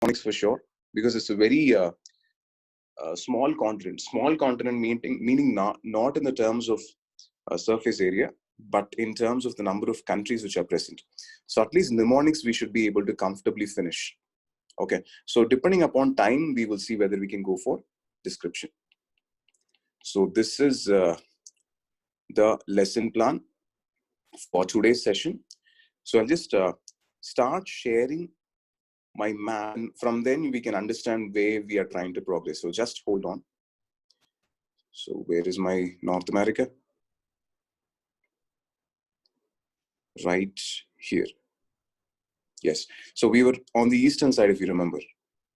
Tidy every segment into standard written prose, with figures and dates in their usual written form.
mnemonics for sure, because it's a very small continent. Small continent meaning not in the terms of surface area, but in terms of the number of countries which are present. So at least mnemonics we should be able to comfortably finish. Okay, so depending upon time, we will see whether we can go for description. So this is the lesson plan for today's session. So I'll just start sharing my map, and from then we can understand where we are trying to progress. So just hold on. So where is my North America? Right here. Yes. So we were on the eastern side, if you remember,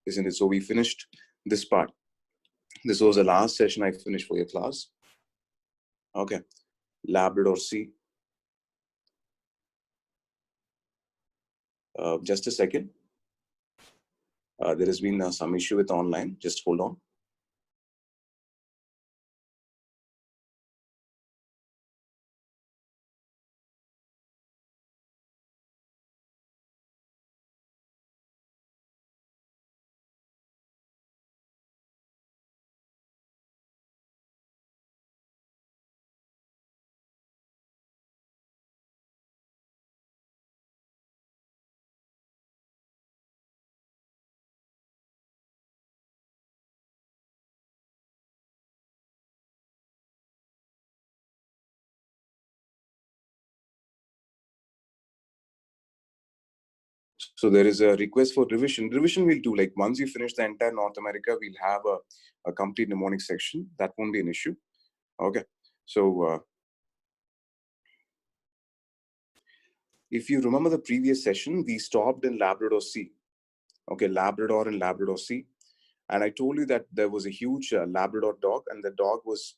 isn't it? So we finished this part. This was the last session I finished for your class. Okay. Labrador Sea. Just a second. There has been some issue with online. Just hold on. So there is a request for revision. Revision we'll do, like once you finish the entire North America, we'll have a complete mnemonic section. That won't be an issue. Okay. So if you remember the previous session, we stopped in Labrador Sea. Okay, Labrador and Labrador Sea. And I told you that there was a huge Labrador dog, and the dog was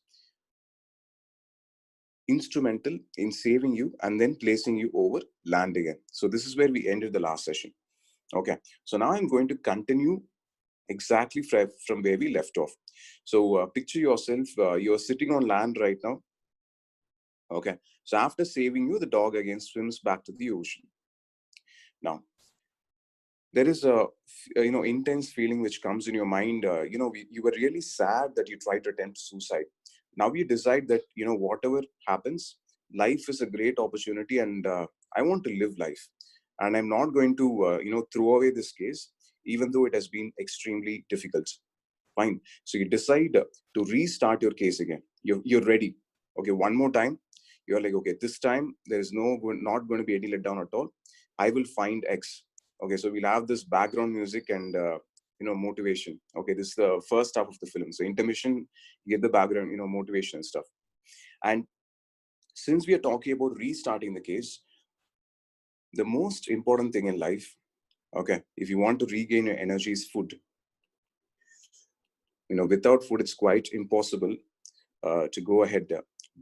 instrumental in saving you and then placing you over land again. So this is where we ended the last session. Okay, so now I'm going to continue exactly from where we left off. So picture yourself, you're sitting on land right now. Okay, so after saving you, the dog again swims back to the ocean. Now, there is a intense feeling which comes in your mind. You were really sad that you tried to attempt suicide. Now you decide that whatever happens, life is a great opportunity, and I want to live life, and I'm not going to throw away this case, even though it has been extremely difficult. Fine. So you decide to restart your case again. You're ready. Okay, one more time. You're like, okay, this time there is not going to be any letdown at all. I will find X. Okay, so we'll have this background music and motivation. Okay, this is the first half of the film. So intermission, you get the background, motivation and stuff. And since we are talking about restarting the case, the most important thing in life, okay, if you want to regain your energy, is food. Without food, it's quite impossible to go ahead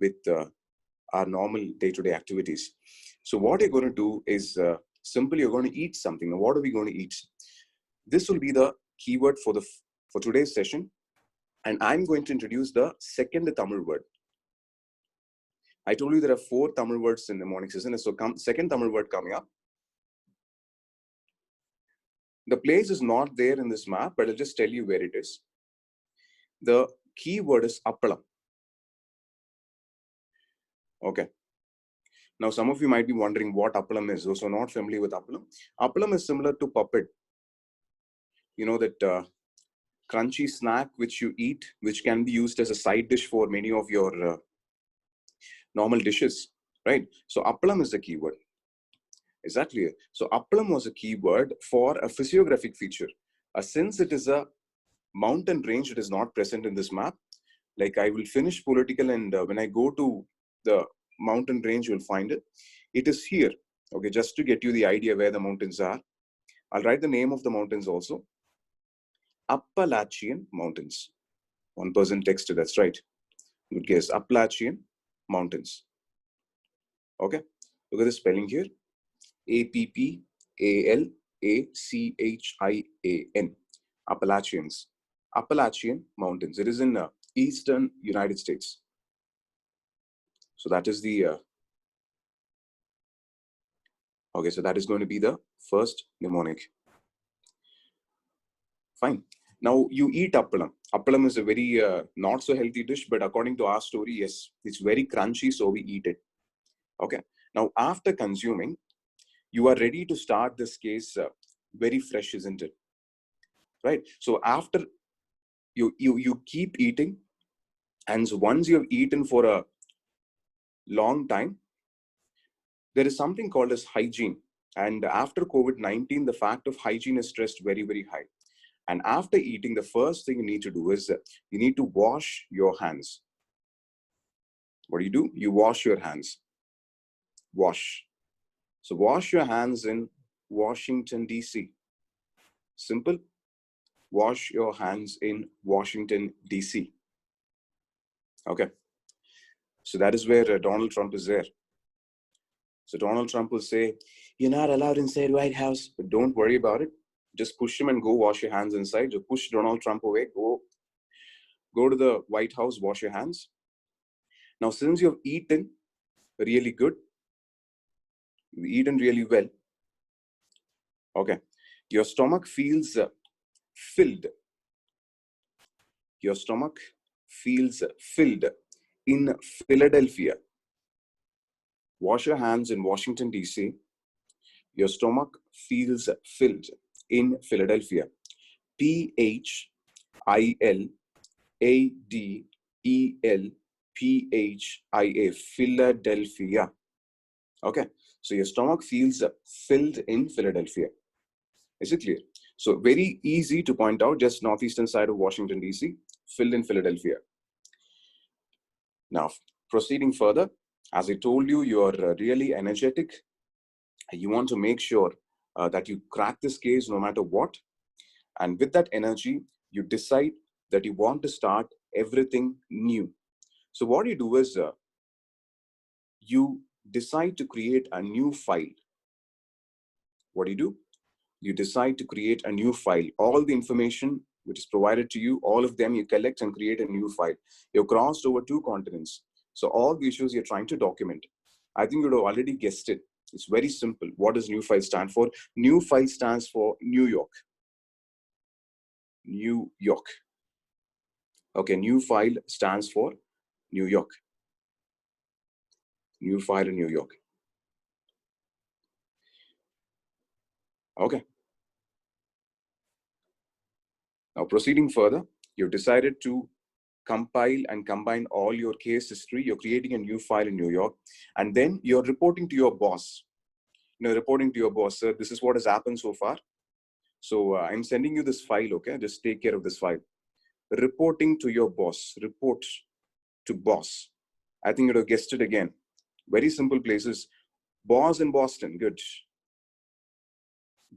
with our normal day-to-day activities. So what you're going to do is simply you're going to eat something. Now, what are we going to eat? This will be the keyword for today's session, and I'm going to introduce the second Tamil word. I told you there are 4 Tamil words in the morning session, so second Tamil word coming up. The place is not there in this map, but I'll just tell you where it is. The key word is appalam. Okay. Now, some of you might be wondering what appalam is. Those who are not familiar with appalam. Appalam is similar to puppet. You know that crunchy snack which you eat, which can be used as a side dish for many of your normal dishes, right? So appalam is the keyword. Is that clear? So appalam was a keyword for a physiographic feature. Since it is a mountain range, it is not present in this map. Like I will finish political, and when I go to the mountain range, you'll find it. It is here. Okay, just to get you the idea where the mountains are. I'll write the name of the mountains also. Appalachian Mountains. One person texted, that's right. Good guess. Appalachian Mountains. Okay, look at the spelling here. Appalachian. Appalachians. Appalachian Mountains. It is in eastern United States. So that is the okay, so that is going to be the first mnemonic. Fine. Now you eat appalam. Appalam is a very not so healthy dish, but according to our story, yes, it's very crunchy, so we eat it. Okay. Now after consuming, you are ready to start this case very fresh, isn't it? Right. So after you keep eating, and once you have eaten for a long time, there is something called as hygiene. And after COVID-19, the fact of hygiene is stressed very, very high. And after eating, the first thing you need to do is you need to wash your hands. What do? You wash your hands. Wash. So wash your hands in Washington, D.C. Simple. Wash your hands in Washington, D.C. Okay. So that is where Donald Trump is there. So Donald Trump will say, you're not allowed inside White House, but don't worry about it. Just push him and go wash your hands inside. Just push Donald Trump away. Go to the White House, wash your hands. Now, since you've eaten really good, you've eaten really well, okay, your stomach feels filled. Your stomach feels filled in Philadelphia. Wash your hands in Washington, D.C. Your stomach feels filled in Philadelphia. Philadelphia. Philadelphia. Okay. So your stomach feels filled in Philadelphia. Is it clear? So very easy to point out, just northeastern side of Washington, D.C., filled in Philadelphia. Now, proceeding further, as I told you, you're really energetic. You want to make sure that you crack this case no matter what. And with that energy, you decide that you want to start everything new. So what you do is you decide to create a new file. What do? You decide to create a new file. All the information which is provided to you, all of them you collect and create a new file. You've crossed over 2 continents. So all the issues you're trying to document. I think you'd have already guessed it. It's very simple. What does new file stand for? New file stands for New York. New York. Okay, new file stands for New York. New file in New York. Okay. Now proceeding further, you've decided to compile and combine all your case history. You're creating a new file in New York, and then you're reporting to your boss. Reporting to your boss, sir, this is what has happened so far. So I'm sending you this file, okay? Just take care of this file. Reporting to your boss. Report to boss. I think you'd have guessed it again. Very simple places. Boss in Boston. Good.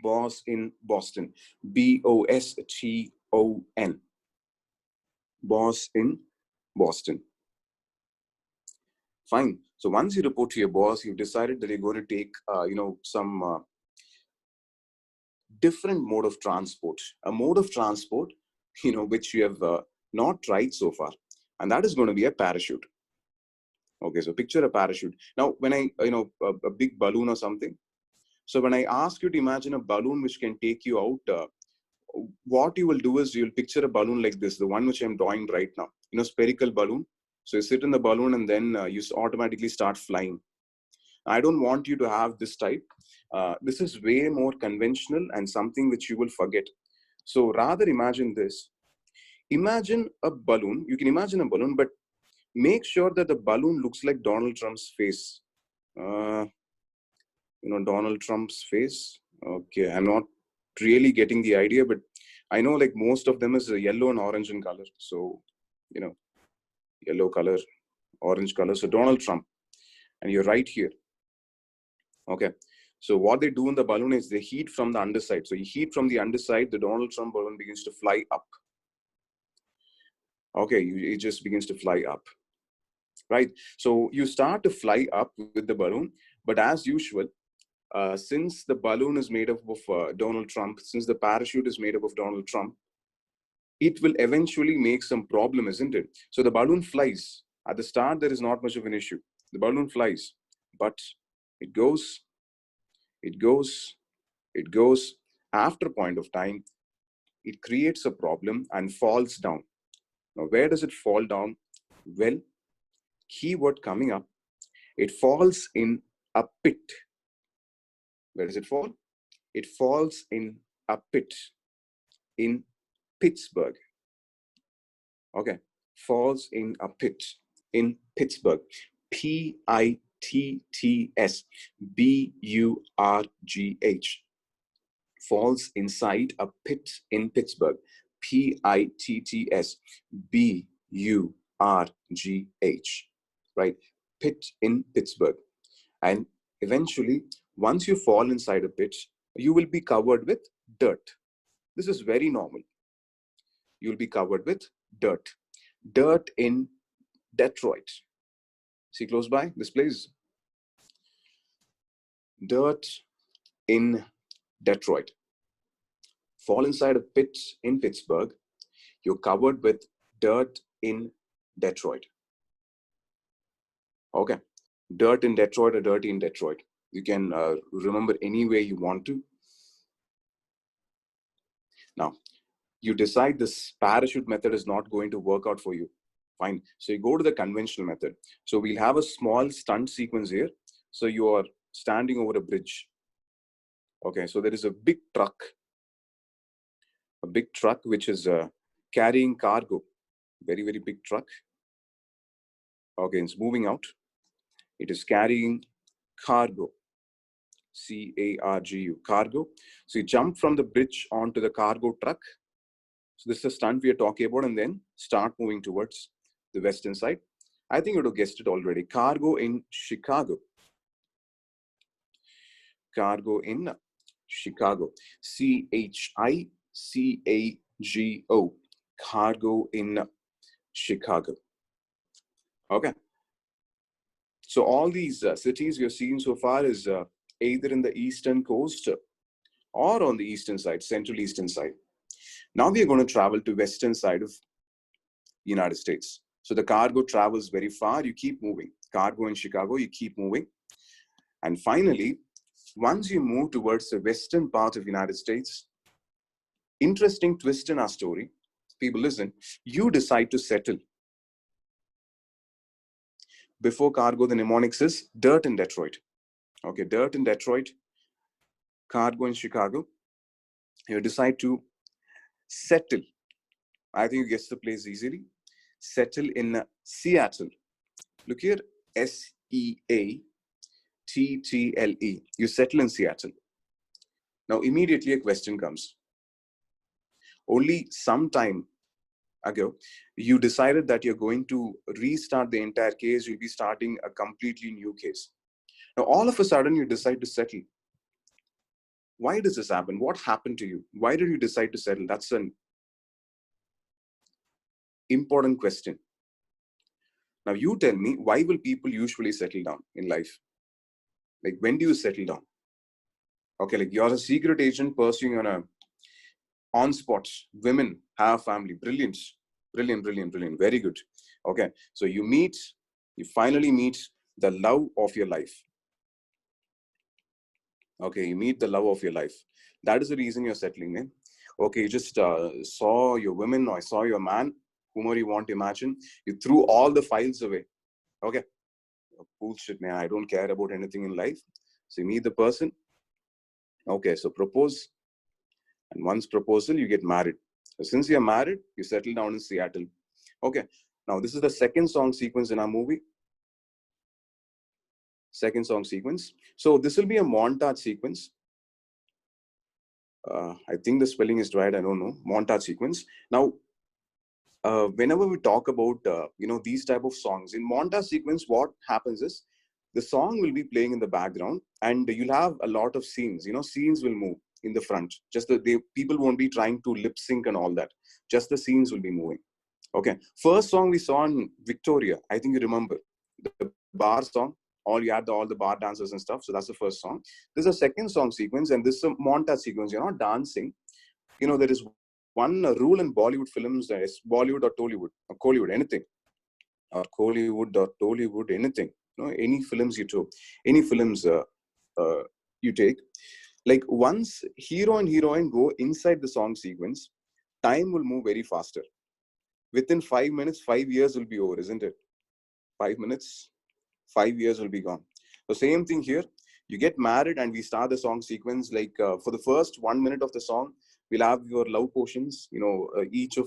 Boss in Boston. Boston. Boss in Boston. Fine. So once you report to your boss, you've decided that you're going to take, some different mode of transport, a mode of transport, which you have not tried so far. And that is going to be a parachute. Okay, so picture a parachute. Now, when a big balloon or something. So when I ask you to imagine a balloon which can take you out, what you will do is you'll picture a balloon like this, the one which I'm drawing right now, spherical balloon. So you sit in the balloon and then you automatically start flying. I don't want you to have this type. This is way more conventional and something which you will forget. So rather imagine this. Imagine a balloon. You can imagine a balloon, but make sure that the balloon looks like Donald Trump's face. Donald Trump's face. Okay, I'm not really getting the idea, but I know like most of them is yellow and orange in color. So, yellow color, orange color. So Donald Trump, and you're right here. Okay. So what they do in the balloon is they heat from the underside. So you heat from the underside, the Donald Trump balloon begins to fly up. Okay, it just begins to fly up. Right. So you start to fly up with the balloon, but as usual, since the balloon is made up of Donald Trump, since the parachute is made up of Donald Trump, it will eventually make some problem, isn't it? So the balloon flies. At the start, there is not much of an issue. The balloon flies, but it goes. After a point of time, it creates a problem and falls down. Now, where does it fall down? Well, keyword coming up, it falls in a pit. Where does it fall? It falls in a pit in Pittsburgh. Okay, falls in a pit in Pittsburgh. Pittsburgh. Falls inside a pit in Pittsburgh. Pittsburgh. Right? Pit in Pittsburgh. And eventually, once you fall inside a pit, you will be covered with dirt. This is very normal. You'll be covered with dirt. Dirt in Detroit. See close by this place? Dirt in Detroit. Fall inside a pit in Pittsburgh. You're covered with dirt in Detroit. Okay. Dirt in Detroit or dirty in Detroit. You can remember any way you want to. Now, you decide this parachute method is not going to work out for you. Fine. So you go to the conventional method. So we'll have a small stunt sequence here. So you are standing over a bridge. Okay. So there is a big truck which is carrying cargo. Very, very big truck. Okay. It's moving out. It is carrying cargo. C-A-R-G-U. Cargo. So you jump from the bridge onto the cargo truck. So this is a stunt we are talking about, and then start moving towards the western side. I think you would have guessed it already. Cargo in Chicago. Cargo in Chicago. C-H-I-C-A-G-O. Cargo in Chicago. Okay. So all these cities you're seeing so far is either in the eastern coast or on the eastern side, central eastern side. Now we are going to travel to western side of United States. So the cargo travels very far. You keep moving. Cargo in Chicago, you keep moving. And finally, once you move towards the western part of United States, interesting twist in our story. People listen, you decide to settle. Before cargo, the mnemonics is dirt in Detroit. Okay, dirt in Detroit, cargo in Chicago. You decide to settle. I think you guessed the place easily. Settle in Seattle. Look here, S-E-A-T-T-L-E. You settle in Seattle. Now, immediately a question comes. Only some time ago, you decided that you're going to restart the entire case. You'll be starting a completely new case. Now, all of a sudden, you decide to settle. Why does this happen? What happened to you? Why did you decide to settle? That's an important question. Now, you tell me, why will people usually settle down in life? Like, when do you settle down? Okay, like you're a secret agent pursuing on spot. Women have family. Brilliant. Brilliant, brilliant, brilliant. Very good. Okay, so you finally meet the love of your life. Okay, you meet the love of your life. That is the reason you're settling in. Okay, you just saw your women, or saw your man, whomever you want to imagine. You threw all the files away. Okay, bullshit, man. I don't care about anything in life. So you meet the person. Okay, so propose. And once proposal, you get married. So since you're married, you settle down in Seattle. Okay, now this is the second song sequence in our movie. Second song sequence. So this will be a montage sequence. I think the spelling is right. I don't know. Montage sequence. Now, whenever we talk about these type of songs in montage sequence, what happens is the song will be playing in the background, and you'll have a lot of scenes. Scenes will move in the front. Just people won't be trying to lip sync and all that. Just the scenes will be moving. Okay. First song we saw in Victoria. I think you remember the bar song. All the bar dancers and stuff. So that's the first song. There's a second song sequence, and this is a montage sequence. You're not dancing. There is one rule in Bollywood films. There is Bollywood or Tollywood or Kollywood, anything, or Kollywood or Tollywood, anything. Any films you took, any films you take. Like once hero and heroine go inside the song sequence, time will move very faster. Within 5 minutes, 5 years will be over, isn't it? 5 minutes, 5 years will be gone. The same thing here. You get married and we start the song sequence. Like for the first 1 minute of the song, we'll have your love potions. Each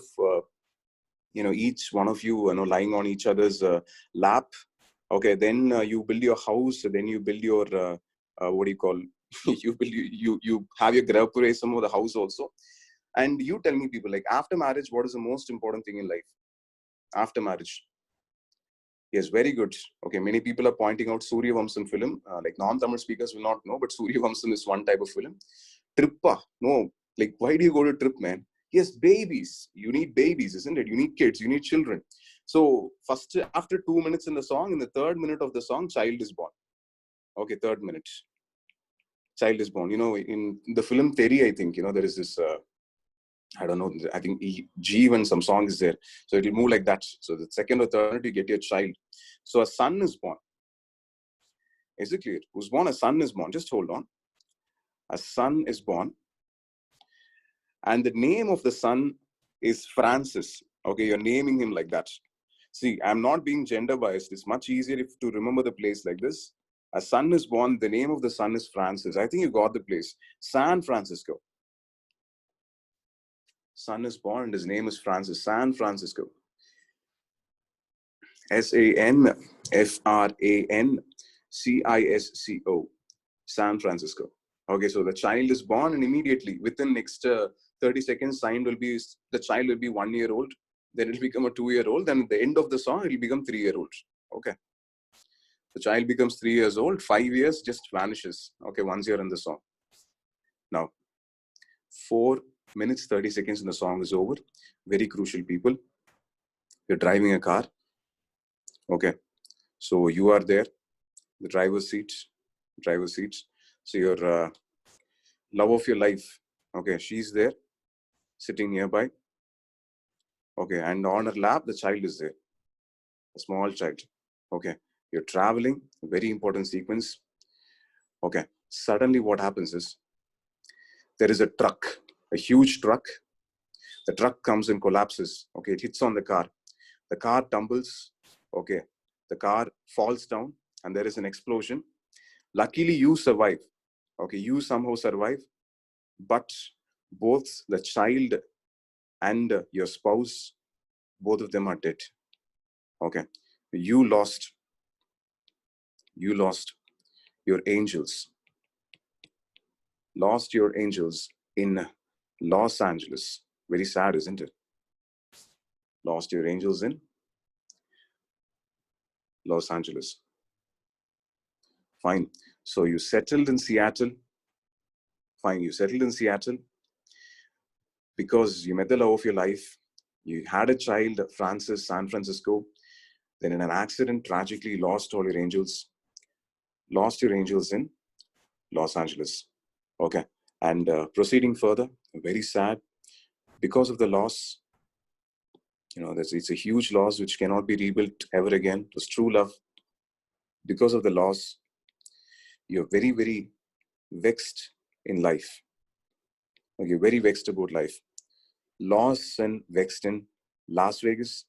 one of you, lying on each other's lap. Okay, then you build your house. Then you build your what do you call? you have your grah pravesh of the house also. And you tell me, people, like after marriage, what is the most important thing in life? After marriage. Yes, very good. Okay, many people are pointing out Surya Vamsam film. Like non-Tamil speakers will not know, but Surya Vamsam is one type of film. Trippa, no. Like, why do you go to trip, man? Yes, babies. You need babies, isn't it? You need kids. You need children. So first, after 2 minutes in the song, in the third minute of the song, child is born. Okay, third minute, child is born. In the film Teri, I think, there is this. I don't know, I think Jeevan, some song is there. So it will move like that. So the second or third minute, you get your child. So a son is born. Is it clear? Who's born? A son is born. Just hold on. A son is born. And the name of the son is Francis. Okay, you're naming him like that. See, I'm not being gender biased. It's much easier to remember the place like this. A son is born. The name of the son is Francis. I think you got the place. San Francisco. Son is born and his name is Francis. San Francisco. SANFRANCISCO. San Francisco. Okay, so the child is born and immediately within next 30 seconds, the child will be 1 year old. Then it will become a 2 year old. Then at the end of the song, it will become 3 year old. Okay. The child becomes 3 years old. 5 years just vanishes. Okay, once you're in the song. Now, 4 minutes, 30 seconds in the song is over. Very crucial, people. You're driving a car. Okay. So you are there, the driver's seat. So your love of your life. Okay, she's there, sitting nearby. Okay, and on her lap, the child is there, a small child. Okay, you're traveling, a very important sequence. Okay, suddenly what happens is, there is a truck, a huge truck. The truck comes and collapses. Okay, it hits on the car. The car tumbles. Okay, the car falls down and there is an explosion. Luckily, you survive. Okay, you somehow survive. But both the child and your spouse, both of them are dead. Okay, you lost your angels. Lost your angels in Los Angeles. Very sad, isn't it? Lost your angels in Los Angeles. Fine. So you settled in Seattle. Fine, you settled in Seattle because you met the love of your life. You had a child, Francis, San Francisco. Then in an accident, tragically lost all your angels. Lost your angels in Los Angeles. Okay. And proceeding further, very sad. Because of the loss, it's a huge loss which cannot be rebuilt ever again. It was true love. Because of the loss, you're very, very vexed in life. Okay, very vexed about life. Lost and vexed in Las Vegas.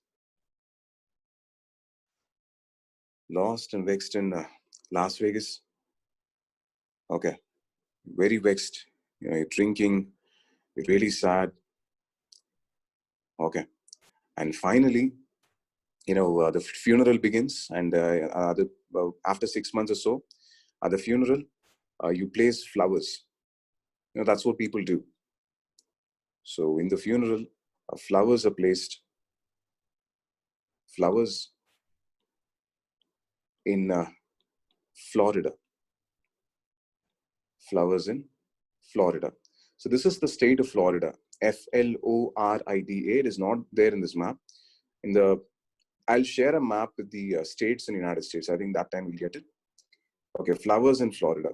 Lost and vexed in Las Vegas. Okay, very vexed. You're drinking. You're really sad. Okay, and finally, the funeral begins, and after 6 months or so, at the funeral, you place flowers. That's what people do. So in the funeral, flowers are placed. Flowers in Florida. Flowers in Florida. So this is the state of Florida. Florida. It is not there in this map. I'll share a map with the states in the United States. I think that time we'll get it. Okay, flowers in Florida.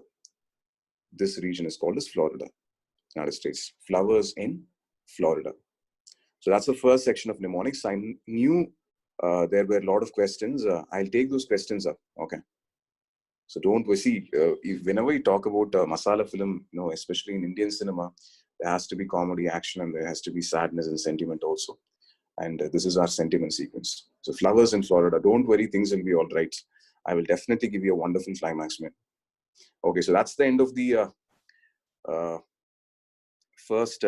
This region is called as Florida, United States. Flowers in Florida. So that's the first section of mnemonics. I knew there were a lot of questions. I'll take those questions up. Okay. So don't see, whenever we talk about masala film, especially in Indian cinema, There has to be comedy, action, and there has to be sadness and sentiment also. And this is our sentiment sequence. So flowers in Florida, don't worry, things will be all right. I will definitely give you a wonderful climax, man. Okay, so that's the end of the first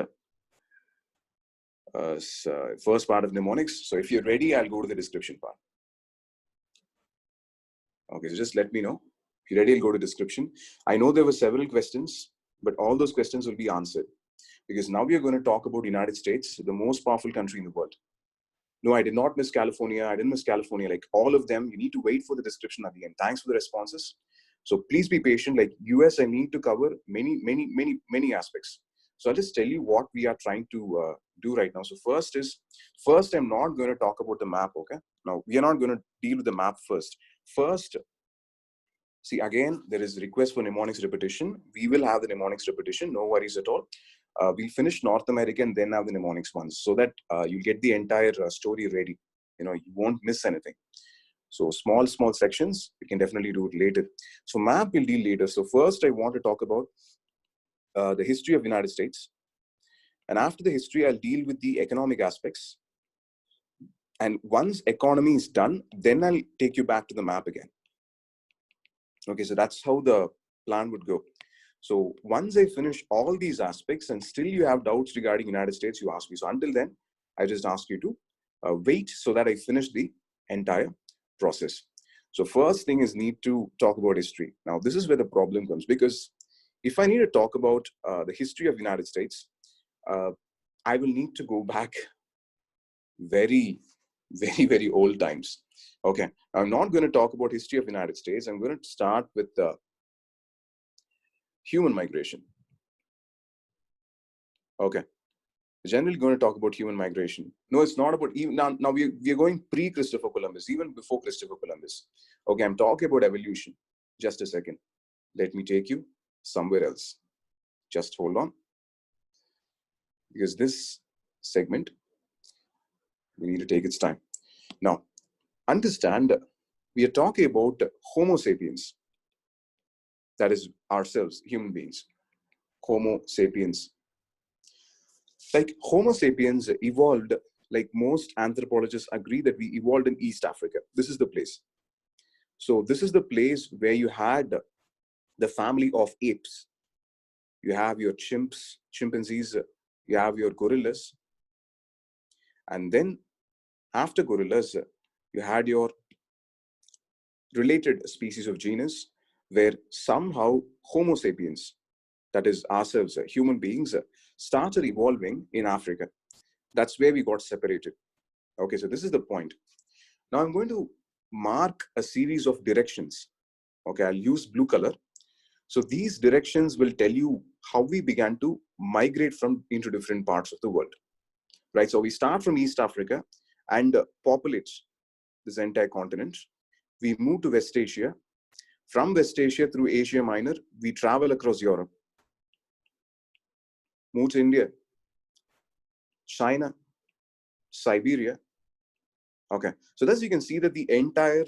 part of mnemonics. So if you're ready, I'll go to the description part. Okay, so just let me know. If you're ready, I'll go to description. I know there were several questions, but all those questions will be answered. Because now we are going to talk about United States, the most powerful country in the world. No, I did not miss California. I didn't miss California. Like all of them, you need to wait for the description at the end. Thanks for the responses. So please be patient. Like US, I need to cover many aspects. So I'll just tell you what we are trying to do right now. So first, I'm not going to talk about the map, okay? Now, we are not going to deal with the map first. First, see, again, there is request for mnemonics repetition. We will have the mnemonics repetition. No worries at all. We'll finish North America and then have the mnemonics ones so that you get the entire story ready. You know, you won't miss anything. So small sections, we can definitely do it later. So map we'll deal later. So first I want to talk about the history of the United States. And after the history, I'll deal with the economic aspects. And once economy is done, then I'll take you back to the map again. Okay, so that's how the plan would go. So once I finish all these aspects and still you have doubts regarding United States, you ask me. So until then, I just ask you to wait so that I finish the entire process. So first thing is need to talk about history. Now, this is where the problem comes, because if I need to talk about the history of the United States, I will need to go back very old times. Okay, I'm not going to talk about history of the United States. I'm going to start with human migration. Okay, generally going to talk about human migration. No, it's not about even now we are going pre-Christopher Columbus, even before Christopher Columbus. Okay, I'm talking about evolution. Just a second. Let me take you somewhere else. Just hold on. Because this segment, we need to take its time. Now, understand, we are talking about Homo sapiens. That is ourselves, human beings. Homo sapiens. Like Homo sapiens evolved, like most anthropologists agree that we evolved in East Africa. This is the place. So this is the place where you had the family of apes. You have your chimpanzees, you have your gorillas. And then after gorillas, you had your related species of genus, where somehow Homo sapiens, that is ourselves, human beings, started evolving in Africa. That's where we got separated. Okay, so this is the point. Now I'm going to mark a series of directions. Okay, I'll use blue color. So these directions will tell you how we began to migrate into different parts of the world. Right, so we start from East Africa and populate this entire continent. We move to West Asia. From West Asia through Asia Minor, we travel across Europe. Move to India, China, Siberia. Okay, so thus you can see that the entire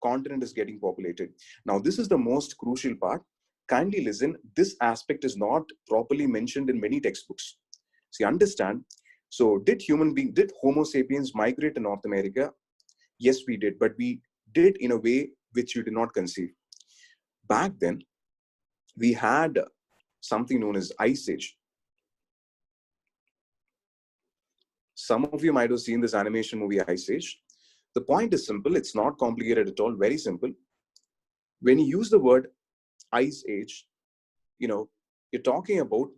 continent is getting populated. Now, this is the most crucial part. Kindly listen, this aspect is not properly mentioned in many textbooks. See, understand. So did Homo sapiens migrate to North America? Yes, we did, but we did in a way which you did not conceive. Back then, we had something known as Ice Age. Some of you might have seen this animation movie, Ice Age. The point is simple. It's not complicated at all. Very simple. When you use the word Ice Age, you're talking about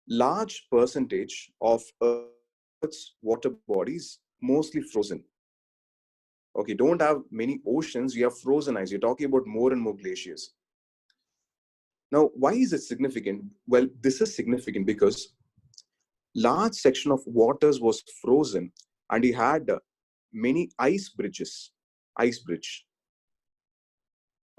large percentage of Earth's water bodies, mostly frozen. Okay, don't have many oceans, you have frozen ice. You're talking about more and more glaciers. Now, why is it significant? Well, this is significant because large section of waters was frozen and he had many ice bridge.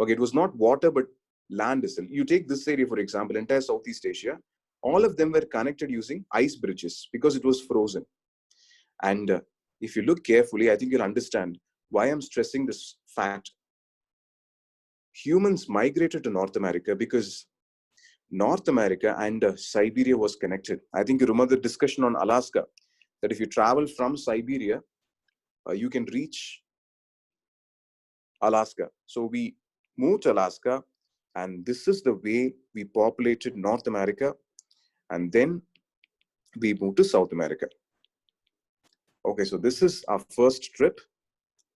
Okay, it was not water, but land itself. You take this area, for example, entire Southeast Asia, all of them were connected using ice bridges because it was frozen. And if you look carefully, I think you'll understand why I'm stressing this fact. Humans migrated to North America because North America and Siberia was connected. I think you remember the discussion on Alaska, that if you travel from Siberia, you can reach Alaska. So we moved to Alaska, and this is the way we populated North America, and then we moved to South America. Okay, so this is our first trip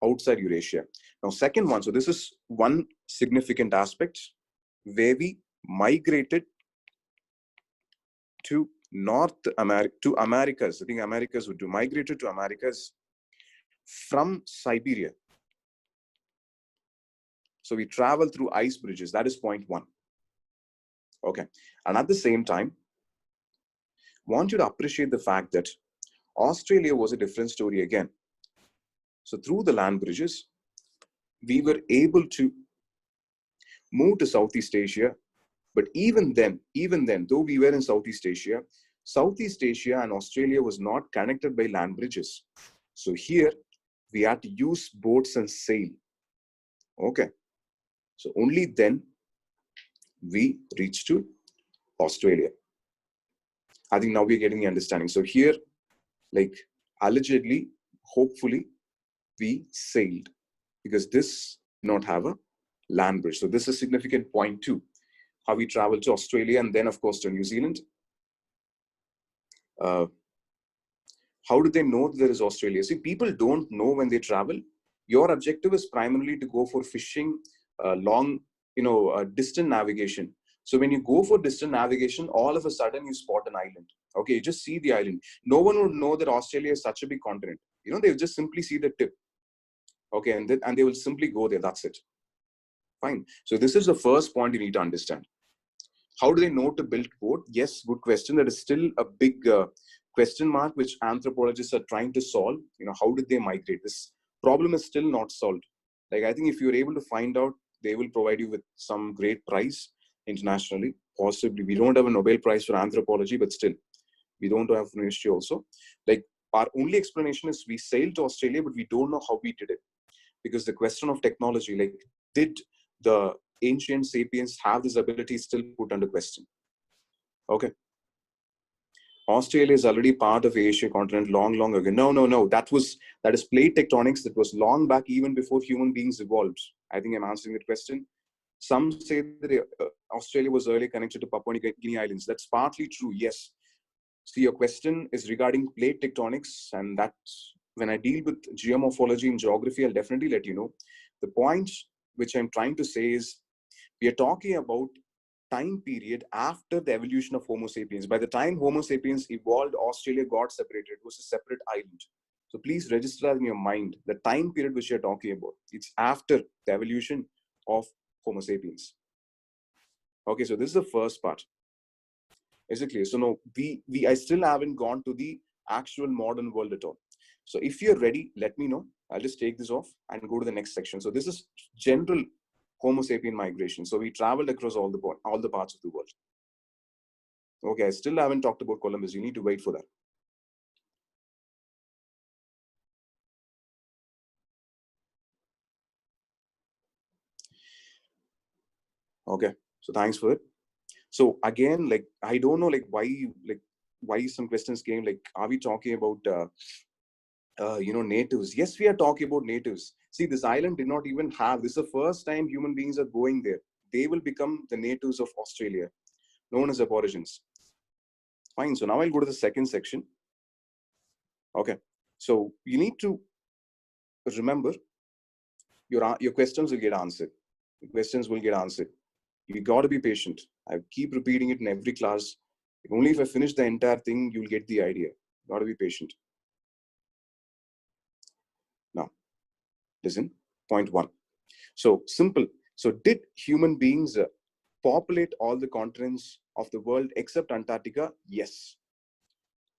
outside Eurasia. Now, second one, so this is one significant aspect where we migrated to North America, to Americas. I think Americas would do, migrated to Americas from Siberia. So we travel through ice bridges. That is point one. Okay. And at the same time, want you to appreciate the fact that Australia was a different story again. So through the land bridges, we were able to move to Southeast Asia. But even then, though we were in Southeast Asia and Australia was not connected by land bridges. So here we had to use boats and sail. Okay. So only then we reached to Australia. I think now we're getting the understanding. So here, like allegedly, hopefully, we sailed because this did not have a land bridge. So this is a significant point too. How we traveled to Australia and then, of course, to New Zealand. How do they know there is Australia? See, people don't know when they travel. Your objective is primarily to go for fishing, long, distant navigation. So when you go for distant navigation, all of a sudden you spot an island. Okay, you just see the island. No one would know that Australia is such a big continent. They will just simply see the tip. Okay, and they will simply go there. That's it. Fine. So this is the first point you need to understand. How do they know to build boat? Yes, good question. That is still a big question mark which anthropologists are trying to solve. How did they migrate? This problem is still not solved. Like, I think if you're able to find out, they will provide you with some great prize internationally. Possibly, we don't have a Nobel Prize for anthropology, but still, we don't have an issue also. Like, our only explanation is we sailed to Australia, but we don't know how we did it. Because the question of technology, like, did the ancient sapiens have this ability, still put under question? Okay. Australia is already part of Asia continent long ago. No. That is plate tectonics. That was long back, even before human beings evolved. I think I'm answering that question. Some say that Australia was early connected to Papua New Guinea Islands. That's partly true, yes. So your question is regarding plate tectonics, and that when I deal with geomorphology and geography, I'll definitely let you know. The point which I'm trying to say is we are talking about time period after the evolution of Homo sapiens. By the time Homo sapiens evolved, Australia got separated. It was a separate island. So please register that in your mind, the time period which you're talking about. It's after the evolution of Homo sapiens. Okay, so this is the first part. Is it clear? So no, I still haven't gone to the actual modern world at all. So if you're ready, let me know. I'll just take this off and go to the next section. So this is general Homo sapien migration. So we traveled across all the parts of the world. Okay, I still haven't talked about Columbus. You need to wait for that. Okay, so thanks for it. So again, like, I don't know, like, why some questions came, like, are we talking about natives? Yes, we are talking about natives. See, this island did not even have, this is the first time human beings are going there. They will become the natives of Australia, known as aborigines. Fine, so now I'll go to the second section. Okay, so you need to remember your questions will get answered. Your questions will get answered. You got to be patient. I keep repeating it in every class. Only if I finish the entire thing, you'll get the idea. You got to be patient. Now, listen, point one. So simple. So did human beings populate all the continents of the world except Antarctica? Yes.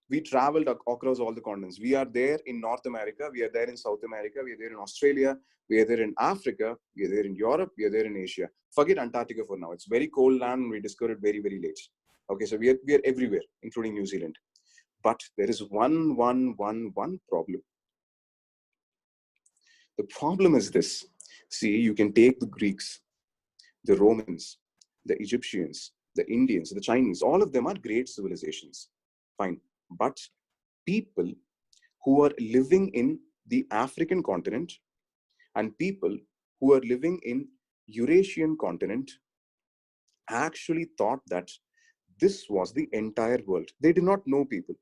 We traveled across all the continents. We are there in North America. We are there in South America. We are there in Australia. We are there in Africa. We are there in Europe. We are there in Asia. Forget Antarctica for now. It's very cold land. We discovered it very, very late. Okay, so we are everywhere, including New Zealand. But there is one problem. The problem is this. See, you can take the Greeks, the Romans, the Egyptians, the Indians, the Chinese, all of them are great civilizations. Fine. But people who are living in the African continent and people who are living in Eurasian continent actually thought that this was the entire world. They did not know, people.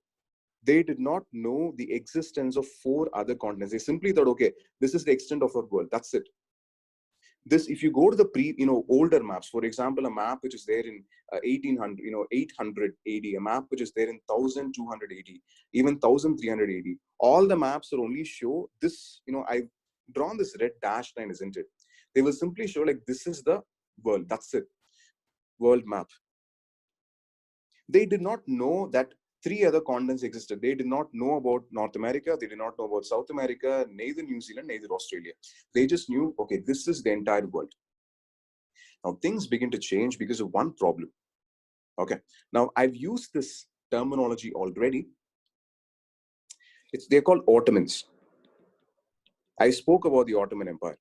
They did not know the existence of 4 other continents. They simply thought, okay, this is the extent of our world. That's it. This, if you go to the older maps, for example, a map which is there in 1800, 800 AD, a map which is there in 1200 AD, even 1300 AD, all the maps will only show this, I've drawn this red dashed line, isn't it? They will simply show like, this is the world. That's it. World map. They did not know that 3 other continents existed. They did not know about North America. They did not know about South America, neither New Zealand, neither Australia. They just knew, okay, this is the entire world. Now, things begin to change because of one problem. Okay. Now, I've used this terminology already. They're called Ottomans. I spoke about the Ottoman Empire.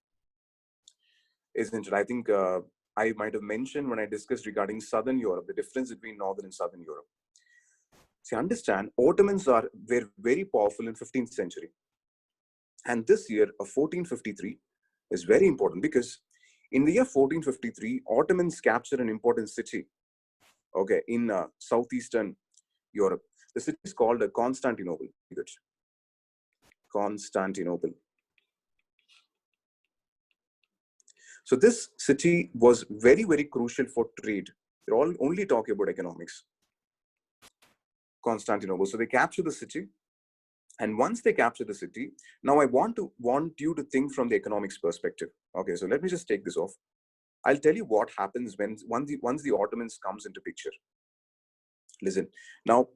Isn't it? I think I might have mentioned when I discussed regarding Southern Europe, the difference between Northern and Southern Europe. See, understand, Ottomans were very powerful in 15th century. And this year of 1453 is very important because in the year 1453, Ottomans captured an important city, okay, in southeastern Europe. The city is called Constantinople. Constantinople. So this city was very, very crucial for trade. They're all only talking about economics. Constantinople. So they capture the city. And once they capture the city, now I want you to think from the economics perspective. Okay, so let me just take this off. I'll tell you what happens once the Ottomans comes into picture. Listen, now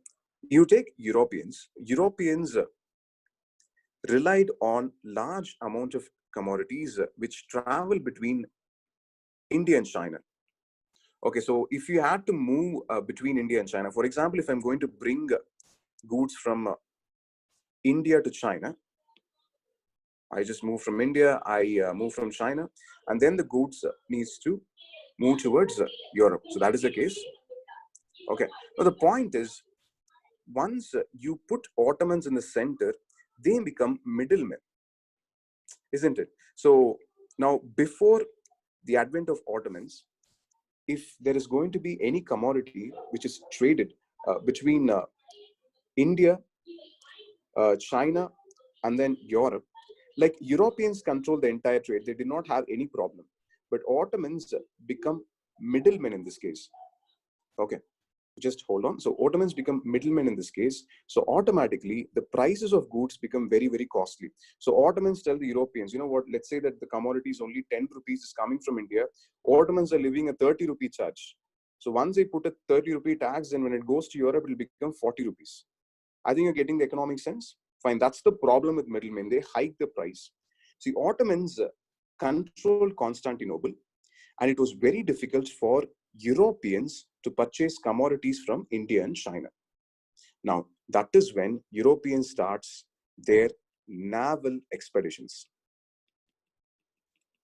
you take Europeans. Europeans relied on large amount of commodities which travel between India and China. Okay, so if you had to move between India and China, for example, if I'm going to bring goods from India to China, I just move from India, I move from China, and then the goods needs to move towards Europe. So that is the case. Okay, now the point is, once you put Ottomans in the center, they become middlemen, isn't it? So now, before the advent of Ottomans, if there is going to be any commodity which is traded between India, China, and then Europe, like Europeans control the entire trade, they did not have any problem. But Ottomans become middlemen in this case. Okay, just hold on. So Ottomans become middlemen in this case. So automatically, the prices of goods become very, very costly. So Ottomans tell the Europeans, you know what, let's say that the commodity is only 10 rupees is coming from India. Ottomans are leaving a 30 rupee charge. So once they put a 30 rupee tax, then when it goes to Europe, it will become 40 rupees. I think you're getting the economic sense. Fine, that's the problem with middlemen. They hike the price. See, Ottomans controlled Constantinople, and it was very difficult for Europeans to purchase commodities from India and China. Now, that is when Europeans starts their naval expeditions.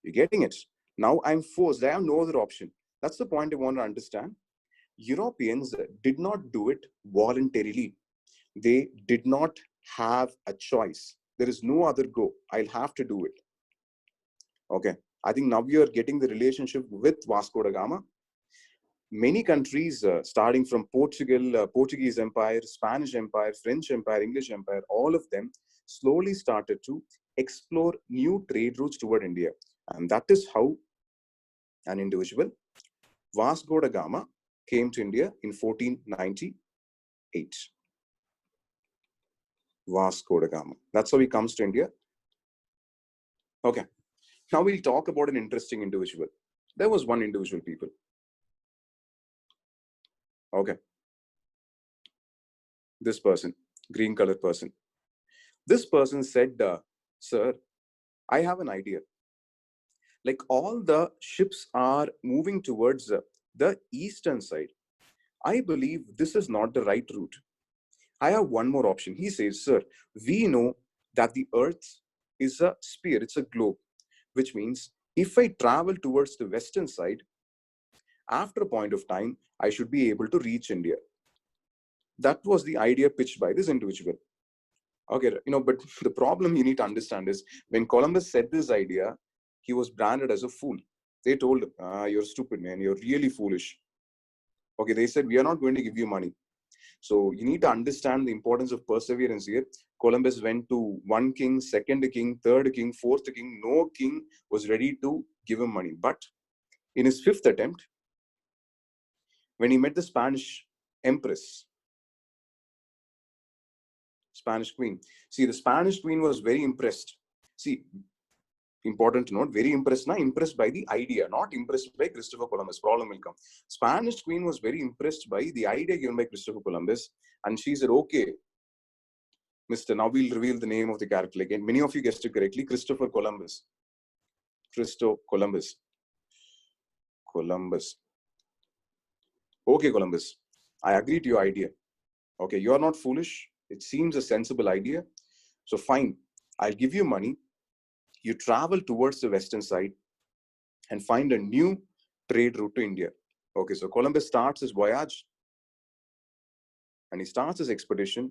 You're getting it? Now I'm forced. I have no other option. That's the point I want to understand. Europeans did not do it voluntarily. They did not have a choice. There is no other go. I'll have to do it. Okay. I think now we are getting the relationship with Vasco da Gama. Many countries, starting from Portugal, Portuguese Empire, Spanish Empire, French Empire, English Empire, all of them slowly started to explore new trade routes toward India. And that is how an individual, Vasco da Gama, came to India in 1498. Vasco da Gama. That's how he comes to India. Okay. Now we'll talk about an interesting individual. There was one individual, people. Okay. This person, green colored person. This person said, sir, I have an idea. Like all the ships are moving towards the eastern side. I believe this is not the right route. I have one more option. He says, sir, we know that the earth is a sphere, it's a globe, which means if I travel towards the western side, After a point of time, I should be able to reach India. That was the idea pitched by this individual. Okay, but the problem you need to understand is when Columbus said this idea, he was branded as a fool. They told him, you're stupid, man. You're really foolish. Okay, they said, we are not going to give you money. So you need to understand the importance of perseverance here. Columbus went to one king, second king, third king, fourth king. No king was ready to give him money. But in his fifth attempt, when he met the Spanish empress, Spanish queen. See, the Spanish queen was very impressed. See, important to note, very impressed by the idea, not impressed by Christopher Columbus. Problem will come. Spanish queen was very impressed by the idea given by Christopher Columbus. And she said, okay, Mr. Now we'll reveal the name of the character again. Many of you guessed it correctly. Christopher Columbus. Columbus. Okay, Columbus. I agree to your idea. Okay, you are not foolish. It seems a sensible idea. So fine, I'll give you money. You travel towards the western side and find a new trade route to India. Okay, so Columbus starts his voyage and he starts his expedition,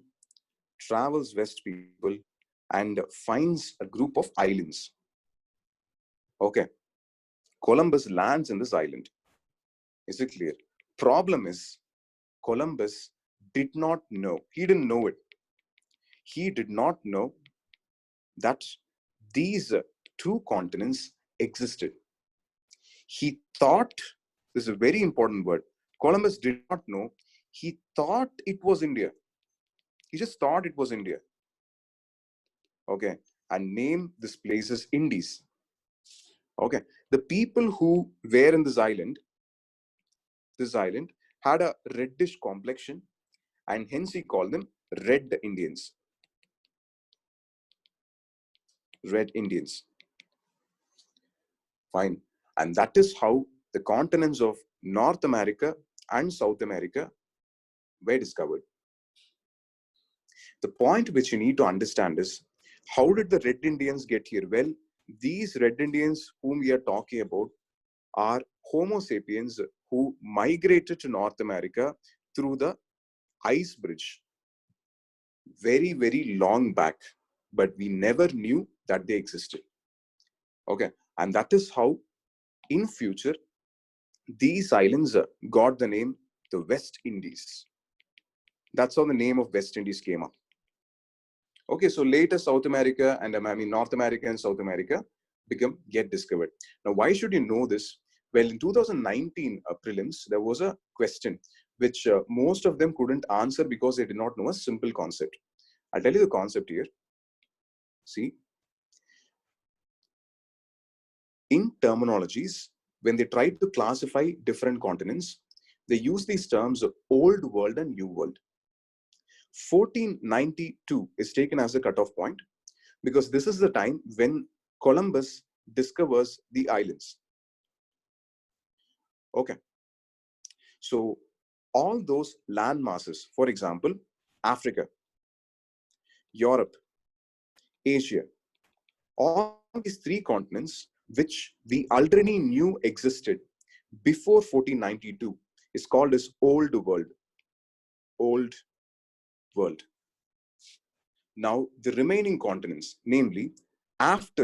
travels west people and finds a group of islands. Okay, Columbus lands in this island. Is it clear? Problem is, Columbus did not know. He didn't know it. He did not know that these two continents existed. He thought, this is a very important word, Columbus did not know, he thought it was India. He just thought it was India. Okay, and named this place as Indies. Okay, the people who were in this island had a reddish complexion, and hence he called them Red Indians. Red Indians. Fine. And that is how the continents of North America and South America were discovered. The point which you need to understand is, how did the Red Indians get here? Well, these Red Indians whom we are talking about are Homo sapiens who migrated to North America through the ice bridge very, very long back, but we never knew that they existed. Okay, and that is how in future these islands got the name the West Indies. That's how the name of West Indies came up. Okay, so later South America and North America and South America get discovered. Now, why should you know this? Well, in 2019 prelims, there was a question which most of them couldn't answer because they did not know a simple concept. I'll tell you the concept here. See, in terminologies, when they try to classify different continents, they use these terms of Old World and New World. 1492 is taken as a cutoff point because this is the time when Columbus discovers the islands. Okay. So all those land masses, for example, Africa, Europe, Asia, all these three continents which we already knew existed before 1492 is called as Old World. Old World. Now, the remaining continents, namely after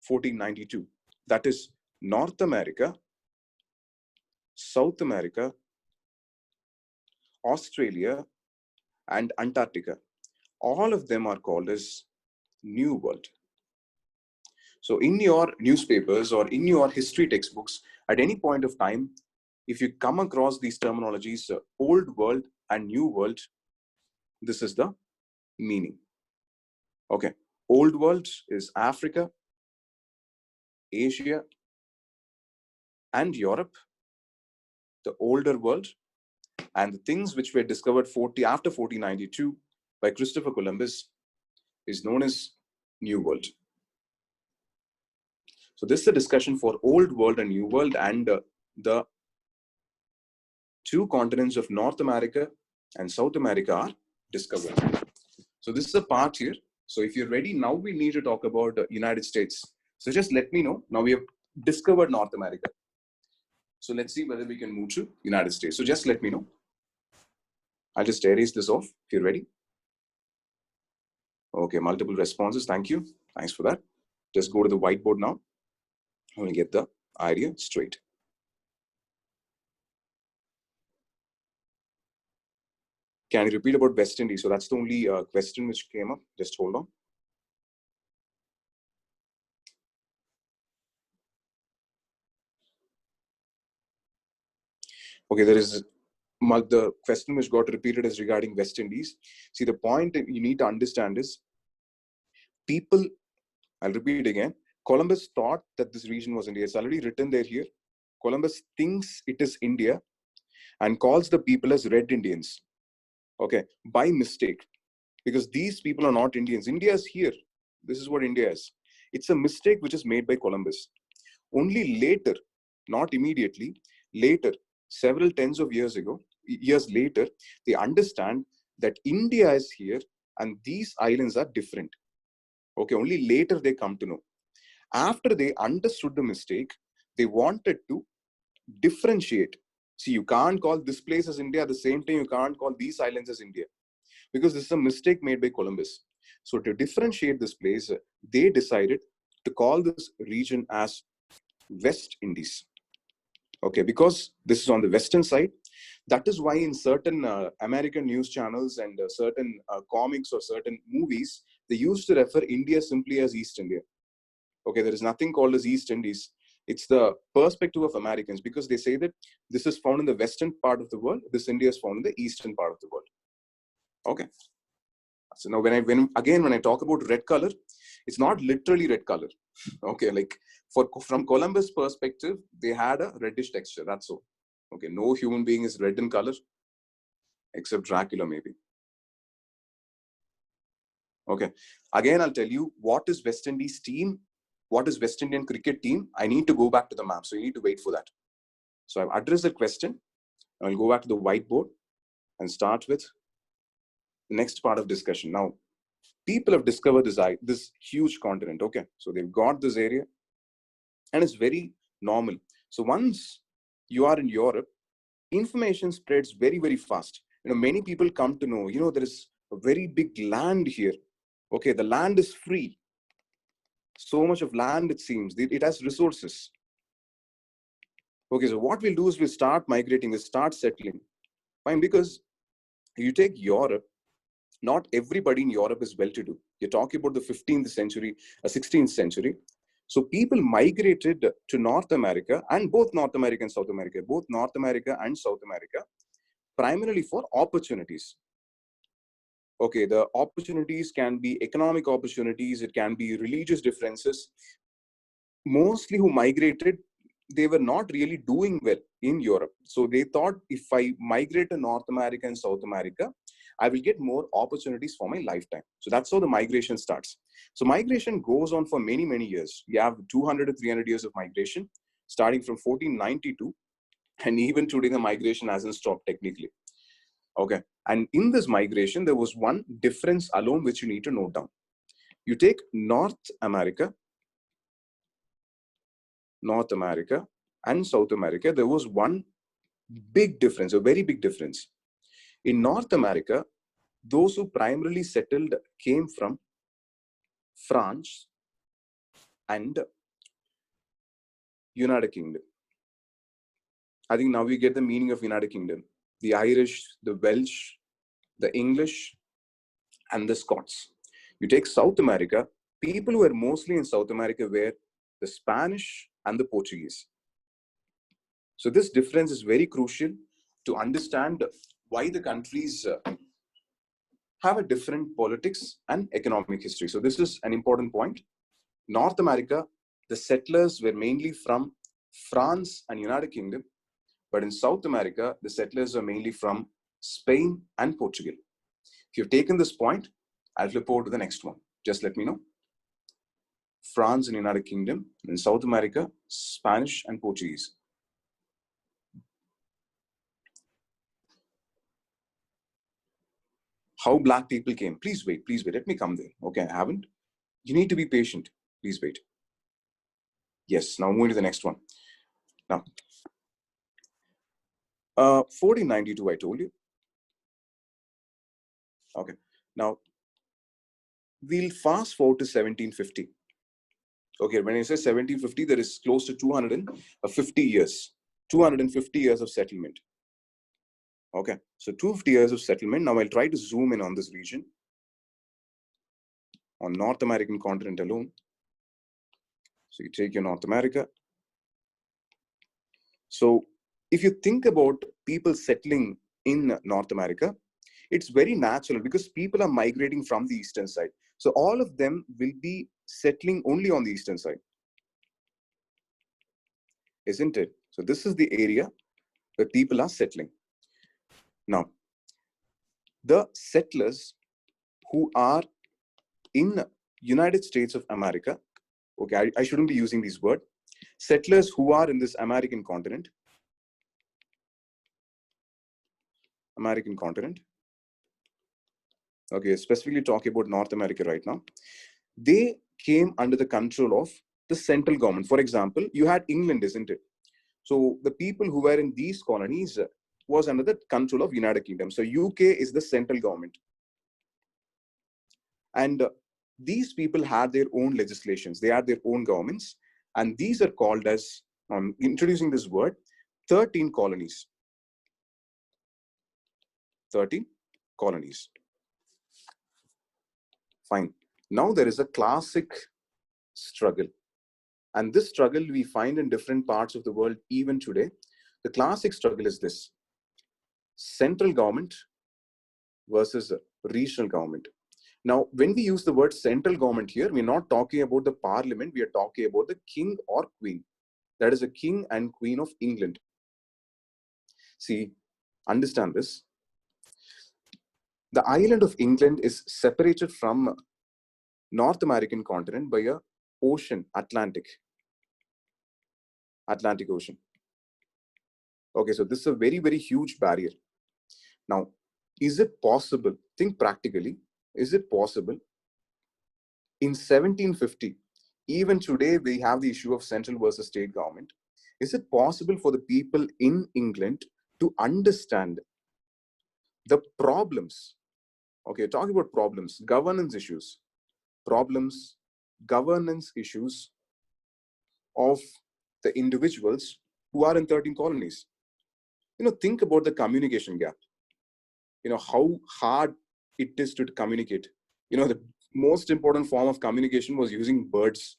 1492, that is North America, South America, Australia, and Antarctica, all of them are called as New World. So in your newspapers or in your history textbooks, at any point of time, if you come across these terminologies, Old World and New World, this is the meaning. Okay, Old World is Africa, Asia, and Europe, the older world, and the things which were discovered after 1492 by Christopher Columbus is known as New World. So this is a discussion for Old World and New World, and the two continents of North America and South America are discovered. So this is a part here. So if you're ready, now we need to talk about the United States. So just let me know. Now we have discovered North America. So let's see whether we can move to United States. So just let me know. I'll just erase this off if you're ready. Okay, multiple responses. Thank you. Thanks for that. Just go to the whiteboard now. I will get the idea straight. Can you repeat about West Indies? So that's the only question which came up. Just hold on. Okay, there is the question which got repeated is regarding West Indies. See, the point that you need to understand is people, I'll repeat again, Columbus thought that this region was India. It's already written there here. Columbus thinks it is India and calls the people as Red Indians. Okay, by mistake, because these people are not Indians. India is here. This is what India is. It's a mistake which is made by Columbus. Only later, not immediately, later, several tens of years later, they understand that India is here and these islands are different. Okay, only later they come to know. After they understood the mistake, they wanted to differentiate. See, you can't call this place as India at the same time you can't call these islands as India, because this is a mistake made by Columbus. So to differentiate this place, they decided to call this region as West Indies. Okay, because this is on the western side. That is why in certain American news channels and certain comics or certain movies, they used to refer India simply as East India. Okay, there is nothing called as East Indies. It's the perspective of Americans, because they say that this is found in the western part of the world, this India is found in the eastern part of the world. Okay. So now when I talk about red color, it's not literally red color. Okay, like from Columbus perspective, they had a reddish texture. That's all. Okay, no human being is red in color except Dracula, maybe. Okay, again, I'll tell you what is West Indies team, what is West Indian cricket team. I need to go back to the map, so you need to wait for that. So I've addressed the question. I'll go back to the whiteboard and start with the next part of discussion. Now, people have discovered this huge continent. Okay, so they've got this area and it's very normal. So once you are in Europe, information spreads very, very fast. Many people come to know, there is a very big land here. Okay, the land is free. So much of land, it seems. It has resources. Okay, so what we'll do is we'll start migrating, we'll start settling. Fine, because you take Europe, not everybody in Europe is well-to-do. You're talking about the 15th century, 16th century. So people migrated to North America, and both North America and South America, primarily for opportunities. Okay, the opportunities can be economic opportunities, it can be religious differences. Mostly who migrated, they were not really doing well in Europe. So they thought, if I migrate to North America and South America, I will get more opportunities for my lifetime. So that's how the migration starts. So migration goes on for many, many years. You have 200 to 300 years of migration, starting from 1492. And even today, the migration hasn't stopped technically. Okay. And in this migration, there was one difference alone which you need to note down. You take North America and South America, there was one big difference, a very big difference. In North America, those who primarily settled came from France and United Kingdom. I think now we get the meaning of United Kingdom. The Irish, the Welsh, the English, and the Scots. You take South America, people who were mostly in South America were the Spanish and the Portuguese. So this difference is very crucial to understand why the countries have a different politics and economic history. So this is an important point. North America, the settlers were mainly from France and United Kingdom, but in South America, the settlers are mainly from Spain and Portugal. If you've taken this point, I'll flip over to the next one. Just let me know. France and United Kingdom, in South America, Spanish and Portuguese. How black people came. Please wait, let me come there. Okay, I haven't. You need to be patient. Please wait. Yes, now moving to the next one. Now, 1492, I told you. Okay. Now, we'll fast forward to 1750. Okay, when I say 1750, there is close to 250 years. 250 years of settlement. Okay, so 250 years of settlement. Now I'll try to zoom in on this region, on North American continent alone. So you take your North America. So if you think about people settling in North America, it's very natural because people are migrating from the eastern side. So all of them will be settling only on the eastern side, isn't it? So this is the area where people are settling. Now, the settlers who are in United States of America, okay, I shouldn't be using this word, settlers who are in this American continent, okay, specifically talking about North America right now, they came under the control of the central government. For example, you had England, isn't it? So the people who were in these colonies was under the control of United Kingdom. So UK is the central government. And these people had their own legislations. They had their own governments. And these are called as, introducing this word, 13 colonies. 13 colonies. Fine. Now there is a classic struggle. And this struggle we find in different parts of the world even today. The classic struggle is this: central government versus regional government. Now, when we use the word central government here, we're not talking about the parliament, we are talking about the king or queen. That is a king and queen of England. See, understand this. The island of England is separated from North American continent by a ocean, Atlantic Ocean. Okay, so this is a very, very huge barrier. Now, is it possible, think practically, is it possible in 1750, even today we have the issue of central versus state government, is it possible for the people in England to understand the problems? Okay, talking about problems, governance issues of the individuals who are in 13 colonies. Think about the communication gap. How hard it is to communicate. The most important form of communication was using birds.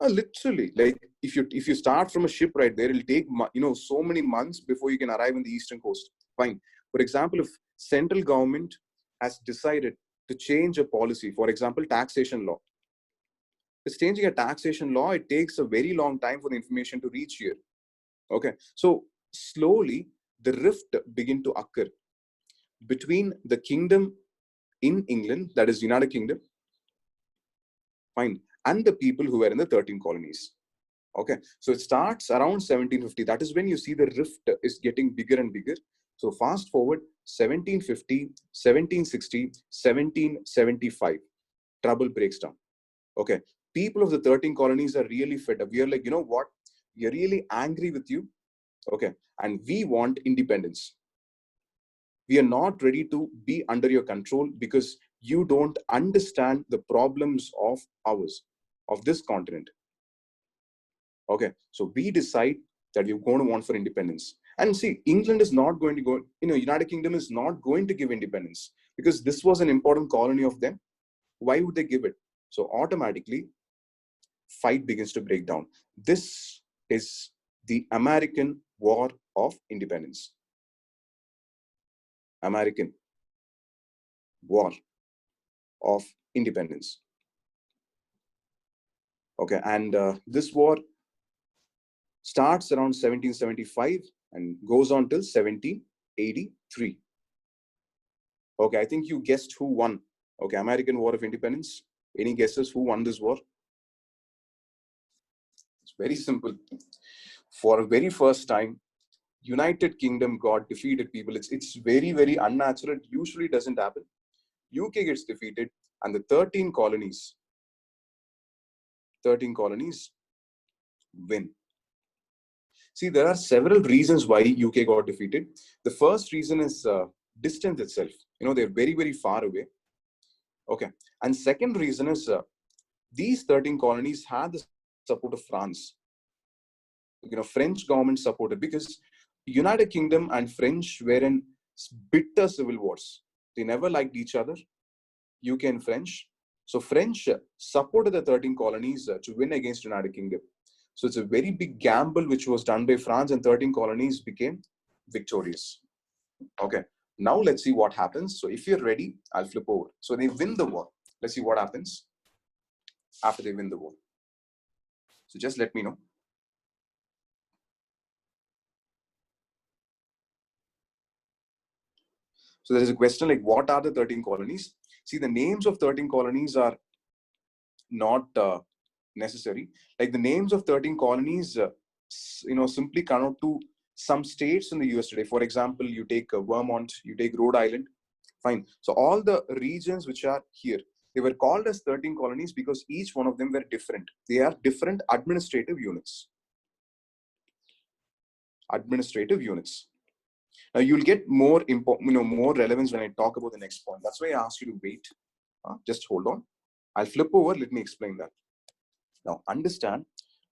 Literally, like if you start from a ship right there, it'll take so many months before you can arrive in the eastern coast. Fine. For example, if central government has decided to change a policy, for example, taxation law. It's changing a taxation law. It takes a very long time for the information to reach here. Okay, so slowly the rift begin to occur between the kingdom in England, that is United Kingdom, fine, and the people who were in the 13 colonies. Okay, so it starts around 1750. That is when you see the rift is getting bigger and bigger. So fast forward 1750, 1760, 1775, trouble breaks down. Okay, people of the 13 colonies are really fed up. We are like, you know what? We are really angry with you. Okay, and we want independence. We are not ready to be under your control because you don't understand the problems of ours, of this continent. Okay, so we decide that we're going to want for independence. And see, England is not going to go, United Kingdom is not going to give independence because this was an important colony of them. Why would they give it? So automatically, fight begins to break down. This is the American War of Independence. American War of Independence. Okay, and this war starts around 1775 and goes on till 1783. Okay, I think you guessed who won. Okay, American War of Independence. Any guesses who won this war? It's very simple. For a very first time, United Kingdom got defeated, people. It's very, very unnatural. It usually doesn't happen. UK gets defeated and the 13 colonies win. See, there are several reasons why UK got defeated. The first reason is distance itself. You know, they're very, very far away. Okay. And second reason is these 13 colonies had the support of France. You know, French government supported, because United Kingdom and French were in bitter civil wars. They never liked each other, UK and French. So French supported the 13 colonies to win against United Kingdom. So it's a very big gamble which was done by France, and 13 colonies became victorious. Okay. Now let's see what happens. So if you're ready, I'll flip over. So they win the war. Let's see what happens after they win the war. So just let me know. So there is a question like, what are the 13 colonies? See, the names of 13 colonies are not necessary. Like the names of 13 colonies, simply connote to some states in the US today. For example, you take Vermont, you take Rhode Island. Fine. So all the regions which are here, they were called as 13 colonies because each one of them were different. They are different administrative units. Administrative units. Now you'll get more more relevance when I talk about the next point. That's why I asked you to wait. Just hold on. I'll flip over. Let me explain that. Now understand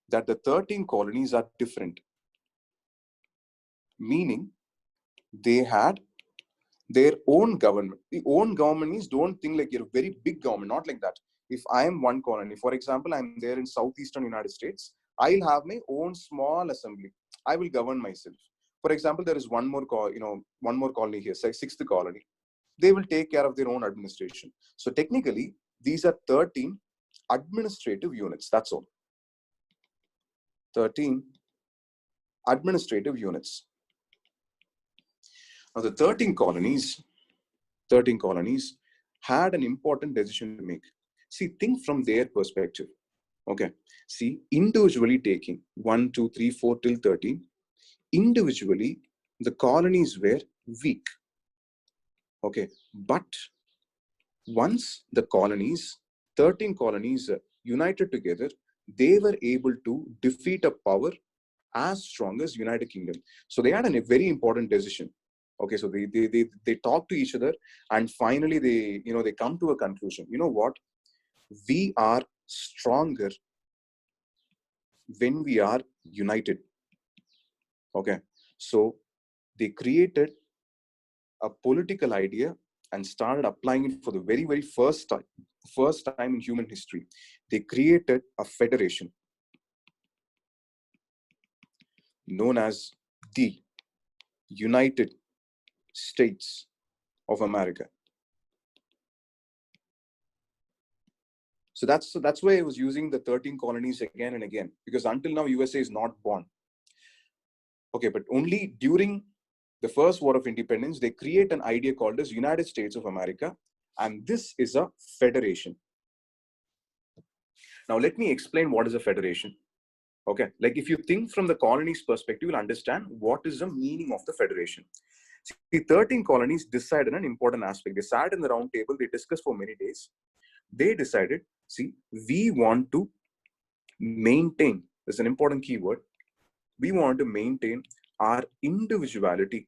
that the 13 colonies are different. Meaning they had their own government. The own government means, don't think like you're a very big government, not like that. If I am one colony, for example, I'm there in southeastern United States, I'll have my own small assembly. I will govern myself. For example, there is one more colony here, sixth colony. They will take care of their own administration. So technically, these are 13 administrative units. That's all. 13 administrative units. Now the 13 colonies had an important decision to make. See, think from their perspective. Okay. See, individually taking 1, 2, 3, 4 till 13, individually, the colonies were weak. Okay. But once the 13 colonies united together, they were able to defeat a power as strong as United Kingdom. So they had a very important decision. Okay, so they talk to each other, and finally they come to a conclusion. You know what? We are stronger when we are united. Okay, so they created a political idea and started applying it for the very, very first time in human history. They created a federation known as the United States of America. So that's why I was using the 13 colonies again and again, because until now USA is not born. Okay, but only during the first war of independence, they create an idea called as United States of America, and this is a federation. Now let me explain what is a federation. Okay, like if you think from the colonies perspective, you'll understand what is the meaning of the federation. See, 13 colonies decided an important aspect. They sat in the round table, they discussed for many days. They decided, see, we want to maintain, this is an important keyword, we want to maintain our individuality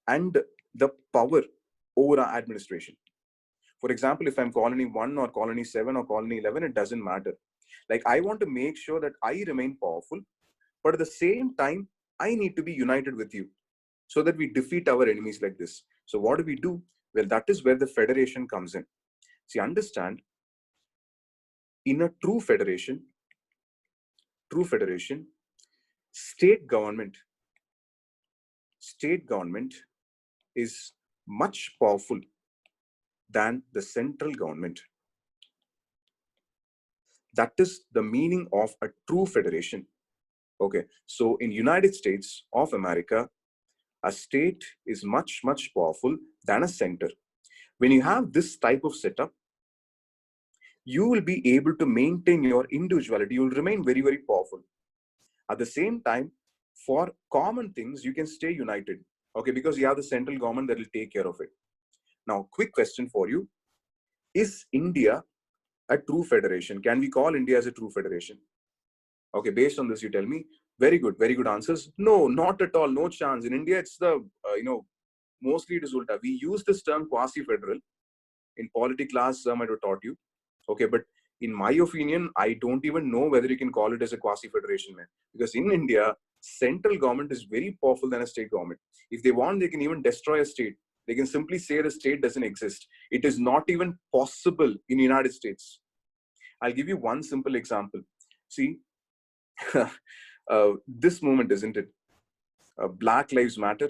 and the power over our administration. For example, if I'm colony 1 or colony 7 or colony 11, it doesn't matter. Like I want to make sure that I remain powerful, but at the same time, I need to be united with you so that we defeat our enemies like this. So what do we do? Well, that is where the federation comes in. See, understand, in a true federation, state government is much powerful than the central government. That is the meaning of a true federation. Okay, so in United States of America, a state is much, much powerful than a center. When you have this type of setup, you will be able to maintain your individuality. You will remain very, very powerful. At the same time, for common things, you can stay united. Okay, because you have the central government that will take care of it. Now, quick question for you. Is India a true federation? Can we call India as a true federation? Okay, based on this, you tell me, very good answers. No, not at all, no chance. In India, it's the, mostly it is ulta. We use this term quasi-federal. In polity class, I might have taught you. Okay, but in my opinion, I don't even know whether you can call it as a quasi-federation, man. Because in India, central government is very powerful than a state government. If they want, they can even destroy a state. They can simply say the state doesn't exist. It is not even possible in the United States. I'll give you one simple example. See, this movement, isn't it? Black Lives Matter.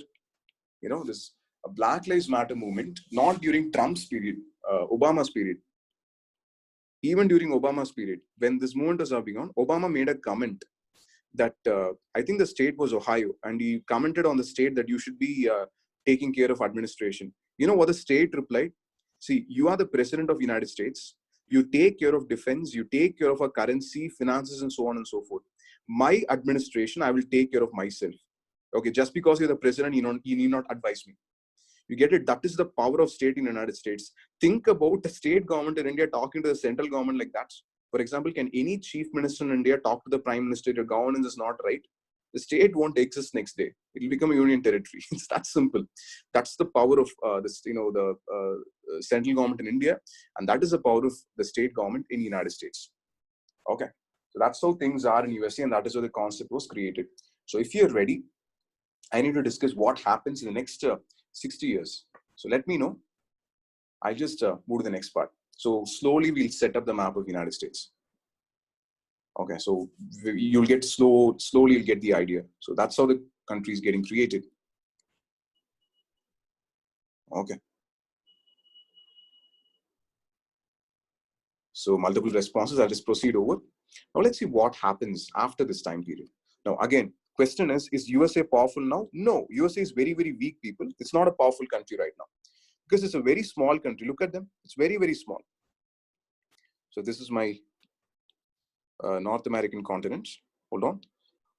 This Black Lives Matter movement, not during Trump's period, Obama's period. Even during Obama's period, when this movement was going on, Obama made a comment that I think the state was Ohio, and he commented on the state that you should be taking care of administration. You know what the state replied? See, you are the president of the United States. You take care of defense, you take care of our currency, finances, and so on and so forth. My administration, I will take care of myself. Okay, just because you're the president, you need not advise me. You get it? That is the power of state in the United States. Think about the state government in India talking to the central government like that. For example, can any chief minister in India talk to the prime minister? Your governance is not right. The state won't exist next day. It will become a union territory. It's that simple. That's the power of the central government in India, and that is the power of the state government in the United States. Okay, so that's how things are in USA, and that is how the concept was created. So if you're ready, I need to discuss what happens in the next 60 years. So let me know. I just move to the next part. So slowly we'll set up the map of the United States. Okay, so you'll get slowly you'll get the idea. So that's how the country is getting created. Okay. So multiple responses, I'll just proceed over. Now let's see what happens after this time period. Now again, question is USA powerful now? No, USA is very, very weak, people. It's not a powerful country right now. Because it's a very small country. Look at them. It's very, very small. So this is my North American continent. Hold on.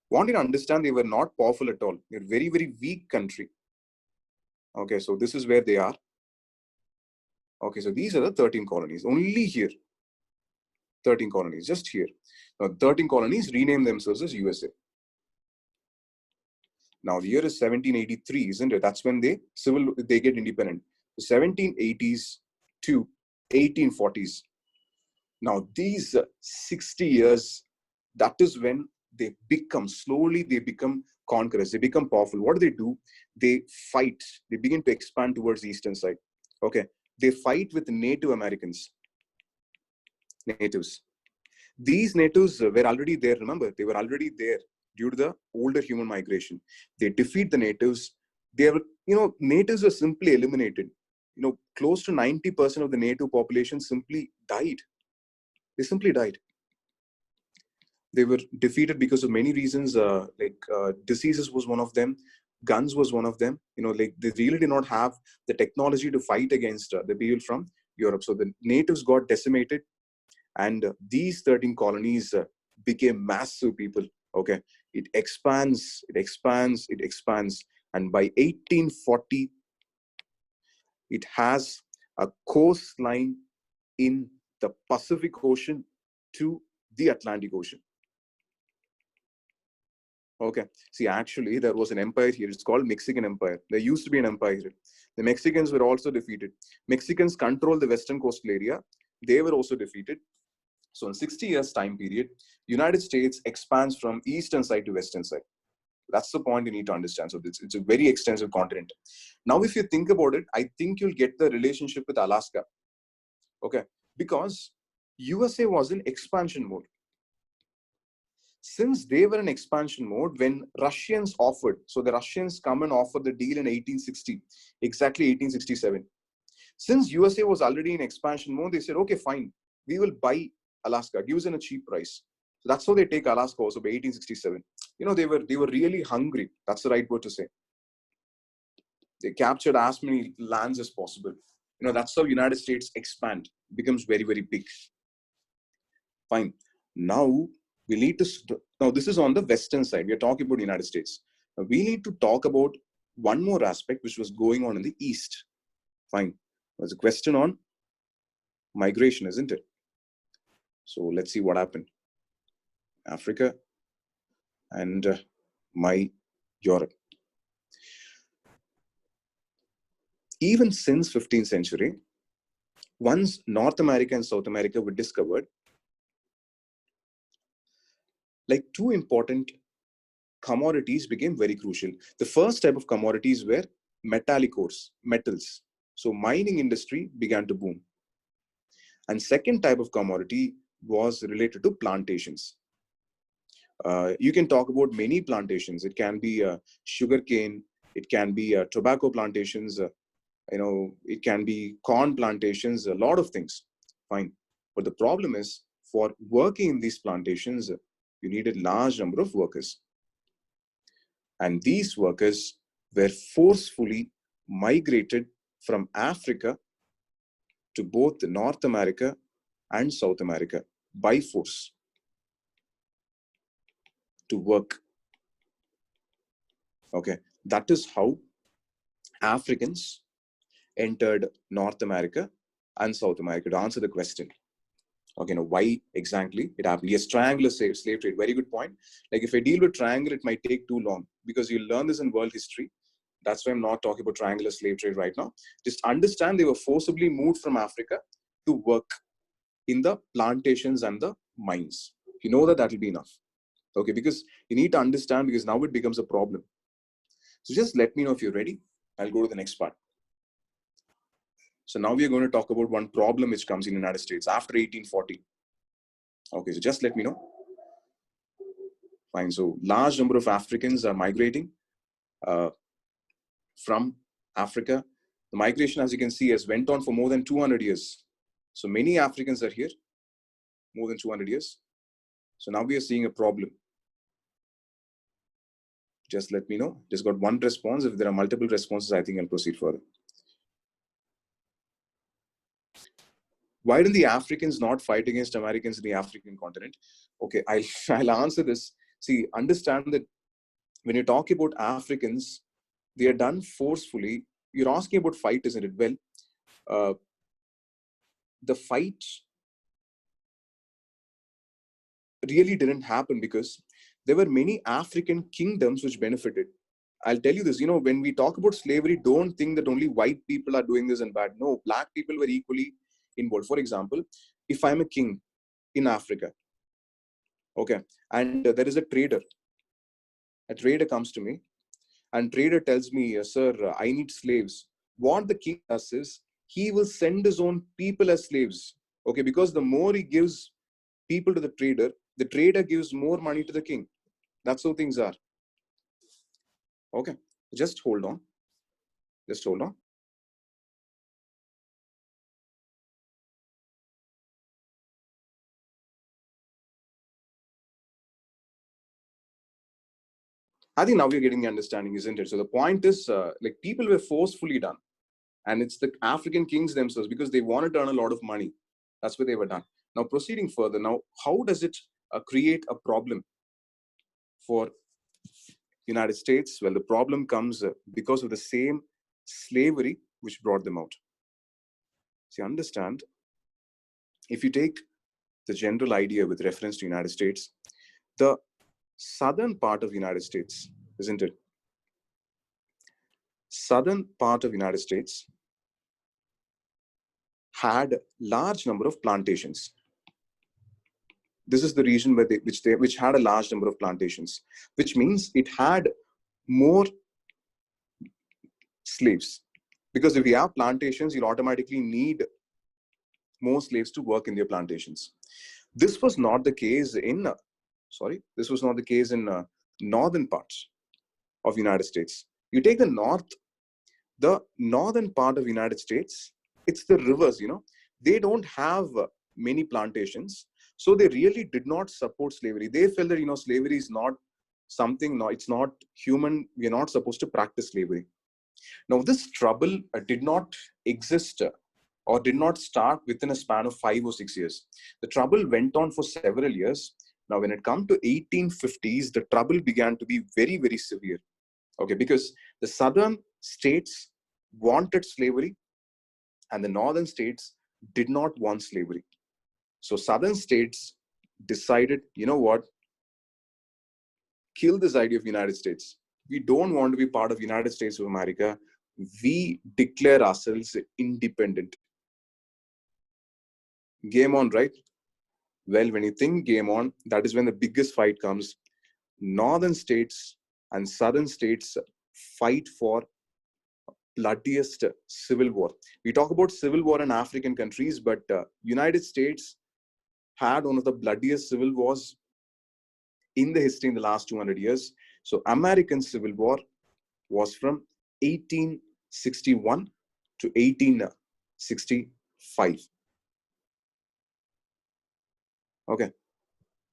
Want you to understand they were not powerful at all. They're a very, very weak country. Okay, so this is where they are. Okay, so these are the 13 colonies. Only here. 13 colonies, just here. Now, 13 colonies rename themselves as USA. Now, the year is 1783, isn't it? That's when they get independent. The 1780s to 1840s. Now, these 60 years, that is when they become conquerors. They become powerful. What do? They fight. They begin to expand towards the eastern side. Okay. They fight with Native Americans. Natives. These natives were already there. Remember, they were already there due to the older human migration. They defeat the natives. They were, natives were simply eliminated. Close to 90% of the native population simply died. They simply died. They were defeated because of many reasons, diseases was one of them. Guns was one of them. They really did not have the technology to fight against the people from Europe. So the natives got decimated, and these 13 colonies became massive, people. Okay, it expands, and by 1840, it has a coastline in the Pacific Ocean to the Atlantic Ocean. Okay. See, actually, there was an empire here. It's called Mexican Empire. There used to be an empire here. The Mexicans were also defeated. Mexicans control the western coastal area. They were also defeated. So in 60 years time period, United States expands from eastern side to western side. That's the point you need to understand. So it's a very extensive continent. Now, if you think about it, I think you'll get the relationship with Alaska. Okay. Because USA was in expansion mode. Since they were in expansion mode, when Russians offered, so the Russians come and offer the deal in 1860, exactly 1867. Since USA was already in expansion mode, they said, okay, fine, we will buy Alaska, give us in a cheap price. So that's how they take Alaska also by 1867. They were really hungry. That's the right word to say. They captured as many lands as possible. That's how United States expand, becomes very, very big. Fine. Now, we need to, now this is on the western side. We are talking about the United States. Now, we need to talk about one more aspect which was going on in the east. Fine. There's a question on migration, isn't it? So let's see what happened. Africa, and my Europe. Even since 15th century, once North America and South America were discovered, like two important commodities became very crucial. The first type of commodities were metallic ores, metals. So mining industry began to boom. And second type of commodity was related to plantations. You can talk about many plantations. It can be sugarcane, it can be tobacco plantations, it can be corn plantations, a lot of things. Fine. But the problem is, for working in these plantations, you need a large number of workers. And these workers were forcefully migrated from Africa to both North America and South America by force to work. Okay, that is how Africans entered North America and South America. To answer the question, okay, now why exactly it happened? Yes, triangular slave trade, very good point. Like if I deal with triangle, it might take too long because you'll learn this in world history. That's why I'm not talking about triangular slave trade right now. Just understand they were forcibly moved from Africa to work in the plantations and the mines. You know that will be enough. Okay, because you need to understand, because now it becomes a problem. So just let me know if you're ready. I'll go to the next part. So now we are going to talk about one problem which comes in the United States after 1840. Okay, so just let me know. Fine. So large number of Africans are migrating from Africa. The migration, as you can see, has went on for more than 200 years. So many Africans are here, more than 200 years. So now we are seeing a problem. Just let me know. Just got one response. If there are multiple responses, I think I'll proceed further. Why did the Africans not fight against Americans in the African continent? Okay, I'll answer this. See, understand that when you talk about Africans, they are done forcefully. You're asking about fight, isn't it? Well, the fight really didn't happen because there were many African kingdoms which benefited. I'll tell you this, when we talk about slavery, don't think that only white people are doing this and bad. No, black people were equally involved. For example, if I'm a king in Africa, okay, and there is a trader comes to me, and trader tells me, sir, I need slaves. What the king does is, he will send his own people as slaves. Okay, because the more he gives people to the trader gives more money to the king. That's how things are. Okay, just hold on. Just hold on. I think now we're getting the understanding, isn't it? So the point is, like people were forcefully done, and it's the African kings themselves because they wanted to earn a lot of money. That's why they were done. Now proceeding further, now how does it create a problem for United States? Well, the problem comes because of the same slavery which brought them out. See, understand, if you take the general idea with reference to United States, the southern part of United States, isn't it? Southern part of United States had large number of plantations. This is the region where which had a large number of plantations, which means it had more slaves. Because if you have plantations, you'll automatically need more slaves to work in their plantations. This was not the case in, this was not the case in northern parts of United States. You take the northern part of United States, it's the rivers, they don't have many plantations. So they really did not support slavery. They felt that, slavery is not something, no, it's not human. We're not supposed to practice slavery. Now, this trouble did not exist or did not start within a span of 5 or 6 years. The trouble went on for several years. Now, when it comes to 1850s, the trouble began to be very, very severe. Okay, because the southern states wanted slavery and the northern states did not want slavery. So southern states decided, you know what, kill this idea of United States. We don't want to be part of United States of America. We declare ourselves independent. Game on, right? Well, when you think game on, that is when the biggest fight comes. Northern states and southern states fight for bloodiest civil war. We talk about civil war in African countries, but United States had one of the bloodiest civil wars in the history in the last 200 years. So American Civil War was from 1861 to 1865. Okay.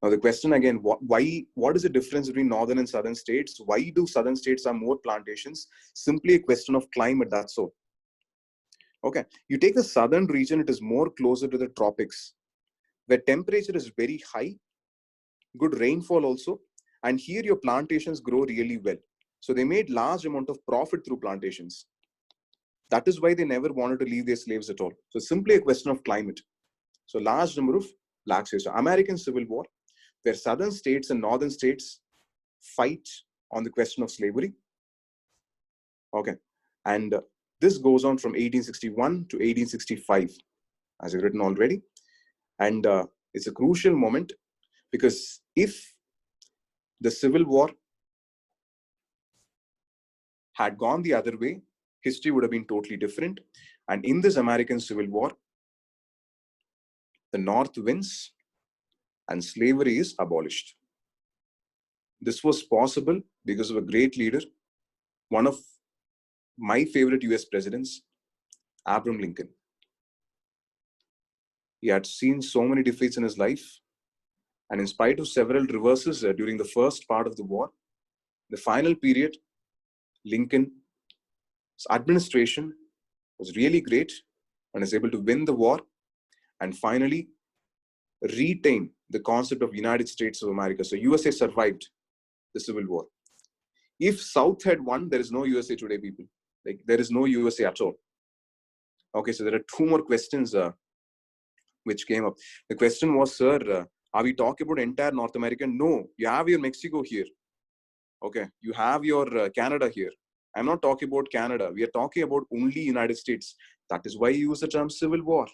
Now the question again, what is the difference between northern and southern states? Why do southern states have more plantations? Simply a question of climate, that's all. Okay. You take the southern region, it is more closer to the tropics, where temperature is very high, good rainfall also, and here your plantations grow really well. So they made large amount of profit through plantations. That is why they never wanted to leave their slaves at all. So simply a question of climate. So large number of black slaves. So American Civil War, where southern states and northern states fight on the question of slavery. Okay. And this goes on from 1861 to 1865, as I've written already. And it's a crucial moment because if the Civil War had gone the other way, history would have been totally different. And in this American Civil War, the North wins and slavery is abolished. This was possible because of a great leader, one of my favorite US presidents, Abraham Lincoln. He had seen so many defeats in his life. And in spite of several reverses during the first part of the war, the final period, Lincoln's administration was really great and is able to win the war and finally retain the concept of United States of America. So USA survived the Civil War. If South had won, there is no USA today, people. Like there is no USA at all. Okay, so there are two more questions which came up. The question was, sir, are we talking about entire North America? No, you have your Mexico here. Okay, you have your Canada here. I'm not talking about Canada. We are talking about only United States. That is why you use the term Civil War.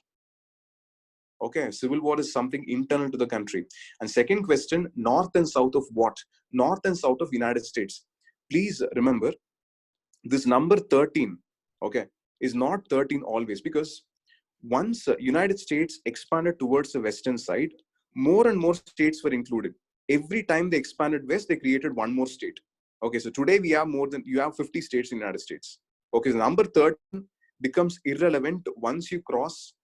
Okay, Civil War is something internal to the country. And second question, North and South of what? North and South of United States. Please remember, this number 13, okay, is not 13 always, because once United States expanded towards the western side, more and more states were included. Every time they expanded west, they created one more state. Okay, so today we have you have 50 states in the United States. Okay, so number 13 becomes irrelevant once you cross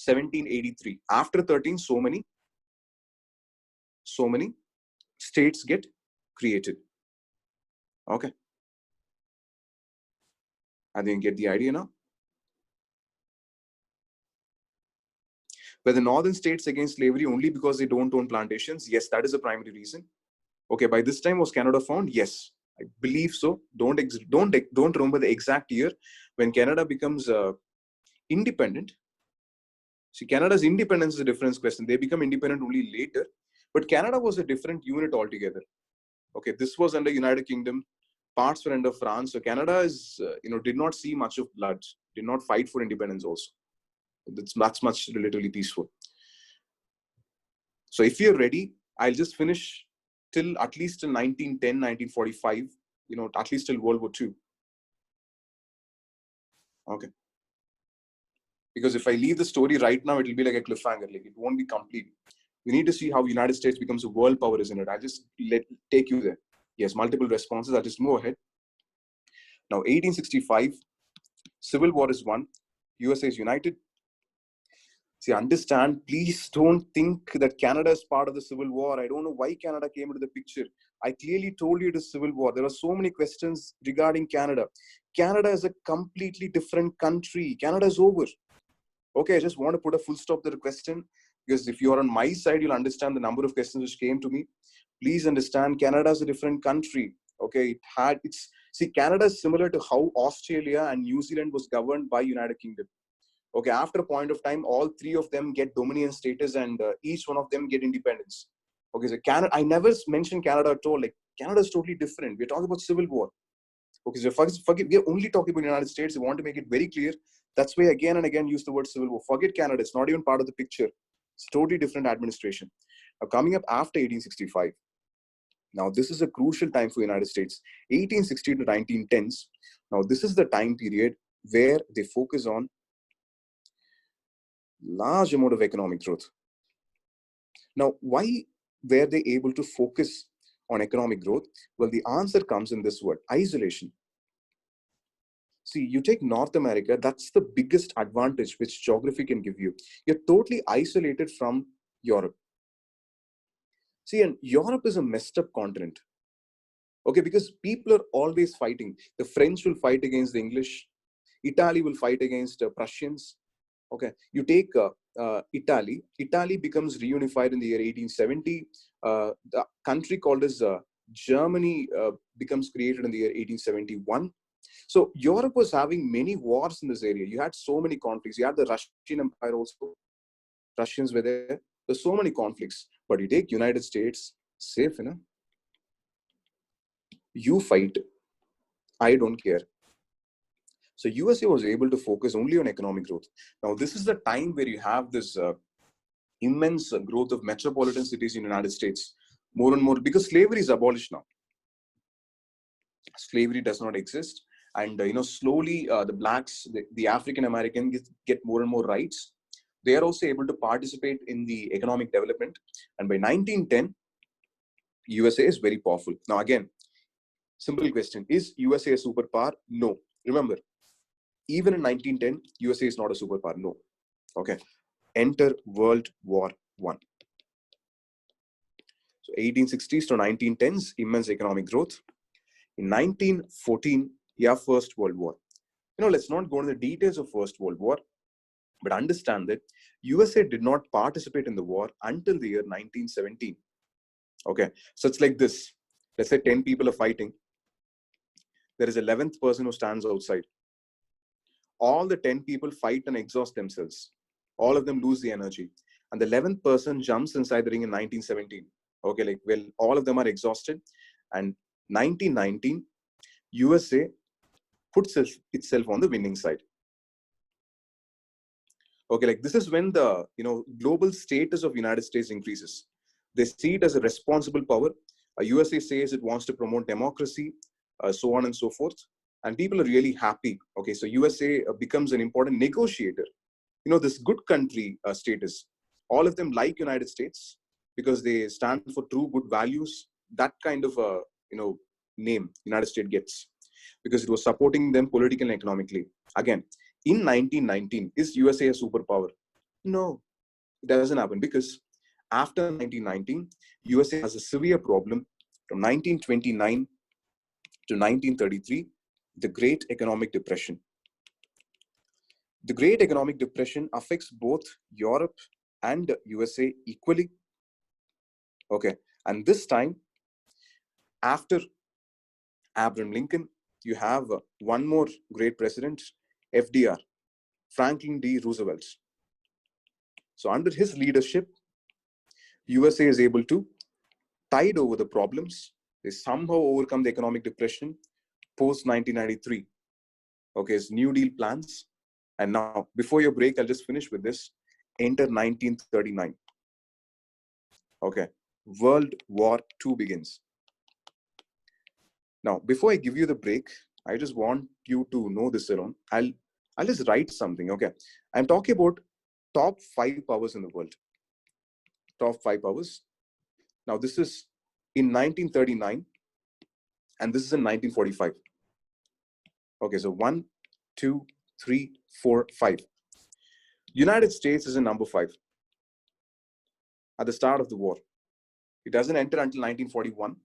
1783. After 13, so many states get created. Okay. I think you get the idea now. Were the northern states against slavery only because they don't own plantations? Yes, that is the primary reason. Okay, by this time was Canada found? Yes, I believe so. Don't remember the exact year when Canada becomes independent. See, Canada's independence is a different question. They become independent only later, but Canada was a different unit altogether. Okay, this was under United Kingdom. Parts were under France. So Canada is, did not see much of blood, did not fight for independence also. That's much relatively peaceful. So if you're ready, I'll just finish till at least till 1910, 1945, at least till World War II. Okay. Because if I leave the story right now, it will be like a cliffhanger. Like it won't be complete. We need to see how United States becomes a world power, isn't it? I'll just take you there. Yes, multiple responses. I'll just move ahead. Now, 1865, Civil War is won. USA is united. See, understand, please don't think that Canada is part of the Civil War. I don't know why Canada came into the picture. I clearly told you it is Civil War. There are so many questions regarding Canada. Canada is a completely different country. Canada is over. Okay, I just want to put a full stop to the question, because if you are on my side, you'll understand the number of questions which came to me. Please understand, Canada is a different country. Okay, see, Canada is similar to how Australia and New Zealand was governed by United Kingdom. Okay, after a point of time, all three of them get dominion status and each one of them get independence. Okay, so Canada, I never mentioned Canada at all. Like Canada is totally different. We're talking about civil war. Okay, so forget, we're only talking about the United States. We want to make it very clear. That's why again and again use the word civil war. Forget Canada. It's not even part of the picture. It's totally different administration. Now, coming up after 1865, now this is a crucial time for the United States, 1860 to 1910s. Now, this is the time period where they focus on large amount of economic growth. Now, why were they able to focus on economic growth? Well, the answer comes in this word, isolation. See, you take North America, that's the biggest advantage which geography can give you. You're totally isolated from Europe. See, and Europe is a messed up continent. Okay, because people are always fighting. The French will fight against the English. Italy will fight against Prussians. Okay, you take Italy. Italy becomes reunified in the year 1870. The country called as Germany becomes created in the year 1871. So Europe was having many wars in this area. You had so many conflicts. You had the Russian Empire also. Russians were there. There's so many conflicts. But you take United States, safe, you fight. I don't care. So USA was able to focus only on economic growth. Now, this is the time where you have this immense growth of metropolitan cities in the United States. More and more, because slavery is abolished now. Slavery does not exist. And, slowly the blacks, the African Americans get more and more rights. They are also able to participate in the economic development. And by 1910, USA is very powerful. Now, again, simple question. Is USA a superpower? No. Remember, even in 1910, USA is not a superpower. No. Okay. Enter World War I. So 1860s to 1910s, immense economic growth. In 1914, yeah, First World War. Let's not go into the details of First World War, but understand that USA did not participate in the war until the year 1917. Okay. So it's like this. Let's say 10 people are fighting. There is 11th person who stands outside. All the 10 people fight and exhaust themselves. All of them lose the energy. And the 11th person jumps inside the ring in 1917. Okay, all of them are exhausted. And 1919, USA puts itself on the winning side. Okay, this is when the global status of United States increases. They see it as a responsible power. USA says it wants to promote democracy, so on and so forth. And people are really happy. Okay, so USA becomes an important negotiator. This good country status. All of them like United States because they stand for true good values. That kind of name United States gets because it was supporting them politically and economically. Again, in 1919, is USA a superpower? No, it doesn't happen because after 1919, USA has a severe problem from 1929 to 1933, the Great Economic Depression. The Great Economic Depression affects both Europe and USA equally. Okay, and this time, after Abraham Lincoln, you have one more great president, FDR, Franklin D. Roosevelt. So under his leadership, USA is able to tide over the problems. They somehow overcome the economic depression post 1993. Okay, it's New Deal plans. And now, before your break, I'll just finish with this. Enter 1939. Okay, World War II begins. Now, before I give you the break, I just want you to know this alone. I'll just write something. Okay, I'm talking about top 5 powers in the world. Top 5 powers. Now, this is in 1939, and this is in 1945. Okay, so 1, 2, 3, 4, 5. United States is in number 5 at the start of the war. It doesn't enter until 1941.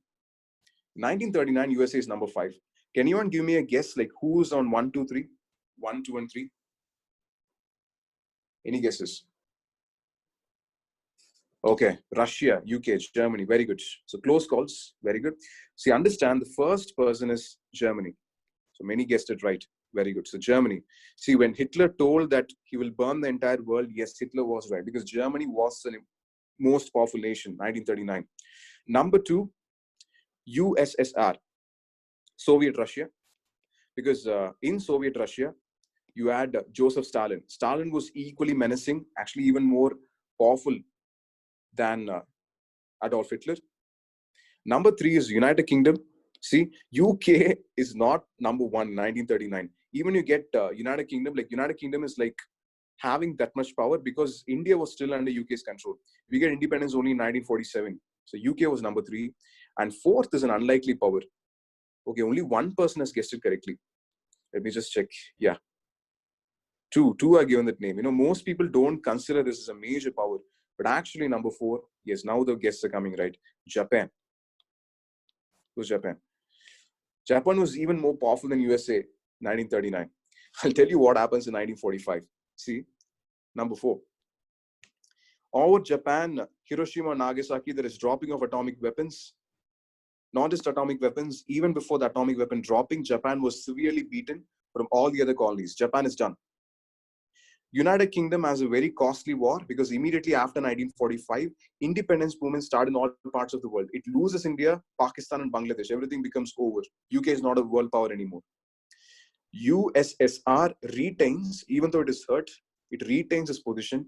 1939, USA is number 5. Can anyone give me a guess, who's on 1, 2, 3? 1, 2, and 3? Any guesses? Okay, Russia, UK, Germany, very good. So close calls, very good. So you understand the first person is Germany. So many guessed it right. Very good. So Germany. See, when Hitler told that he will burn the entire world, yes, Hitler was right because Germany was the most powerful nation, 1939. Number 2, USSR, Soviet Russia, because in Soviet Russia, you had Joseph Stalin. Stalin was equally menacing, actually even more powerful than Adolf Hitler. Number 3 is United Kingdom. See, UK is not number 1, 1939. Even you get United Kingdom, like United Kingdom is like having that much power because India was still under UK's control. We get independence only in 1947. So UK was number 3. And 4th is an unlikely power. Okay, only one person has guessed it correctly. Let me just check. Yeah. Two are given that name. You know, most people don't consider this as a major power. But actually, number 4, yes, now the guests are coming right. Japan. Who's Japan? Japan was even more powerful than USA, 1939. I'll tell you what happens in 1945. See, number 4. Over Japan, Hiroshima and Nagasaki, there is dropping of atomic weapons. Not just atomic weapons, even before the atomic weapon dropping, Japan was severely beaten from all the other colonies. Japan is done. United Kingdom has a very costly war because immediately after 1945, independence movement started in all parts of the world. It loses India, Pakistan, and Bangladesh. Everything becomes over. UK is not a world power anymore. USSR retains, even though it is hurt, it retains its position.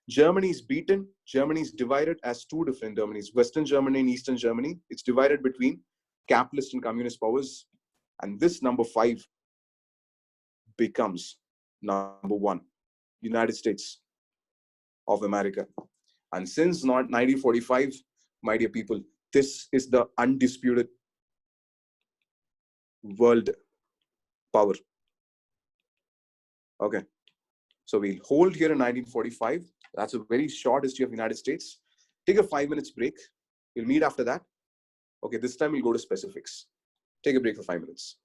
Germany is beaten. Germany is divided as 2 different Germanys, Western Germany and Eastern Germany. It's divided between capitalist and communist powers. And this number 5 becomes number 1, United States of America. And since 1945, my dear people, this is the undisputed world power. Okay. So we'll hold here in 1945. That's a very short history of the United States. Take a 5 minutes break. We'll meet after that. Okay, this time we'll go to specifics. Take a break for 5 minutes.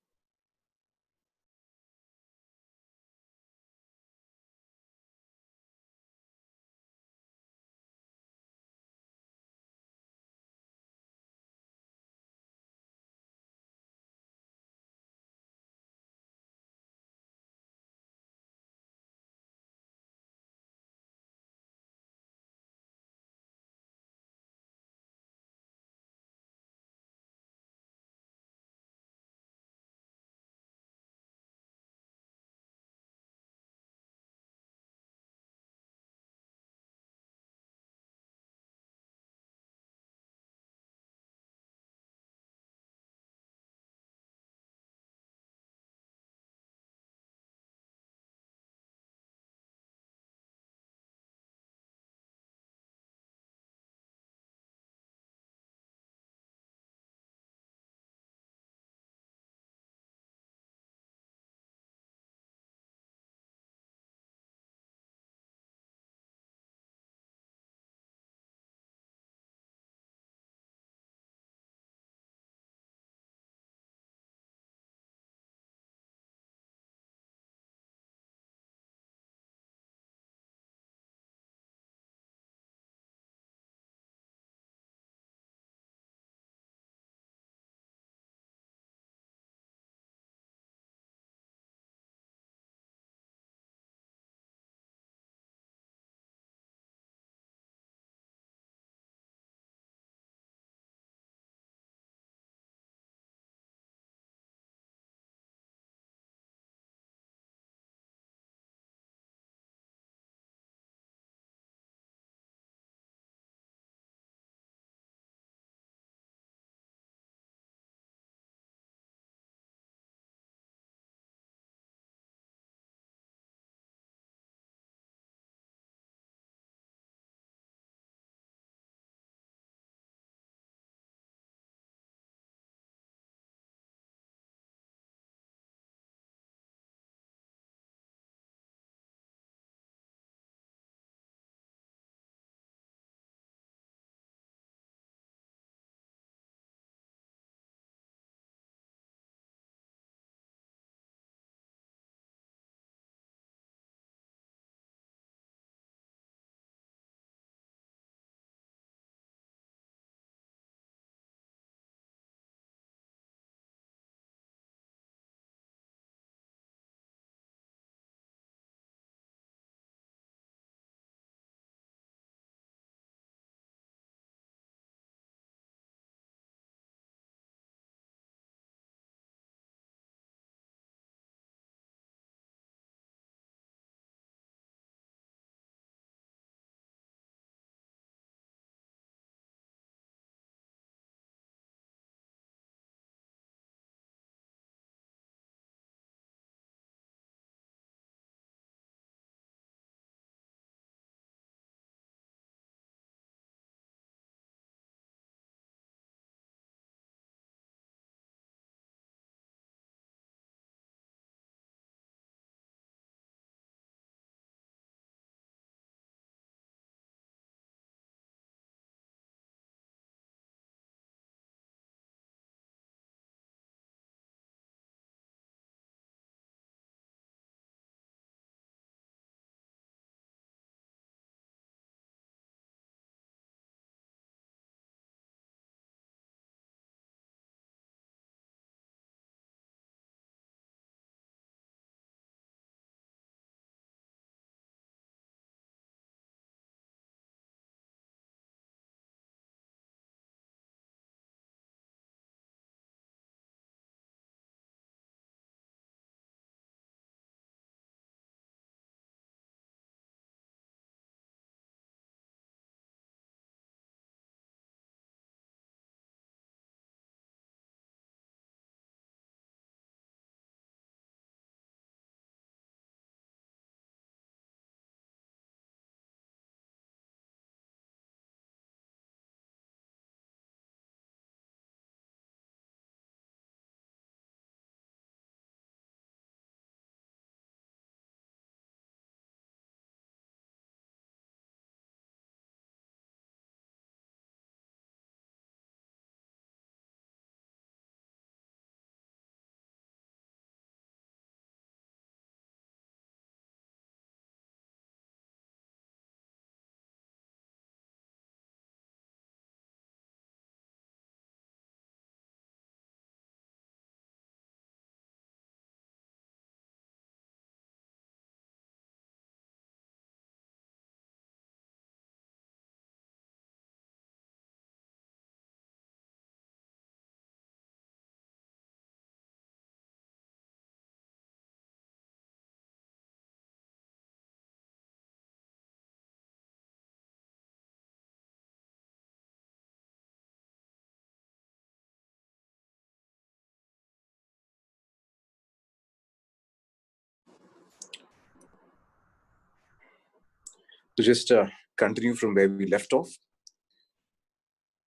To just continue from where we left off.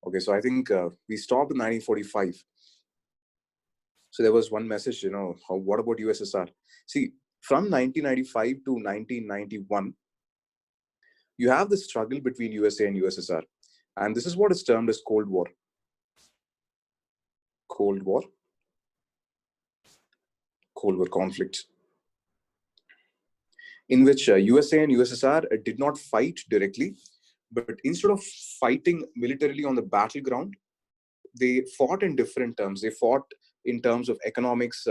Okay, so I think we stopped in 1945. So there was one message, what about USSR? See, from 1995 to 1991, you have the struggle between USA and USSR. And this is what is termed as Cold War. Cold War. Cold War conflict, in which USA and USSR did not fight directly, but instead of fighting militarily on the battleground, they fought in different terms. They fought in terms of economics,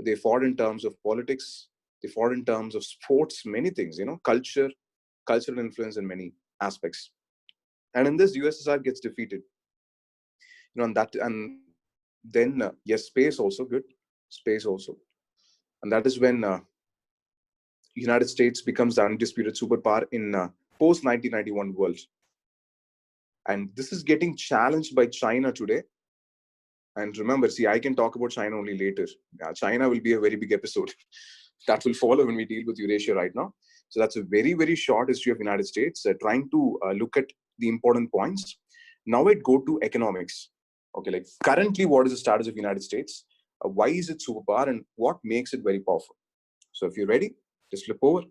they fought in terms of politics, they fought in terms of sports, many things, culture, cultural influence in many aspects. And in this, USSR gets defeated. And then, yes, space also, good, space also. And that is when United States becomes the undisputed superpower in post 1991 world. And this is getting challenged by China today. And remember, see, I can talk about China only later. China will be a very big episode that will follow when we deal with Eurasia right now. So that's a very, very short history of United States, trying to look at the important points. Now it go to economics. Okay, like currently, what is the status of United States? Why is it superpower and what makes it very powerful? So if you're ready, just flip over.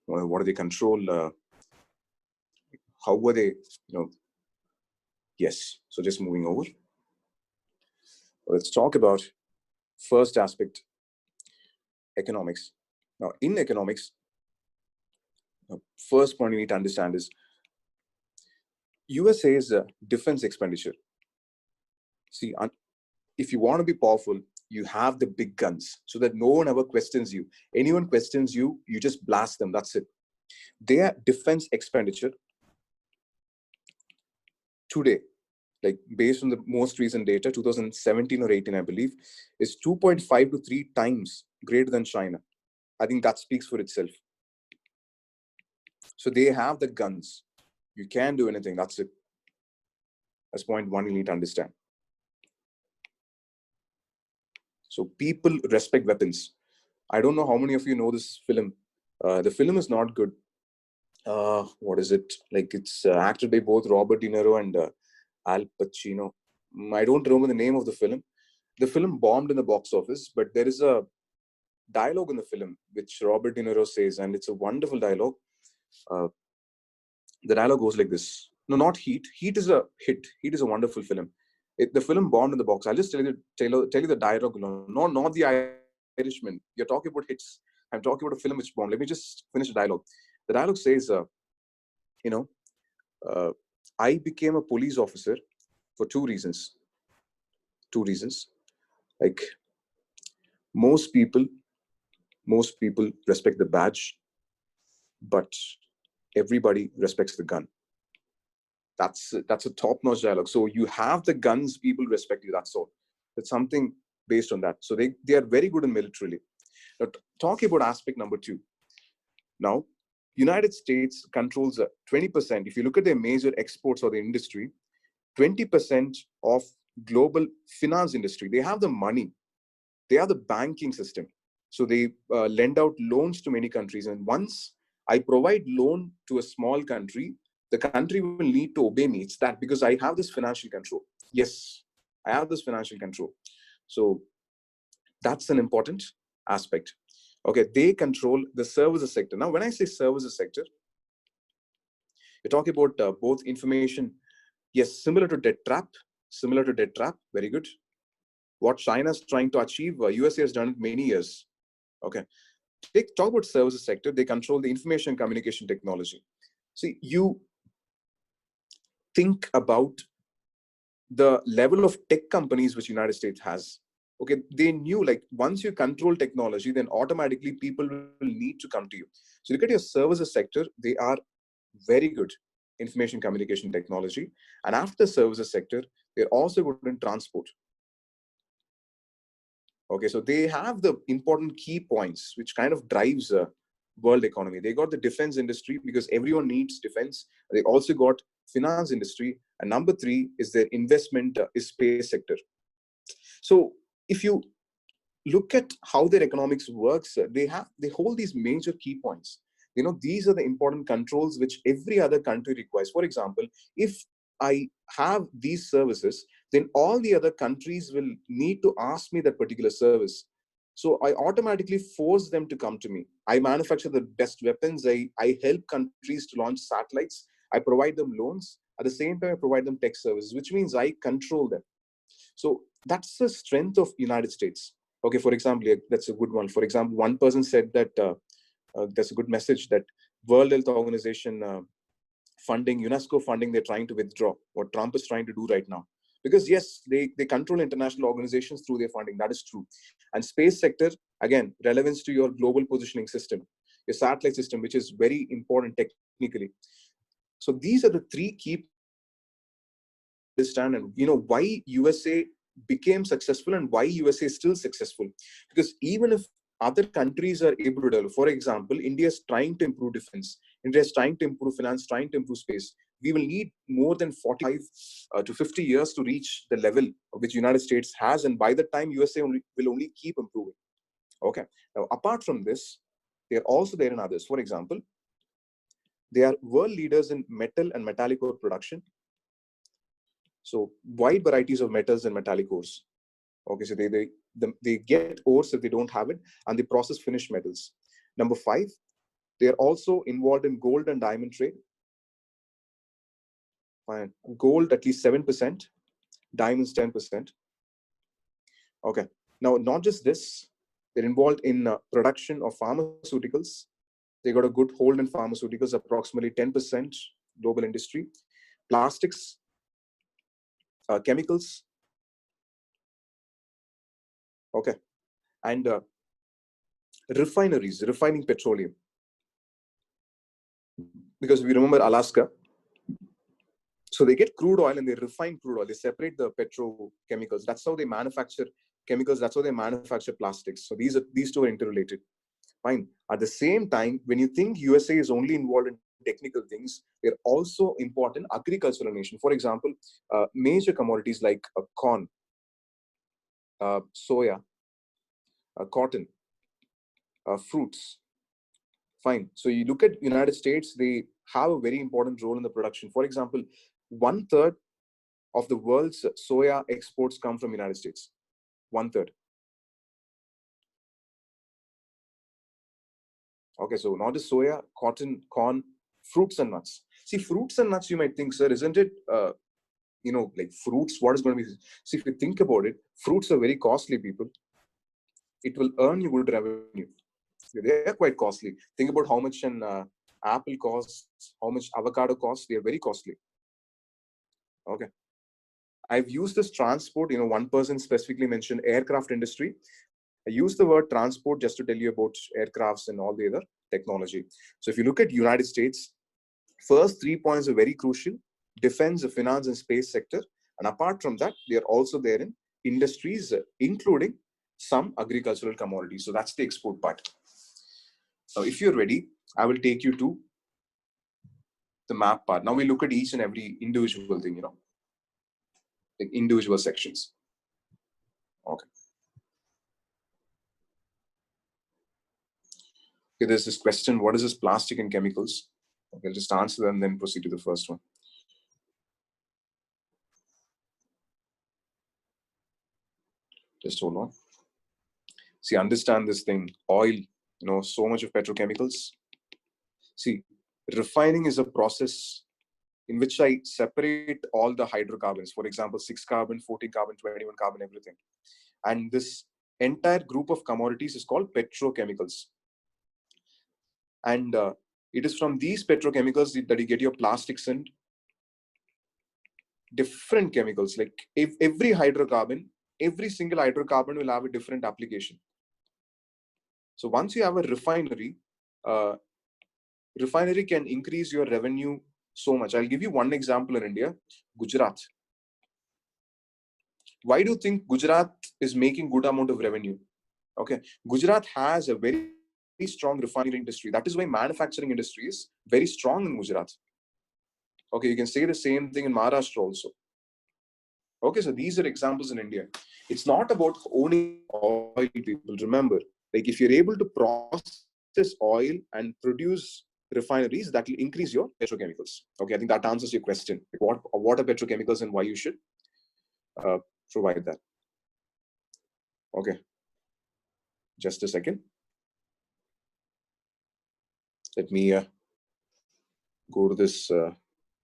What do they control? How were they, Yes. So just moving over. Let's talk about first aspect, economics. Now, in economics, first point you need to understand is USA's defense expenditure. See, if you want to be powerful, you have the big guns so that no one ever questions you. Anyone questions you, you just blast them. That's it. Their defense expenditure today, like based on the most recent data, 2017 or 18, I believe, is 2.5 to 3 times greater than China. I think that speaks for itself. So they have the guns. You can do anything. That's it. That's point one you need to understand. So people respect weapons. I don't know how many of you know this film. The film is not good. What is it? Like it's acted by both Robert De Niro and Al Pacino. I don't remember the name of the film. The film bombed in the box office, but there is a dialogue in the film which Robert De Niro says, and it's a wonderful dialogue. The dialogue goes like this. No, not Heat. Heat is a hit. Heat is a wonderful film. The film bombed in the box. I'll just tell you the dialogue. Not the Irishman. You're talking about hits. I'm talking about a film which bombed. Let me just finish the dialogue. The dialogue says, I became a police officer for two reasons. Two reasons. Like most people respect the badge, but everybody respects the gun. That's a top-notch dialogue. So you have the guns, people respect you. That's all. That's something based on that. So they are very good in militarily. Now, talking about aspect number two. Now, United States controls 20%. If you look at their major exports or the industry, 20% of global finance industry. They have the money. They are the banking system. So they lend out loans to many countries. And once I provide loan to a small country, the country will need to obey me. It's that because I have this financial control. Yes, I have this financial control. So that's an important aspect. Okay, they control the services sector. Now, when I say services sector, you're talking about both information. Yes, similar to debt trap. Very good. What China is trying to achieve, USA has done it many years. Okay. Talk about services sector. They control the information communication technology. See, you think about the level of tech companies which United States has. Okay, they knew like once you control technology, then automatically people will need to come to you. So look at your services sector. They are very good information communication technology. And after the services sector, they're also good in transport. Okay, so they have the important key points which kind of drives world economy. They got the defense industry because everyone needs defense. They also got finance industry. And number three is their investment is space sector. So if you look at how their economics works. They hold these major key points. These are the important controls which every other country requires. For example, if I have these services, then all the other countries will need to ask me that particular service. So I automatically force them to come to me. I manufacture the best weapons. I help countries to launch satellites. I provide them loans. At the same time, I provide them tech services, which means I control them. So that's the strength of United States. Okay, for example, that's a good one. For example, one person said that that's a good message, that World Health Organization funding, UNESCO funding, they're trying to withdraw. What Trump is trying to do right now. Because yes, they control international organizations through their funding. That is true. And space sector, again, relevance to your global positioning system, your satellite system, which is very important technically. So these are the three key understand, and why USA became successful and why USA is still successful. Because even if other countries are able to develop, for example, India is trying to improve defense, India is trying to improve finance, trying to improve space. We will need more than 45 to 50 years to reach the level which United States has, and by the time USA will only keep improving. Okay. Now, apart from this, they are also there in others. For example, they are world leaders in metal and metallic ore production. So wide varieties of metals and metallic ores. Okay, so they get ores if they don't have it, and they process finished metals. Number 5, they are also involved in gold and diamond trade. Fine. Gold at least 7%, diamonds 10%. Okay. Now, not just this, they're involved in production of pharmaceuticals. They got a good hold in pharmaceuticals, approximately 10% global industry. Plastics, chemicals. Okay. And refineries, refining petroleum. Because we remember Alaska. So they get crude oil and they refine crude oil. They separate the petrochemicals. That's how they manufacture chemicals. That's how they manufacture plastics. So these two are interrelated. Fine. At the same time, when you think USA is only involved in technical things, they're also important agricultural nation. For example, major commodities like corn, soya, cotton, fruits. Fine. So you look at United States, they have a very important role in the production. For example, 1/3 of the world's soya exports come from United States. 1/3. Okay, so not just soya, cotton, corn, fruits and nuts. See, fruits and nuts, you might think, sir, isn't it, like fruits, what is going to be? See, if you think about it, fruits are very costly, people. It will earn you good revenue. They are quite costly. Think about how much an apple costs, how much avocado costs. They are very costly. Okay. I've used this transport, one person specifically mentioned aircraft industry. I use the word transport just to tell you about aircrafts and all the other technology. So if you look at United States, first 3 points are very crucial: defense, finance, and space sector. And apart from that, they are also there in industries, including some agricultural commodities. So that's the export part. So if you're ready, I will take you to the map part. Now we look at each and every individual thing, like individual sections. Okay. Okay, there's this question, what is this plastic and chemicals? Okay, I'll just answer that and then proceed to the first one. Just hold on. See, understand this thing. Oil, so much of petrochemicals. See, refining is a process in which I separate all the hydrocarbons. For example, 6 carbon, 14 carbon, 21 carbon, everything. And this entire group of commodities is called petrochemicals. And it is from these petrochemicals that you get your plastics and different chemicals. Like every hydrocarbon, every single hydrocarbon will have a different application. So once you have a refinery, refinery can increase your revenue so much. I'll give you one example in India, Gujarat. Why do you think Gujarat is making good amount of revenue? Okay, Gujarat has a very strong refinery industry. That is why manufacturing industry is very strong in Gujarat. Okay, you can say the same thing in Maharashtra also. Okay, so these are examples in India. It's not about owning oil, people. Remember, like if you're able to process oil and produce refineries, that will increase your petrochemicals. Okay, I think that answers your question. Like what are petrochemicals and why you should provide that. Okay, just a second. Let me go to this.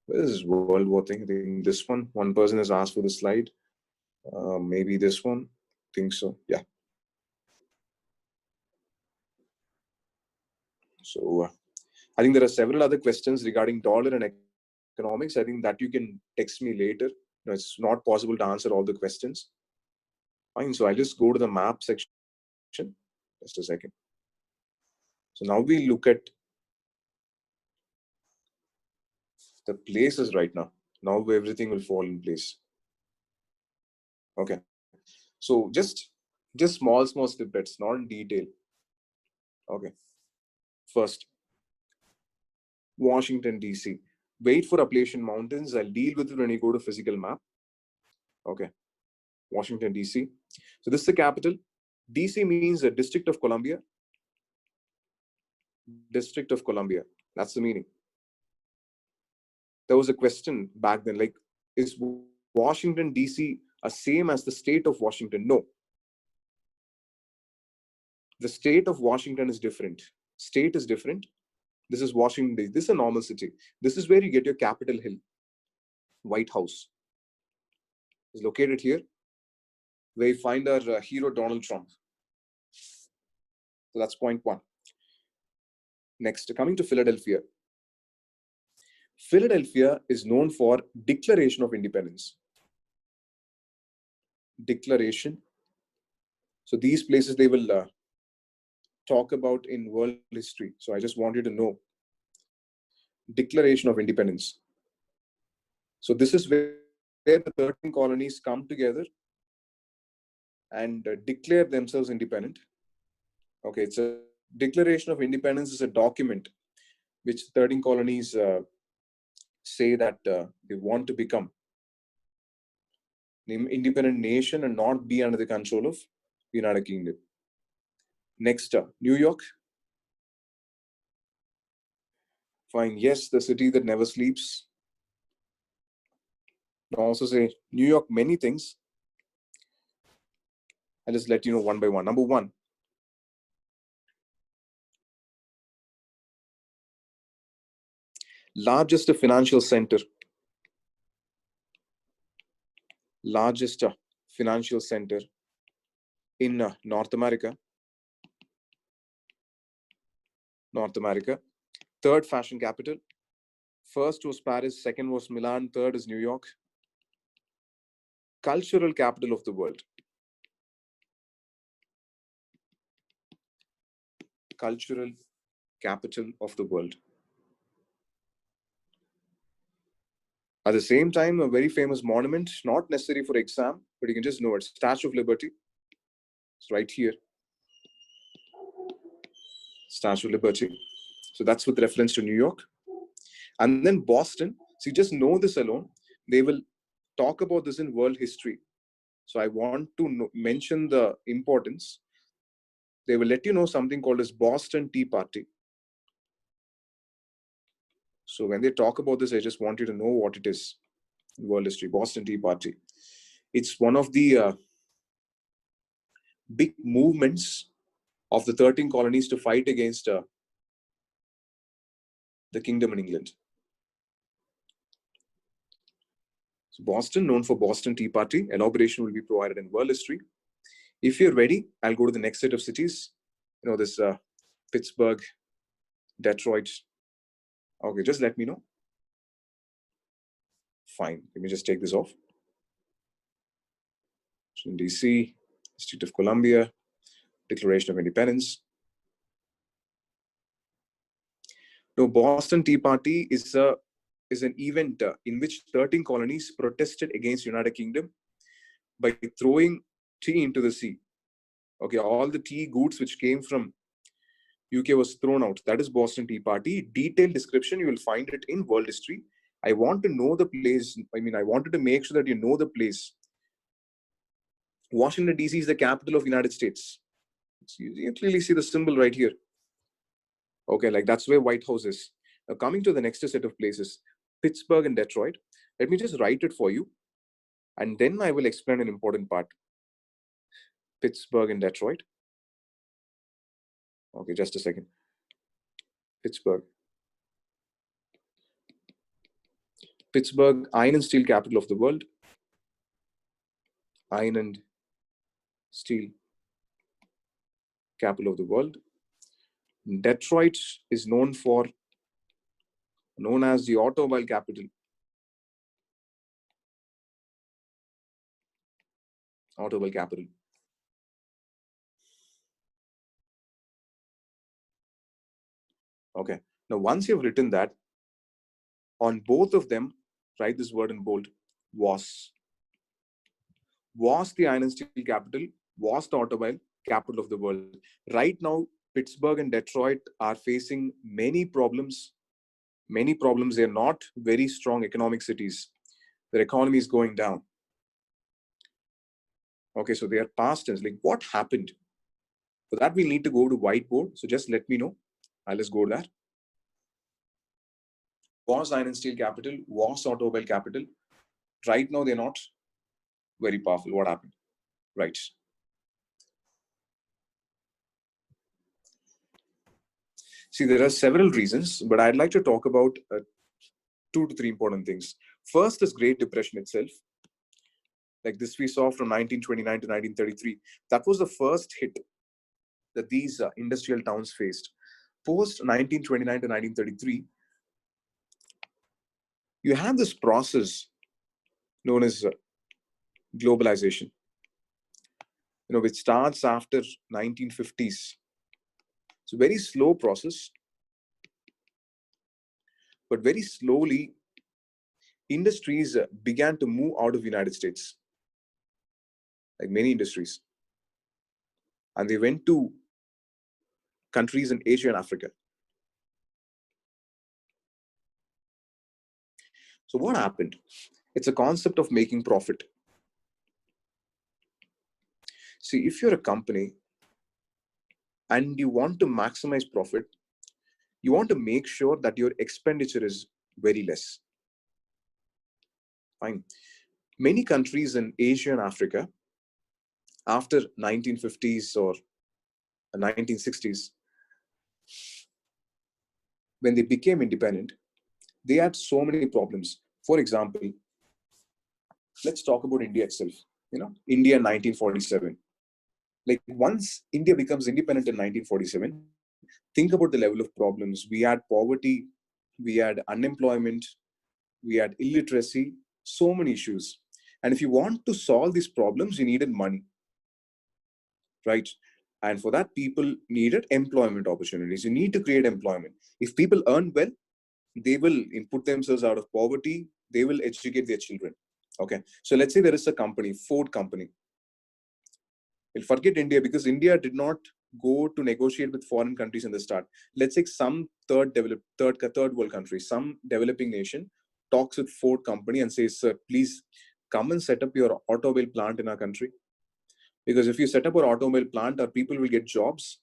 Where is World War thing? I think this one. One person has asked for the slide. Maybe this one. I think so. Yeah. So I think there are several other questions regarding dollar and economics. I think that you can text me later. It's not possible to answer all the questions. Fine. So I'll just go to the map section. Just a second. So now we look at the places right now. Now everything will fall in place. Okay. So just small snippets, not in detail. Okay. First, Washington, D.C. Wait for Appalachian Mountains. I'll deal with it when you go to physical map. Okay. Washington, D.C. So this is the capital. D.C. means the District of Columbia. District of Columbia. That's the meaning. There was a question back then, like, is Washington, D.C. a same as the state of Washington? No. The state of Washington is different. State is different. This is Washington, D.C. This is a normal city. This is where you get your Capitol Hill. White House is located here, where you find our hero Donald Trump. So that's point one. Next, coming to Philadelphia. Philadelphia is known for Declaration of Independence. Declaration. So these places they will talk about in world history. So I just want you to know. Declaration of Independence. So this is where the 13 colonies come together and declare themselves independent. Okay, it's a Declaration of Independence is a document which 13 colonies say that they want to become an independent nation and not be under the control of the United Kingdom. Next, New York. Fine, yes, the city that never sleeps. I also say New York, many things. I'll just let you know one by one. Number one, largest financial center. Largest financial center in North America. North America. Third fashion capital. First was Paris, second was Milan, third is New York. Cultural capital of the world. Cultural capital of the world. At the same time, a very famous monument, not necessary for exam, but you can just know it. Statue of Liberty. It's right here. Statue of Liberty. So that's with reference to New York. And then Boston. So you just know this alone. They will talk about this in world history. So I want to mention the importance. They will let you know something called as Boston Tea Party. So when they talk about this, I just want you to know what it is in world history. Boston Tea Party. It's one of the big movements of the 13 colonies to fight against the kingdom in England. So Boston, known for Boston Tea Party. Elaboration will be provided in world history. If you're ready, I'll go to the next set of cities. You know, this Pittsburgh, Detroit. Okay, just let me know. Fine. Let me just take this off. Washington, D.C., District of Columbia, Declaration of Independence. No, Boston Tea Party is an event in which 13 colonies protested against United Kingdom by throwing tea into the sea. Okay, all the tea goods which came from UK was thrown out. That is Boston Tea Party. Detailed description, you will find it in world history. I want to know the place. I mean, I wanted to make sure that you know the place Washington, D.C. is the capital of United States. You clearly see the symbol right here. Okay, like that's where White House is. Now coming to the next set of places, Pittsburgh and Detroit. Let me just write it for you, and then I will explain an important part. Pittsburgh and Detroit. Okay, just a second. Pittsburgh. Pittsburgh, iron and steel capital of the world. Iron and steel capital of the world. Detroit is known as the automobile capital. Automobile capital. Okay. Now, once you've written that, on both of them, write this word in bold. Was the iron and steel capital, was the automobile capital of the world. Right now, Pittsburgh and Detroit are facing many problems. They're not very strong economic cities. Their economy is going down. Okay, so they are past tense. Like, what happened? For that, we'll need to go to whiteboard. So just let me know. I'll just go to that. Was iron and steel capital, was automobile capital. Right now, they're not very powerful. What happened? Right. See, there are several reasons, but I'd like to talk about 2 to 3 important things. First is Great Depression itself. Like this we saw from 1929 to 1933. That was the first hit that these industrial towns faced. Post 1929 to 1933, you have this process known as globalization, which starts after 1950s. It's a very slow process, but very slowly, industries began to move out of the United States, like many industries, and they went to countries in Asia and Africa. So what happened? It's a concept of making profit. See, if you're a company and you want to maximize profit, you want to make sure that your expenditure is very less. Fine. Many countries in Asia and Africa, after 1950s or 1960s, when they became independent, they had so many problems. For example, let's talk about India itself. India in 1947. Like once India becomes independent in 1947, think about the level of problems. We had poverty, we had unemployment, we had illiteracy, so many issues. And if you want to solve these problems, you needed money, right? And for that, people needed employment opportunities. You need to create employment. If people earn well, they will input themselves out of poverty. They will educate their children. Okay. So let's say there is a company, Ford company. We'll forget India because India did not go to negotiate with foreign countries in the start. Let's say some third world country, some developing nation talks with Ford company and says, sir, please come and set up your automobile plant in our country. Because if you set up an automobile plant, our people will get jobs,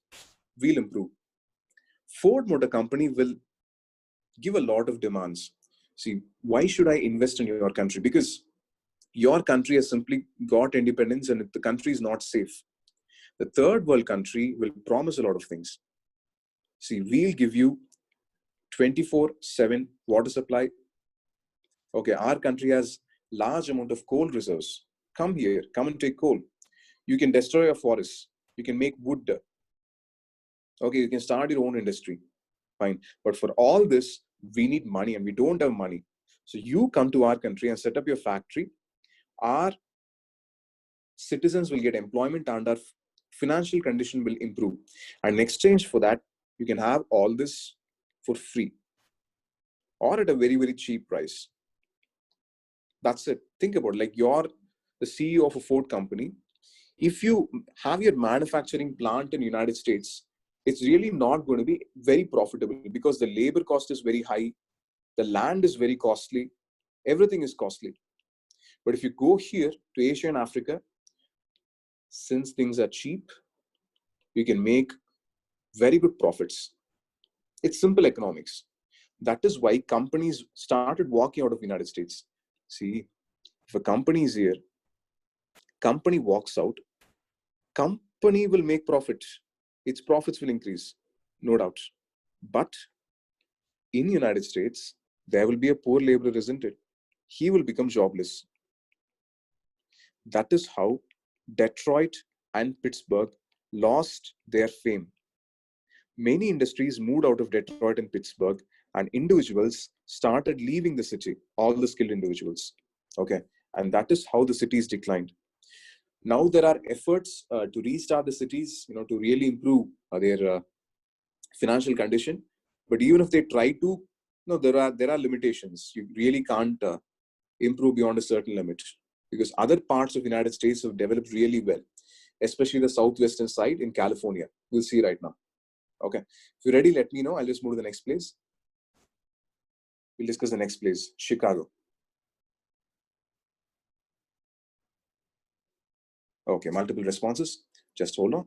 we'll improve. Ford Motor Company will give a lot of demands. See, why should I invest in your country? Because your country has simply got independence and the country is not safe. The third world country will promise a lot of things. See, we'll give you 24/7 water supply. Okay, our country has large amount of coal reserves. Come here, come and take coal. You can destroy your forests. You can make wood. Okay, you can start your own industry. Fine. But for all this, we need money and we don't have money. So you come to our country and set up your factory. Our citizens will get employment and our financial condition will improve. And in exchange for that, you can have all this for free or at a very, very cheap price. That's it. Think about it. Like you're the CEO of a Ford company. If you have your manufacturing plant in the United States, it's really not going to be very profitable because the labor cost is very high. The land is very costly. Everything is costly. But if you go here to Asia and Africa, Since things are cheap, you can make very good profits. It's simple economics. That is why companies started walking out of the United States. See, if a company is here, company walks out, company will make profit. Its profits will increase, no doubt. But in the United States, there will be a poor laborer, isn't it? He will become jobless. That is how Detroit and Pittsburgh lost their fame. Many industries moved out of Detroit and Pittsburgh, and individuals started leaving the city, all the skilled individuals. Okay. And that is how the cities declined. Now there are efforts to restart the cities, to really improve their financial condition. But even if they try to, there are limitations. You really can't improve beyond a certain limit, because other parts of the United States have developed really well, especially the southwestern side in California. We'll see right now. Okay. If you're ready, let me know. I'll just move to the next place. We'll discuss the next place, Chicago. Okay, multiple responses. Just hold on.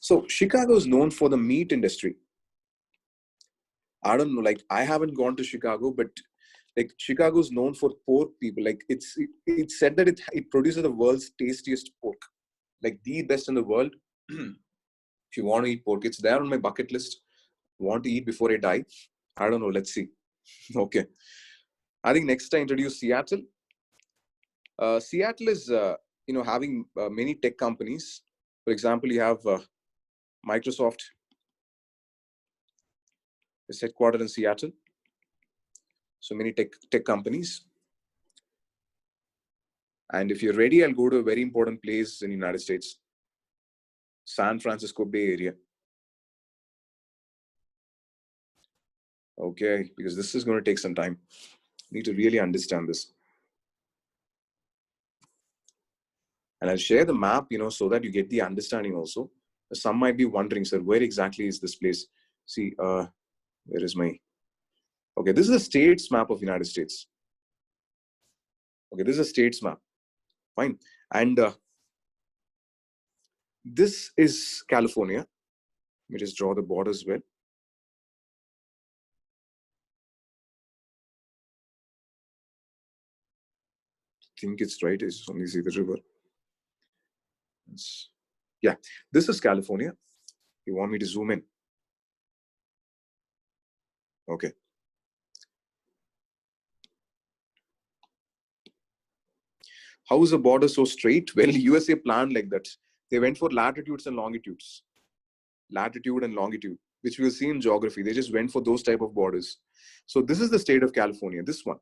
So Chicago is known for the meat industry. I don't know, like I haven't gone to Chicago, but like Chicago is known for pork people. Like it's said that it produces the world's tastiest pork, like the best in the world. If you want to eat pork, it's there on my bucket list. Want to eat before I die? I don't know. Let's see. Okay. I think next I introduce Seattle. Seattle is, having many tech companies. For example, you have Microsoft is headquartered in Seattle. So many tech companies. And if you're ready, I'll go to a very important place in the United States, San Francisco Bay Area. Okay, because this is going to take some time. You need to really understand this. And I'll share the map, so that you get the understanding also. Some might be wondering, sir, where exactly is this place? See, where is my... Okay, this is a states map of United States. Okay, this is a states map. Fine. And this is California. Let me just draw the border as well. I think it's right. It's only see the river. Yeah, this is California. You want me to zoom in? Okay. How is the border so straight? Well, USA planned like that. They went for latitudes and longitudes. Latitude and longitude, which we'll see in geography. They just went for those type of borders. So this is the state of California, this one.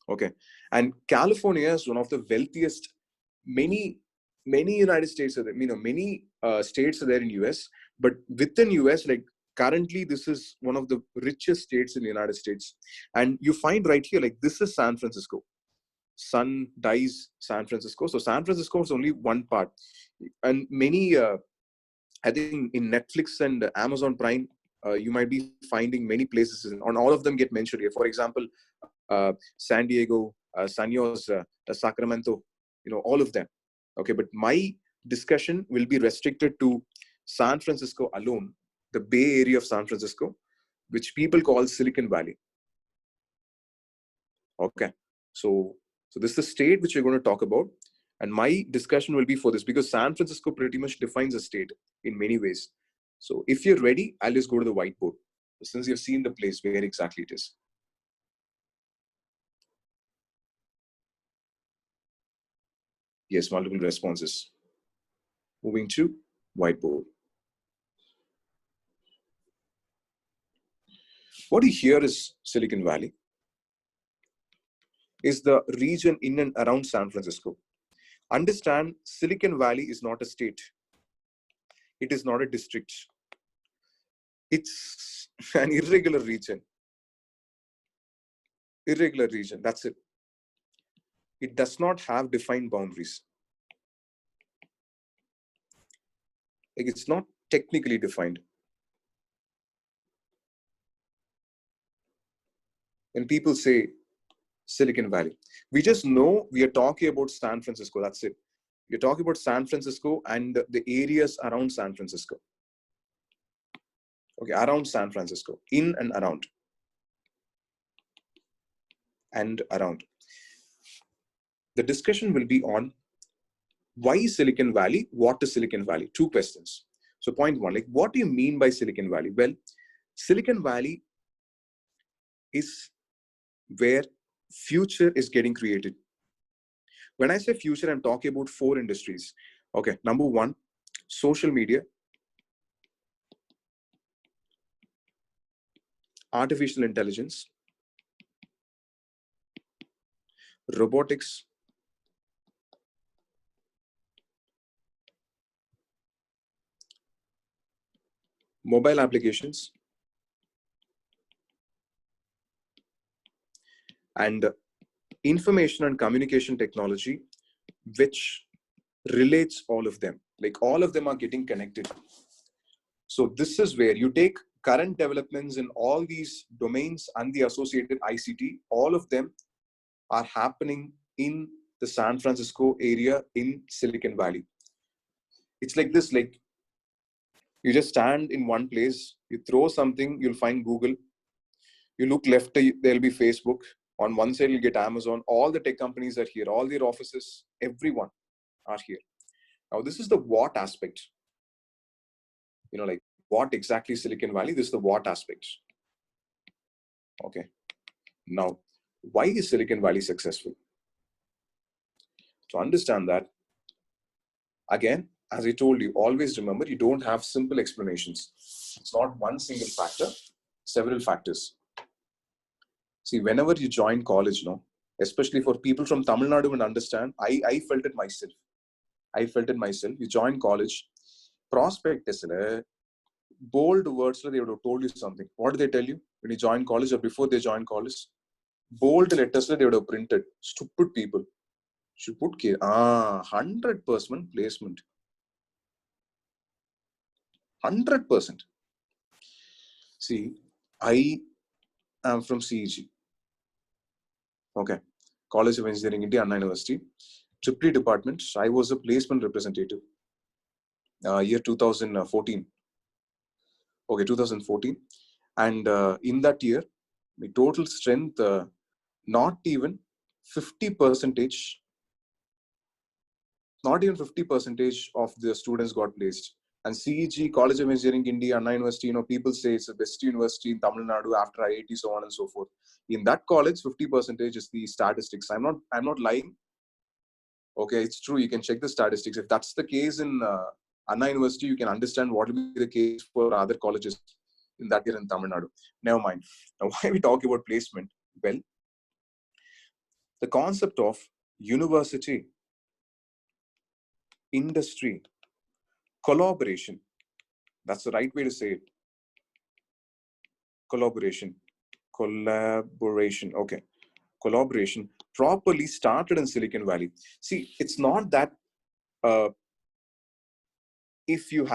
Okay. And California is one of the wealthiest. Many United States are there, many states are there in US, but within US, like currently, this is one of the richest states in the United States. And you find right here, like this is San Francisco. Sun dies San Francisco. So San Francisco is only one part. And many, I think in Netflix and Amazon Prime, you might be finding many places, and all of them get mentioned here. For example, San Diego, San Jose, Sacramento, all of them. Okay, but my discussion will be restricted to San Francisco alone, the Bay Area of San Francisco, which people call Silicon Valley. Okay, so this is the state which we're going to talk about. And my discussion will be for this, because San Francisco pretty much defines a state in many ways. So if you're ready, I'll just go to the whiteboard, since you've seen the place where exactly it is. Yes, multiple responses. Moving to whiteboard. What you hear is Silicon Valley is the region in and around San Francisco. Understand, Silicon Valley is not a state. It is not a district. It's an irregular region. Irregular region, that's it. It does not have defined boundaries. Like, it's not technically defined. When people say Silicon Valley, we just know we are talking about San Francisco, that's it. You're talking about San Francisco and the areas around San Francisco. Okay, around San Francisco, in and around. And around. The discussion will be on why Silicon Valley? What is Silicon Valley? Two questions. So point one, like, what do you mean by Silicon Valley? Well, Silicon Valley is where future is getting created. When I say future, I'm talking about 4 industries. Okay, number 1, social media, artificial intelligence, robotics, mobile applications, and information and communication technology, which relates all of them. Like, all of them are getting connected. So this is where you take current developments in all these domains and the associated ICT, all of them are happening in the San Francisco area in Silicon Valley. It's like this, like, you just stand in one place, you throw something, you'll find Google. You look left, there'll be Facebook. On one side, you'll get Amazon. All the tech companies are here. All their offices, everyone are here. Now, this is the what aspect. You know, like, what exactly Silicon Valley? This is the what aspect. Okay. Now, why is Silicon Valley successful? To understand that, again, as I told you, always remember, you don't have simple explanations. It's not one single factor, several factors. See, whenever you join college, no, especially for people from Tamil Nadu and understand, I felt it myself. You join college, prospectus, bold words, they would have told you something. What do they tell you when you join college or before they join college? Bold letters, they would have printed. Stupid people. Should put 100% placement. 100%. See, I am from CEG. Okay. College of Engineering, India, Anna University. Triple department. I was a placement representative. Year 2014. Okay, 2014. And in that year, my total strength, not even 50%, not even 50% of the students got placed. And CEG, College of Engineering, India, Anna University, people say it's the best university in Tamil Nadu after IIT, so on and so forth. In that college, 50% is the statistics. I'm not lying. Okay, it's true. You can check the statistics. If that's the case in Anna University, you can understand what will be the case for other colleges in that year in Tamil Nadu. Never mind. Now, why are we talking about placement? Well, the concept of university, industry, collaboration. That's the right way to say it. Collaboration. Okay. Collaboration properly started in Silicon Valley. See, it's not that if you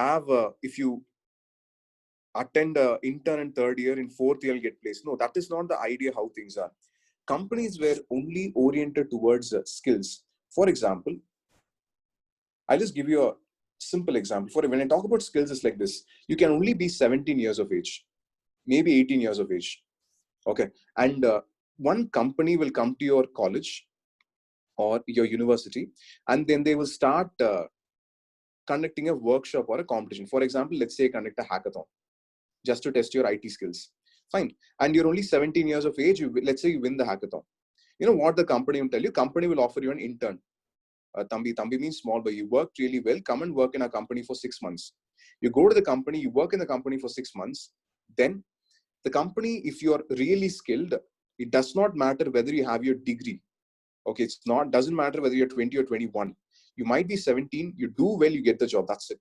attend an intern in 3rd year, in 4th year, you'll get placed. No, that is not the idea how things are. Companies were only oriented towards skills. For example, I'll just give you a simple example. When I talk about skills, it's like this. You can only be 17 years of age, maybe 18 years of age. Okay. And one company will come to your college or your university, and then they will start conducting a workshop or a competition. For example, let's say conduct a hackathon just to test your IT skills. Fine. And you're only 17 years of age. Let's say you win the hackathon. You know what the company will tell you? Company will offer you an intern. Tambi means small boy. You worked really well. Come and work in a company for 6 months. You go to the company, you work in the company for 6 months. Then the company, if you're really skilled, it does not matter whether you have your degree. Okay, doesn't matter whether you're 20 or 21. You might be 17, you do well, you get the job. That's it.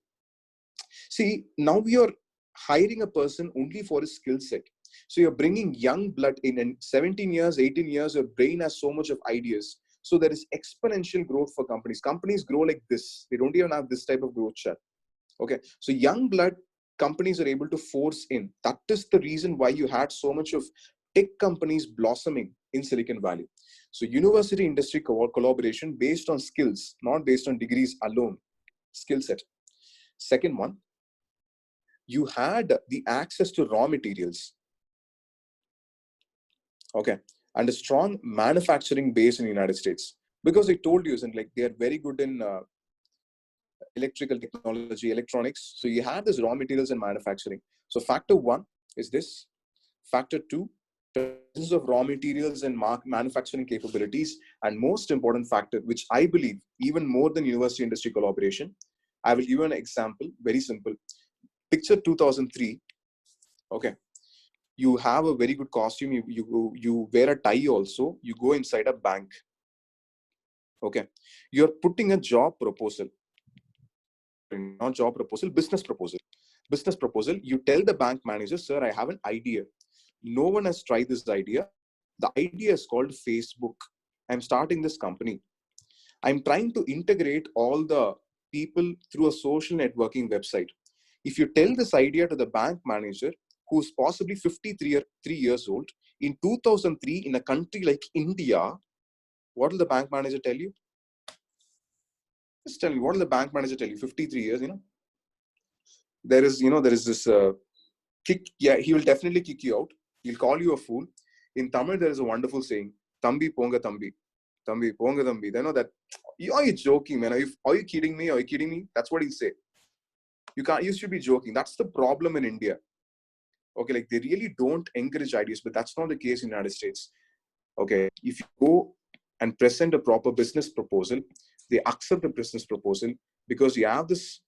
See, now you're hiring a person only for his skill set. So you're bringing young blood in, and 17 years, 18 years, your brain has so much of ideas. So there is exponential growth for companies. Companies grow like this. They don't even have this type of growth chart. Okay. So young blood companies are able to force in. That is the reason why you had so much of tech companies blossoming in Silicon Valley. So university industry collaboration based on skills, not based on degrees alone, skill set. Second one, you had the access to raw materials, okay, and a strong manufacturing base in the United States. Because I told you, isn't like they are very good in electrical technology, electronics. So you have this raw materials and manufacturing. So factor one is this. Factor two, presence of raw materials and manufacturing capabilities. And most important factor, which I believe even more than university industry collaboration, I will give you an example, very simple. Picture 2003, okay. You have a very good costume, you wear a tie also, you go inside a bank, okay. You're putting a job proposal, not job proposal, business proposal. Business proposal, you tell the bank manager, sir, I have an idea. No one has tried this idea. The idea is called Facebook. I'm starting this company. I'm trying to integrate all the people through a social networking website. If you tell this idea to the bank manager, who's possibly 53 years old, in 2003, in a country like India, what will the bank manager tell you? Just tell me, what will the bank manager tell you? 53 years, there is this kick. Yeah, he will definitely kick you out. He'll call you a fool. In Tamil, there is a wonderful saying, Tambi ponga tambi. Tambi ponga tambi. They know that. Are you joking, man? Are you kidding me? Are you kidding me? That's what he'll say. You should be joking. That's the problem in India. Okay, like they really don't encourage ideas, but that's not the case in the United States. Okay, if you go and present a proper business proposal, they accept the business proposal because you have this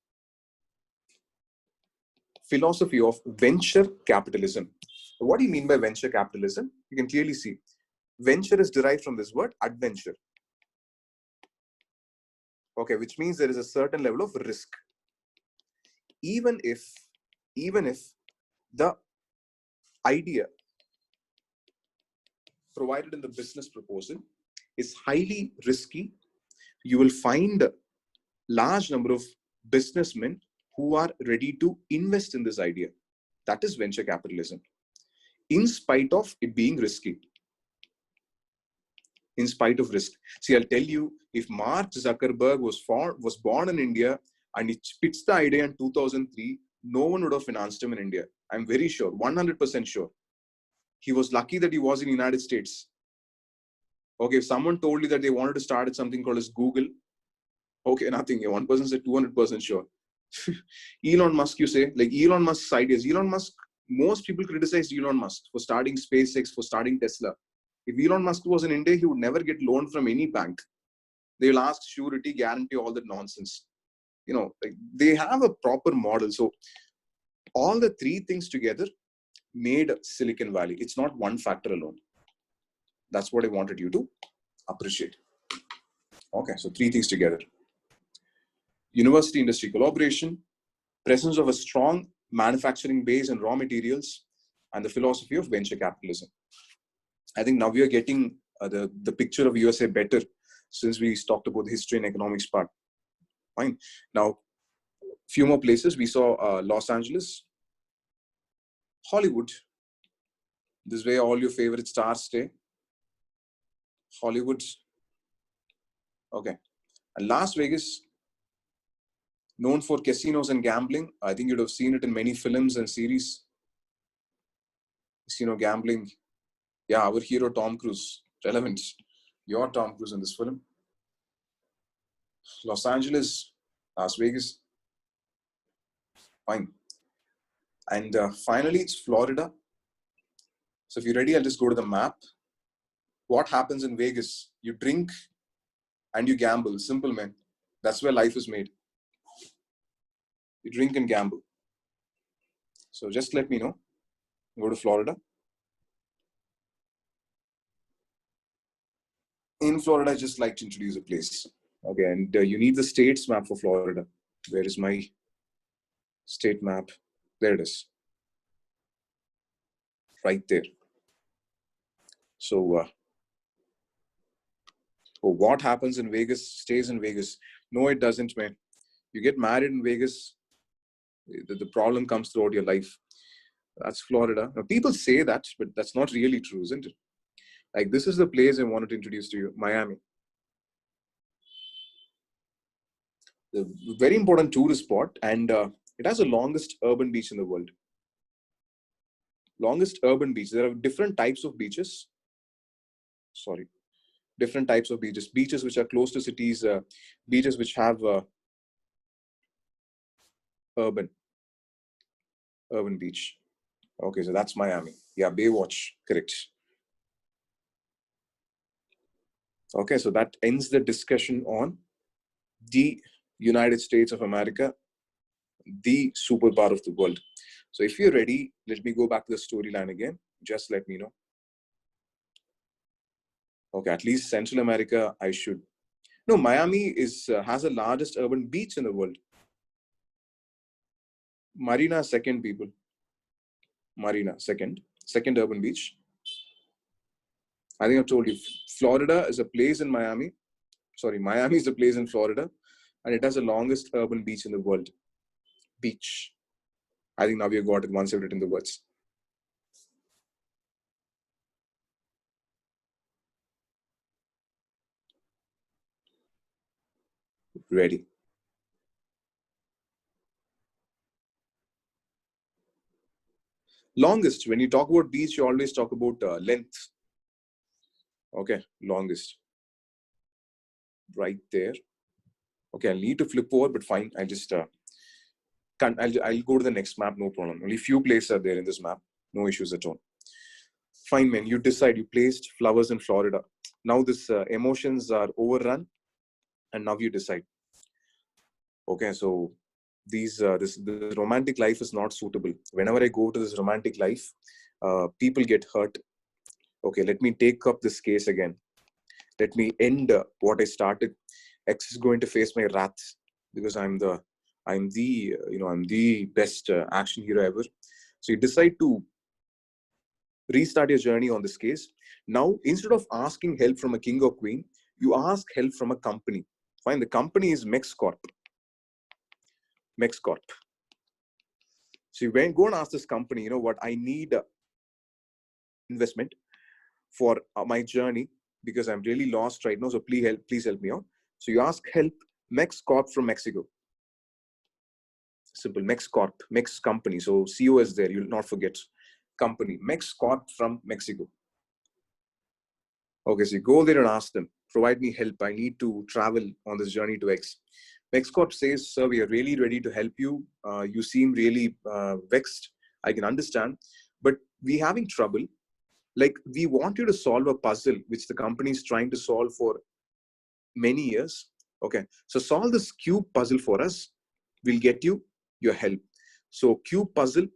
philosophy of venture capitalism. What do you mean by venture capitalism? You can clearly see venture is derived from this word adventure. Okay, which means there is a certain level of risk. Even if the idea provided in the business proposal is highly risky, you will find large number of businessmen who are ready to invest in this idea. That is venture capitalism, in spite of it being risky. In spite of risk. See, I'll tell you, if Mark Zuckerberg was born in India and he pitched the idea in 2003, no one would have financed him in India. I'm very sure, 100% sure. He was lucky that he was in the United States. Okay, if someone told you that they wanted to start something called as Google, okay, nothing. One person said 200% sure. Elon Musk, you say, like Elon Musk's ideas. Elon Musk, most people criticize Elon Musk for starting SpaceX, for starting Tesla. If Elon Musk was in India, he would never get loaned from any bank. They will ask surety, guarantee, all that nonsense. Like they have a proper model. So all the three things together made Silicon Valley. It's not one factor alone. That's what I wanted you to appreciate. Okay, so three things together. University industry collaboration, presence of a strong manufacturing base and raw materials, and the philosophy of venture capitalism. I think now we are getting the picture of USA better since we talked about the history and economics part. Fine. Now, few more places. We saw Los Angeles, Hollywood. This is where all your favorite stars stay. Hollywood. Okay. And Las Vegas, known for casinos and gambling. I think you'd have seen it in many films and series. Casino gambling. Yeah, our hero Tom Cruise. Relevant. You're Tom Cruise in this film. Los Angeles, Las Vegas. Fine. And finally, it's Florida. So if you're ready, I'll just go to the map. What happens in Vegas? You drink and you gamble. Simple, man. That's where life is made. You drink and gamble. So just let me know. Go to Florida. In Florida, I just like to introduce a place. Okay, and you need the states map for Florida. Where is my state map? There it is. Right there. So, what happens in Vegas stays in Vegas. No, it doesn't, man. You get married in Vegas, the problem comes throughout your life. That's Florida. Now, people say that, but that's not really true, isn't it? Like, this is the place I wanted to introduce to you, Miami. The very important tourist spot, and it has the longest urban beach in the world. Longest urban beach. There are different types of beaches. Sorry, different types of beaches. Beaches which are close to cities, beaches which have urban beach. Okay, so that's Miami. Yeah, Baywatch, correct. Okay, so that ends the discussion on the United States of America, the superpower of the world. So if you're ready, let me go back to the storyline again. Just let me know. Okay, at least Central America, I should. No, Miami has the largest urban beach in the world. Marina second, people. Marina second urban beach. I think I've told you, Florida is a place in Miami. Sorry, Miami is a place in Florida, and it has the longest urban beach in the world. Beach. I think now we have got it once I've written the words. Ready. Longest. When you talk about beach, you always talk about length. Okay, longest. Right there. Okay, I'll need to flip over, but fine. I'll just I'll go to the next map, no problem. Only few places are there in this map. No issues at all. Fine, man. You decide. You placed flowers in Florida. Now this emotions are overrun, and now you decide. Okay, so this romantic life is not suitable. Whenever I go to this romantic life, people get hurt. Okay, let me take up this case again. Let me end what I started. X is going to face my wrath because I'm the best action hero ever. So you decide to restart your journey on this case. Now, instead of asking help from a king or queen, you ask help from a company. Fine, the company is MexCorp. MexCorp. So you go and ask this company, you know what, I need investment for my journey because I'm really lost right now. So please help me out. So you ask help MexCorp from Mexico. Simple. MexCorp, Mex company. So CO is there. You'll not forget. Company. MexCorp from Mexico. Okay, so you go there and ask them, provide me help. I need to travel on this journey to X. MexCorp says, sir, we are really ready to help you. You seem really vexed. I can understand. But we're having trouble. Like, we want you to solve a puzzle which the company is trying to solve for many years. Okay, so solve this cube puzzle for us. We'll get you your help. So cube puzzle,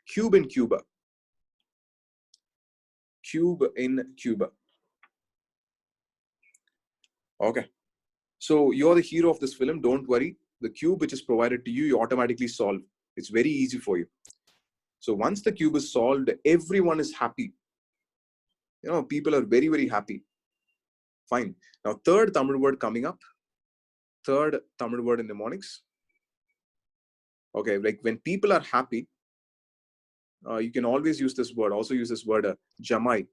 cube in Cuba. Cube in Cuba. Okay. So you're the hero of this film. Don't worry. The cube which is provided to you, you automatically solve. It's very easy for you. So once the cube is solved, everyone is happy. You know, people are very, very happy. Fine. Now, third Tamil word coming up. Third Tamil word in mnemonics. Okay, like when people are happy, you can always use this word. Also use this word, jamai.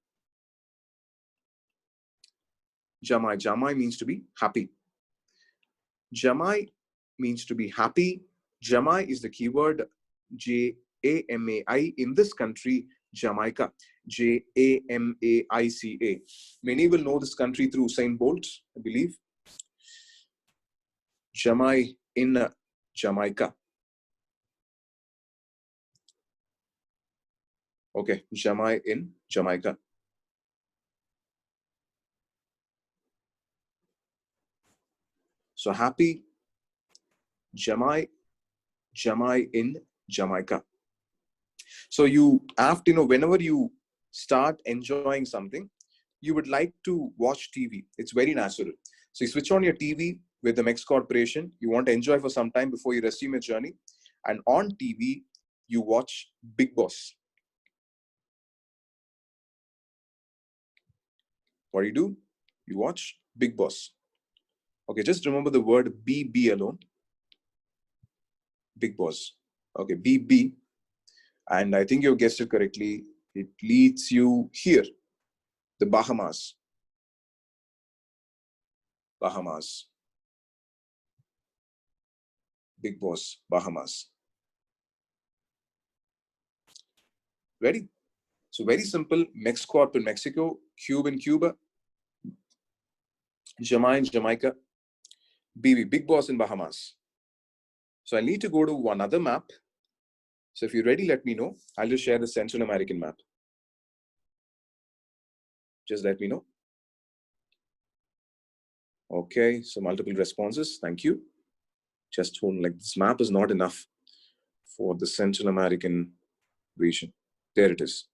Jamai. Jamai means to be happy. Jamai means to be happy. Jamai is the keyword. Jamai in this country, Jamaica. Jamaica. Many will know this country through Usain Bolt, I believe. Jamai in Jamaica. Okay, Jamai in Jamaica. So happy, Jamai in Jamaica. So you have to know, whenever you start enjoying something, you would like to watch TV. It's very natural. So you switch on your TV with the Mex Corporation. You want to enjoy for some time before you resume your journey. And on TV, you watch Bigg Boss. What do? You watch Bigg Boss. Okay, just remember the word BB alone. Bigg Boss. Okay, BB. And I think you guessed it correctly. It leads you here. The Bahamas. Bahamas. Bigg Boss, Bahamas. Ready? So very simple. Mexico in Mexico, Cuba in Cuba, Jamaica in Jamaica, BB, Bigg Boss in Bahamas. So I need to go to another map. So if you're ready, let me know. I'll just share the Central American map. Just let me know. Okay, so multiple responses. Thank you. Just hold, like this map is not enough for the Central American region. There it is.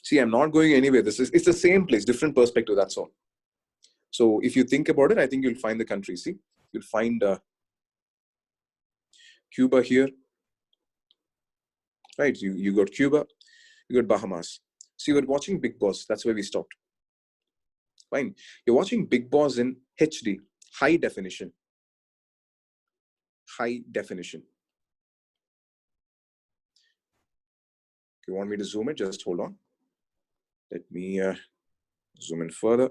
See, I'm not going anywhere. It's the same place, different perspective, that's all. So if you think about it, I think you'll find the country. See, you'll find Cuba here, right? You got Cuba, you got Bahamas. So you were watching Bigg Boss. That's where we stopped. Fine. You're watching Bigg Boss in HD, high definition. High definition. If you want me to zoom it, just hold on. Let me zoom in further.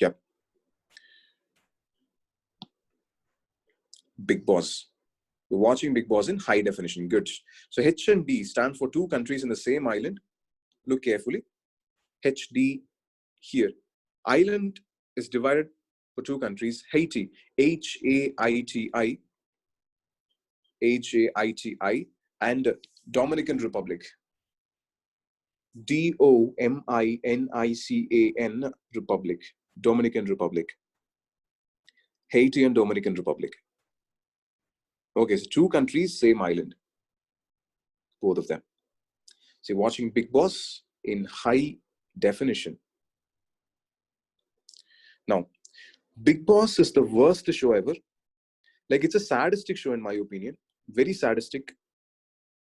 Yep. Bigg Boss. We're watching Bigg Boss in high definition. Good. So H and D stand for two countries in the same island. Look carefully. HD here. Island is divided for two countries. Haiti, Haiti, Haiti, and Dominican Republic, Dominican Republic, Dominican Republic, Haiti and Dominican Republic. Okay, so two countries, same island, both of them. So you're watching Bigg Boss in high definition. Now, Bigg Boss is the worst show ever. Like, it's a sadistic show in my opinion. Very sadistic.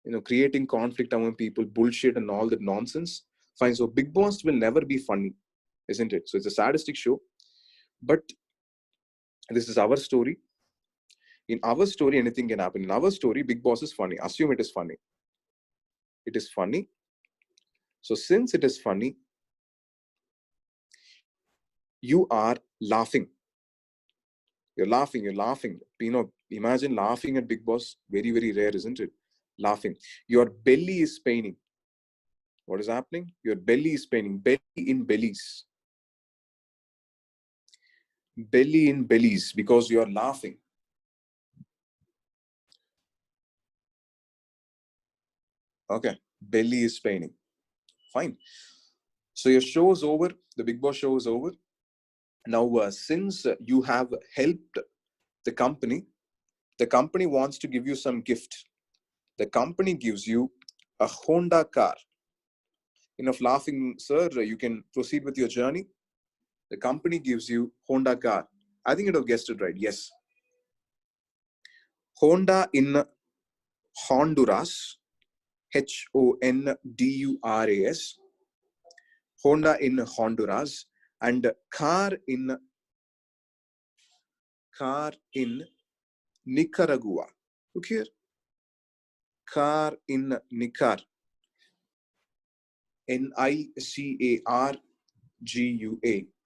You know, creating conflict among people, bullshit and all that nonsense. Fine, so Bigg Boss will never be funny, isn't it? So it's a sadistic show. But this is our story. In our story, anything can happen. In our story, Bigg Boss is funny. Assume it is funny. It is funny. So since it is funny, you are laughing. You're laughing. You know, imagine laughing at Bigg Boss. Very, very rare, isn't it? Laughing. Your belly is paining. What is happening? Your belly is paining. Belly in bellies. Belly in bellies because you're laughing. Okay. Belly is paining. Fine. So your show is over. The Bigg Boss show is over. Now, since you have helped the company wants to give you some gift. The company gives you a Honda car. Enough laughing, sir. You can proceed with your journey. The company gives you Honda car. I think you'd have guessed it right. Yes. Honda in Honduras. Honduras. Honda in Honduras. And car in Nicaragua. Look here. Car in Nicar. Nicaragua.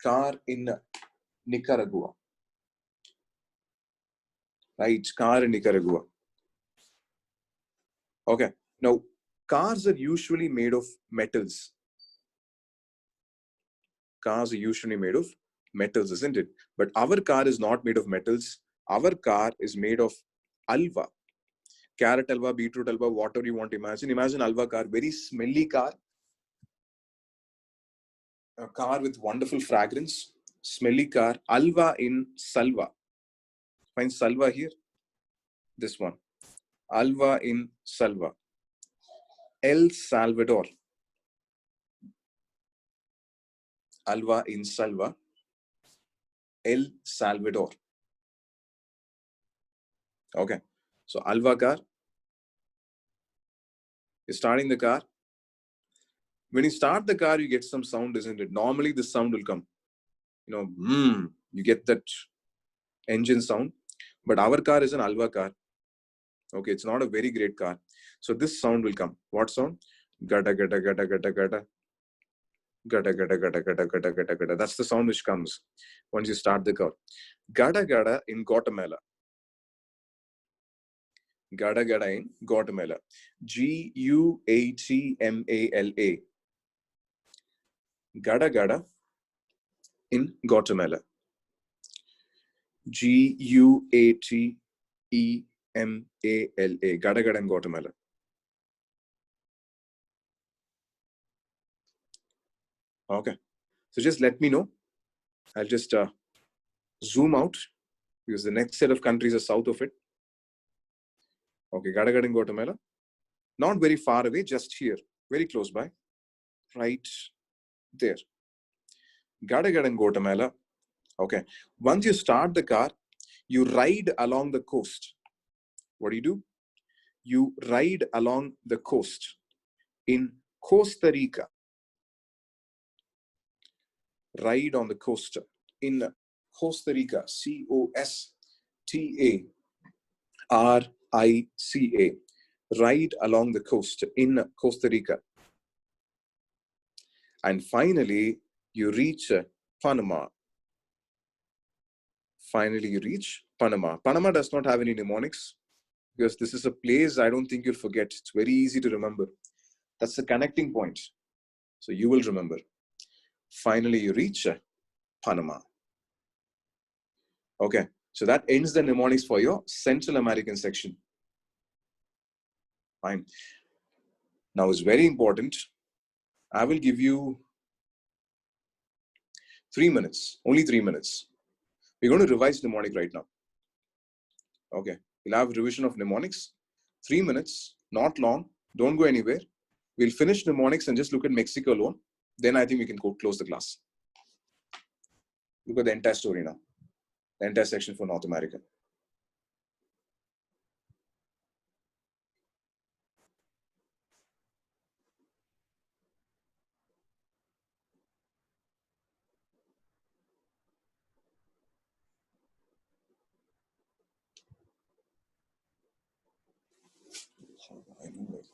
Car in Nicaragua. Right, car in Nicaragua. Okay. Now, cars are usually made of metals. Cars are usually made of metals, isn't it? But our car is not made of metals. Our car is made of alva. Carrot alva, beetroot alva, whatever you want to imagine. Imagine alva car, very smelly car. A car with wonderful fragrance. Smelly car. Alva in salva. Find salva here. This one. Alva in salva. El Salvador. Alva in salva. El Salvador. Okay. So alva car. You're starting the car. When you start the car, you get some sound, isn't it? Normally, this sound will come. You know, you get that engine sound. But our car is an alva car. Okay, it's not a very great car. So this sound will come. What sound? Gada gada gada gada gada. Gada gada gada gada gada gada gada. That's the sound which comes once you start the car. Gada gada in Guatemala. Gada gada in Guatemala. Guatemala. Gada gada in Guatemala. Guatemala. Gada gada in Guatemala. Okay. So just let me know. I'll just zoom out because the next set of countries are south of it. Okay, Gada gada in Guatemala. Not very far away, just here, very close by, right there. Gada gada in Guatemala. Okay. Once you start the car, you ride along the coast. What do? You ride along the coast in Costa Rica. Ride on the coast in Costa Rica. Costarica. Ride along the coast in Costa Rica. And finally, you reach Panama. Finally, you reach Panama. Panama does not have any mnemonics because this is a place I don't think you'll forget. It's very easy to remember. That's the connecting point. So you will remember. Finally, you reach Panama. Okay, so that ends the mnemonics for your Central American section. Fine. Now it's very important. I will give you 3 minutes, only 3 minutes. We're going to revise mnemonic right now. Okay, we'll have revision of mnemonics. 3 minutes, not long. Don't go anywhere. We'll finish mnemonics and just look at Mexico alone. Then I think we can close the class. Look at the entire story now. The entire section for North America. I know it.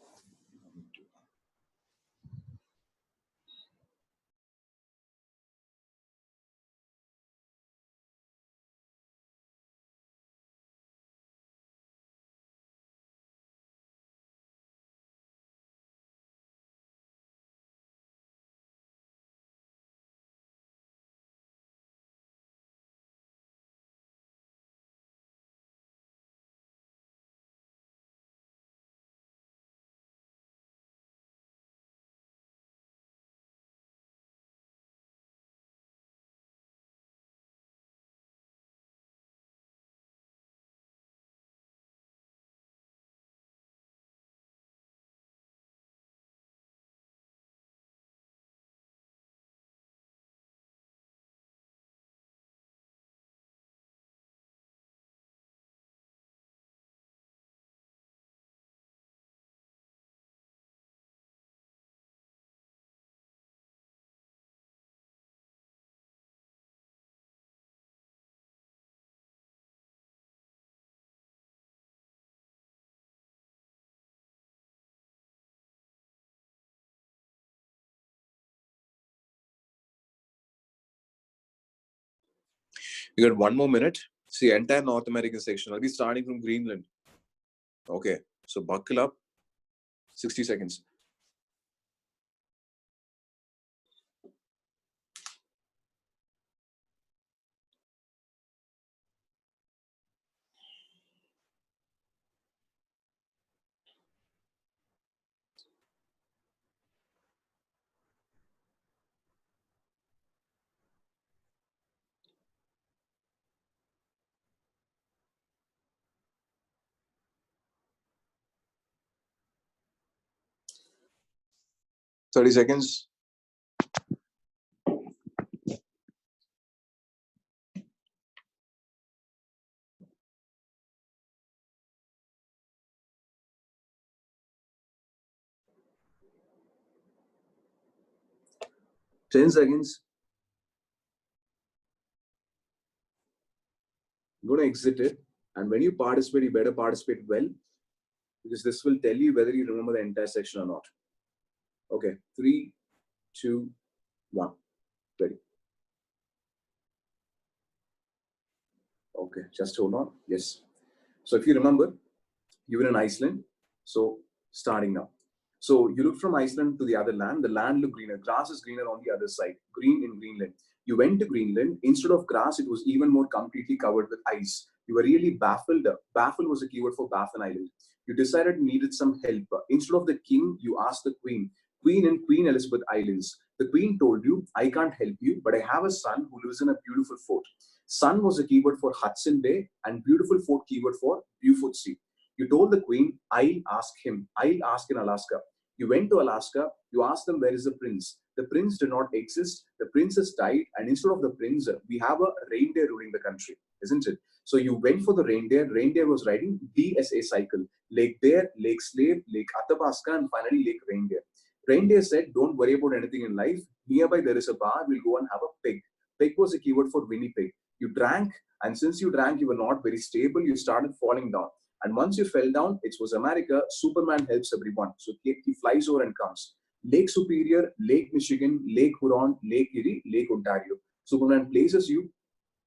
1 more minute. See, entire North American section. I'll be starting from Greenland. Okay, so buckle up. 60 seconds. Thirty seconds. Ten seconds. I'm going to exit it. And when you participate, you better participate well. because this will tell you whether you remember the entire section or not. Okay, 3, 2, 1, ready. Okay, just hold on. Yes. So if you remember, you were in Iceland. So starting now. So you look from Iceland to the other land. The land looked greener. Grass is greener on the other side. Green in Greenland. You went to Greenland. Instead of grass, it was even more completely covered with ice. You were really baffled. Baffled was a keyword for Baffin Island. You decided you needed some help. Instead of the king, you asked the queen. Queen in Queen Elizabeth Islands. The queen told you, I can't help you, but I have a son who lives in a beautiful fort. Son was a keyword for Hudson Bay, and beautiful fort keyword for Beaufort Sea. You told the queen, I'll ask him. I'll ask in Alaska. You went to Alaska. You asked them, where is the prince? The prince did not exist. The princess died. And instead of the prince, we have a reindeer ruling the country, isn't it? So you went for the reindeer. Reindeer was riding DSA cycle. Lake Bear, Lake Slave, Lake Athabasca, and finally Lake Reindeer. Reindeer said, don't worry about anything in life. Nearby there is a bar. We'll go and have a pig. Pig was a keyword for Winnie Pig. You drank, and since you drank, you were not very stable. You started falling down. And once you fell down, it was America. Superman helps everyone. So he flies over and comes. Lake Superior, Lake Michigan, Lake Huron, Lake Erie, Lake Ontario. Superman places you.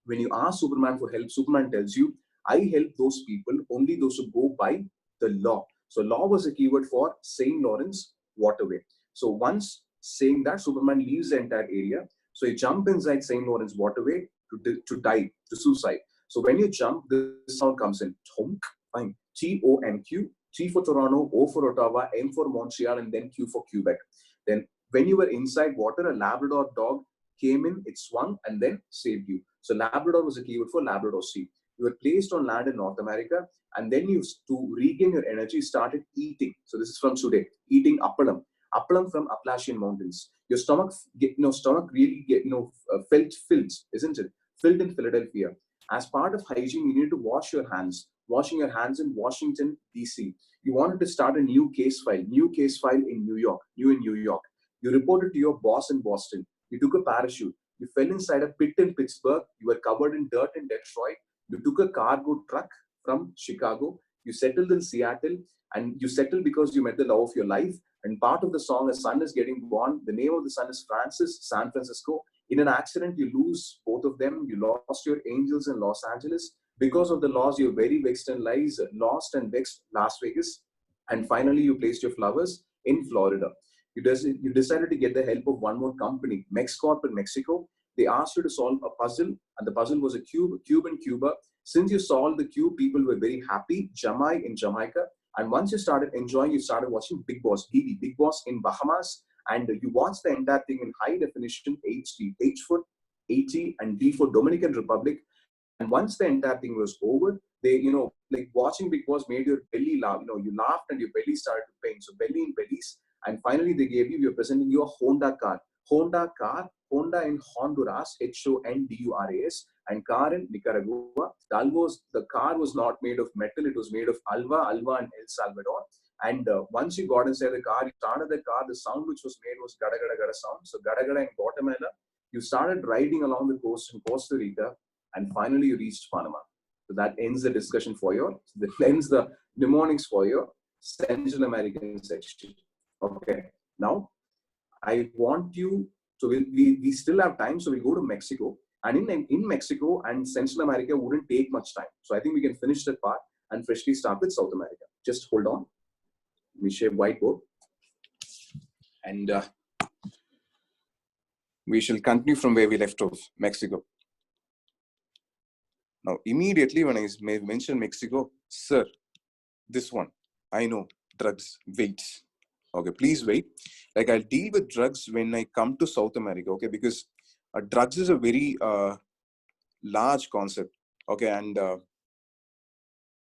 When you ask Superman for help, Superman tells you, I help those people, only those who go by the law. So law was a keyword for St. Lawrence Waterway. So once saying that, Superman leaves the entire area. So you jump inside St. Lawrence Waterway to die, to suicide. So when you jump, this sound comes in. Tonk, fine. TOMQ, T for Toronto, O for Ottawa, M for Montreal, and then Q for Quebec. Then when you were inside water, a Labrador dog came in, it swung, and then saved you. So Labrador was a keyword for Labrador Sea. You were placed on land in North America, and then you, to regain your energy, started eating. So this is from today, eating appalam. Appalam from Appalachian Mountains. Your stomach, stomach really felt filled, isn't it? Filled in Philadelphia. As part of hygiene, you need to wash your hands. Washing your hands in Washington, D.C. You wanted to start a new case file in New York, new in New York. You reported to your boss in Boston. You took a parachute. You fell inside a pit in Pittsburgh. You were covered in dirt in Detroit. You took a cargo truck from Chicago. You settled in Seattle, and you settled because you met the love of your life. And part of the song, a son is getting born. The name of the son is Francis, San Francisco. In an accident, you lose both of them. You lost your angels in Los Angeles. Because of the loss, you're very vexed and lies, lost and vexed Las Vegas. And finally, you placed your flowers in Florida. You decided to get the help of one more company, MexCorp in Mexico. They asked you to solve a puzzle, and the puzzle was a cube in Cuba. Since you solved the cube, people were very happy. Jamai in Jamaica. And once you started enjoying, you started watching Big Boss, BB, Big Boss in Bahamas. And you watched the entire thing in high definition, HD, H for 80, and D for Dominican Republic. And once the entire thing was over, they, like watching Big Boss made your belly laugh. You laughed and your belly started to pain. So belly in bellies. And finally, they gave you, we are presenting you a Honda car. Honda in Honduras, Honduras, and car in Nicaragua. The car was not made of metal. It was made of Alva, and El Salvador. And once you got inside the car, you started the car, the sound which was made was gada gada gada sound. So gada gada in Guatemala. You started riding along the coast in Costa Rica, and finally you reached Panama. So that ends the discussion for you. That ends the mnemonics for your Central American section. Okay. Now, I want you, so we still have time, so we'll go to Mexico. And in Mexico and Central America wouldn't take much time. So I think we can finish that part and freshly start with South America. Just hold on. Let me share whiteboard. And we shall continue from where we left off, Mexico. Now, immediately when I mention Mexico, sir, this one, I know, drugs, wait. Okay, please wait. Like I'll deal with drugs when I come to South America, okay? Because drugs is a very large concept, okay? And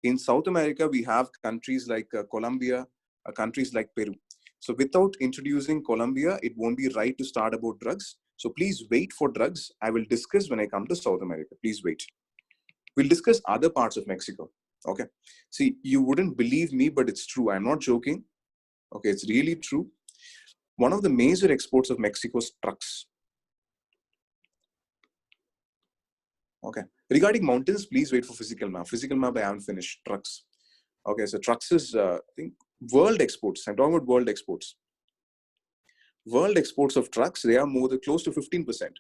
in South America, we have countries like Colombia, countries like Peru. So without introducing Colombia, it won't be right to start about drugs. So please wait for drugs. I will discuss when I come to South America. Please wait. We'll discuss other parts of Mexico, okay? See, you wouldn't believe me, but it's true. I'm not joking. Okay, it's really true. One of the major exports of Mexico is trucks. Okay. Regarding mountains, please wait for physical map. Physical map, I haven't finished. Trucks. Okay, so trucks is, I think, world exports. I'm talking about world exports. World exports of trucks, they are more than close to 15%.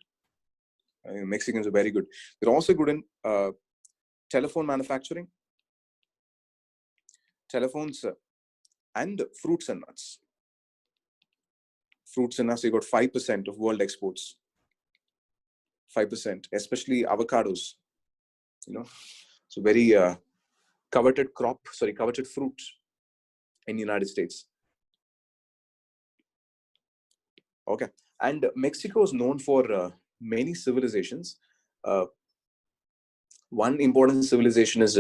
Mexicans are very good. They're also good in telephone manufacturing, telephones, and fruits and nuts. Fruits and nuts, they got 5% of world exports. 5%, especially avocados. So very coveted fruit in the United States. Okay, and Mexico is known for many civilizations. One important civilization is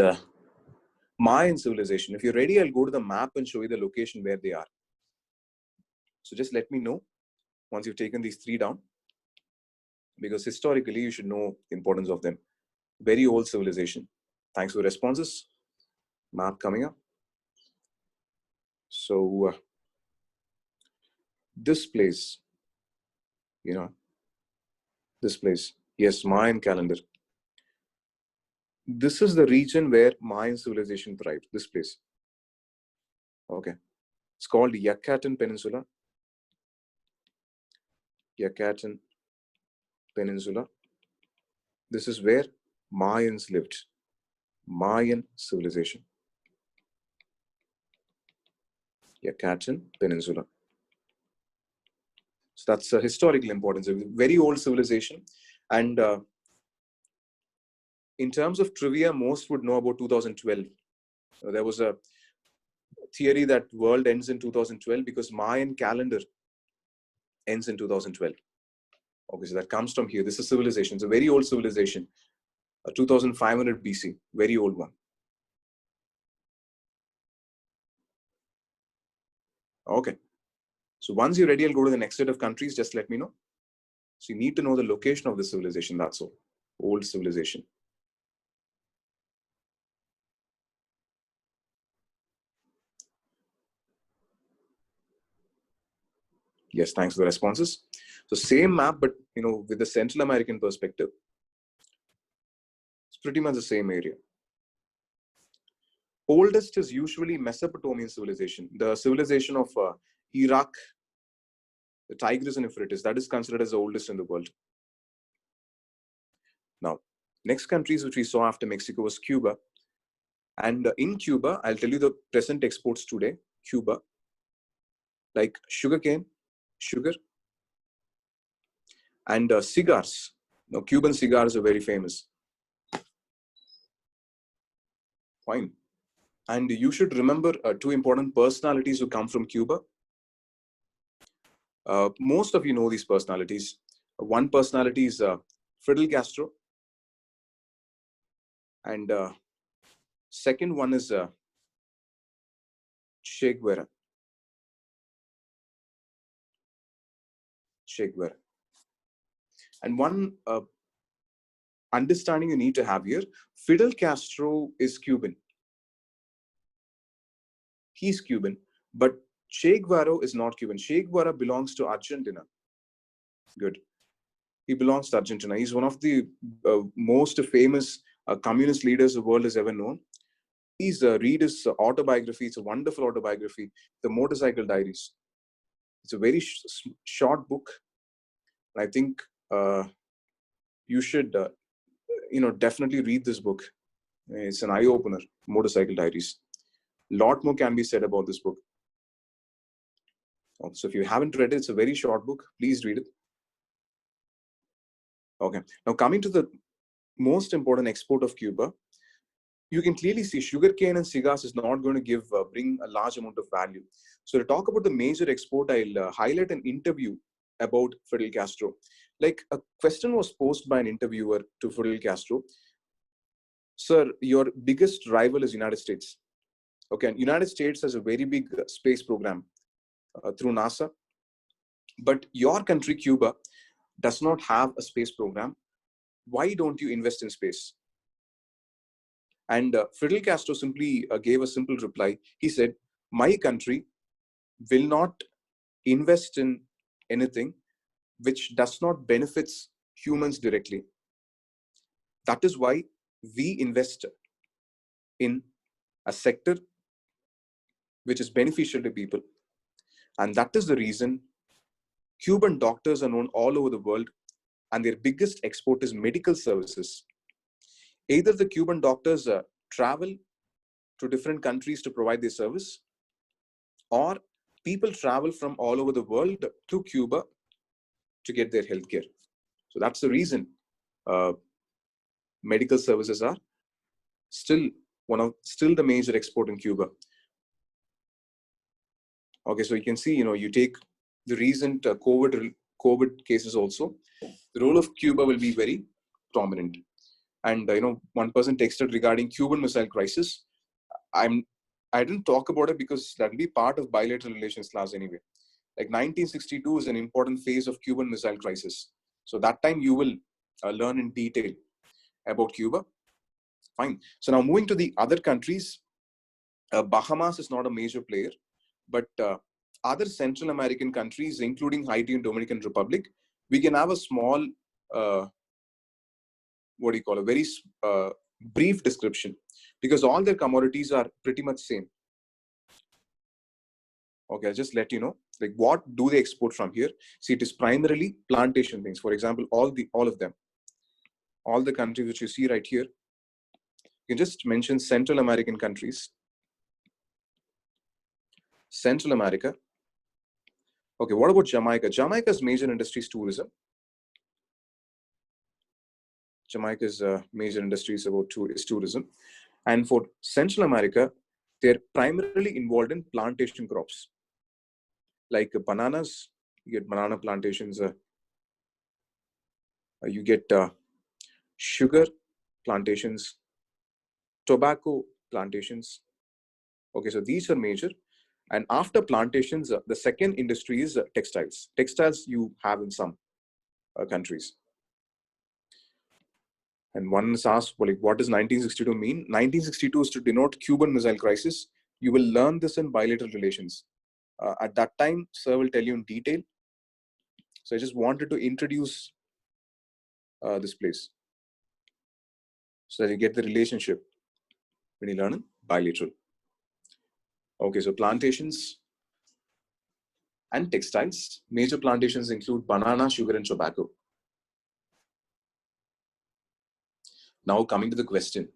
Mayan civilization. If you're ready, I'll go to the map and show you the location where they are. So just let me know once you've taken these three down, because historically you should know the importance of them. Very old civilization. Thanks for the responses. Map coming up. So this place, this place, yes, Mayan calendar. This is the region where Mayan civilization thrived, this place. Okay. It's called Yucatan Peninsula. Yucatan Peninsula. This is where Mayans lived. Mayan civilization. Yucatan Peninsula. So that's a historical importance. A very old civilization. And in terms of trivia, most would know about 2012. There was a theory that world ends in 2012 because Mayan calendar ends in 2012. Okay, so that comes from here. This is civilization. It's a very old civilization. 2500 BC. Very old one. Okay. So once you're ready, I'll go to the next set of countries. Just let me know. So you need to know the location of the civilization. That's all. Old civilization. Yes, thanks for the responses. So same map, but with the Central American perspective, it's pretty much the same area. Oldest is usually Mesopotamian civilization, the civilization of Iraq, the Tigris and Euphrates. That is considered as the oldest in the world. Now, next countries which we saw after Mexico was Cuba. And in Cuba, I'll tell you the present exports today. Cuba, like sugarcane, sugar, and cigars. Now, Cuban cigars are very famous. Fine. And you should remember two important personalities who come from Cuba. Most of you know these personalities. One personality is Fidel Castro. And second one is Che Guevara. Che Guevara. And one understanding you need to have here, Fidel Castro is Cuban. He's Cuban, but Che Guevara is not Cuban. Che Guevara belongs to Argentina. Good. He belongs to Argentina. He's one of the most famous communist leaders the world has ever known. Please read his autobiography. It's a wonderful autobiography, The Motorcycle Diaries. It's a very short book. I think you should, definitely read this book. It's an eye-opener, Motorcycle Diaries. A lot more can be said about this book. So if you haven't read it, it's a very short book. Please read it. Okay. Now coming to the most important export of Cuba, you can clearly see sugarcane and cigars is not going to bring a large amount of value. So to talk about the major export, I'll highlight an interview about Fidel Castro. Like a question was posed by an interviewer to Fidel Castro. Sir, your biggest rival is United States. Okay, and United States has a very big space program through NASA. But your country, Cuba, does not have a space program. Why don't you invest in space? And Fidel Castro simply gave a simple reply. He said, my country will not invest in anything which does not benefits humans directly. That is why we invest in a sector which is beneficial to people. And that is the reason Cuban doctors are known all over the world, and their biggest export is medical services. Either the Cuban doctors travel to different countries to provide their service, or people travel from all over the world to Cuba to get their healthcare. So that's the reason medical services are still the major export in Cuba. Okay, so you can see, you take the recent COVID cases also, the role of Cuba will be very prominent. And one person texted regarding Cuban Missile Crisis. I didn't talk about it because that will be part of bilateral relations class anyway. Like 1962 is an important phase of Cuban Missile Crisis. So that time you will learn in detail about Cuba. Fine. So now moving to the other countries, Bahamas is not a major player, but other Central American countries, including Haiti and Dominican Republic, we can have a small, a very brief description, because all their commodities are pretty much same. Okay, I'll just let you know, like what do they export from here? See, it is primarily plantation things. For example, all of them, all the countries which you see right here, you can just mention Central American countries. Central America. Okay, what about Jamaica? Jamaica's major industry is tourism. Jamaica's major industry is tourism. And for Central America, they're primarily involved in plantation crops. Like bananas, you get banana plantations. You get sugar plantations, tobacco plantations. Okay, so these are major. And after plantations, the second industry is textiles. Textiles you have in some countries. And one is asked, well, like, what does 1962 mean? 1962 is to denote Cuban Missile Crisis. You will learn this in bilateral relations. At that time, sir will tell you in detail. So I just wanted to introduce this place so that you get the relationship when you learn in bilateral. Okay, so plantations and textiles. Major plantations include banana, sugar, and tobacco. Now coming to the question.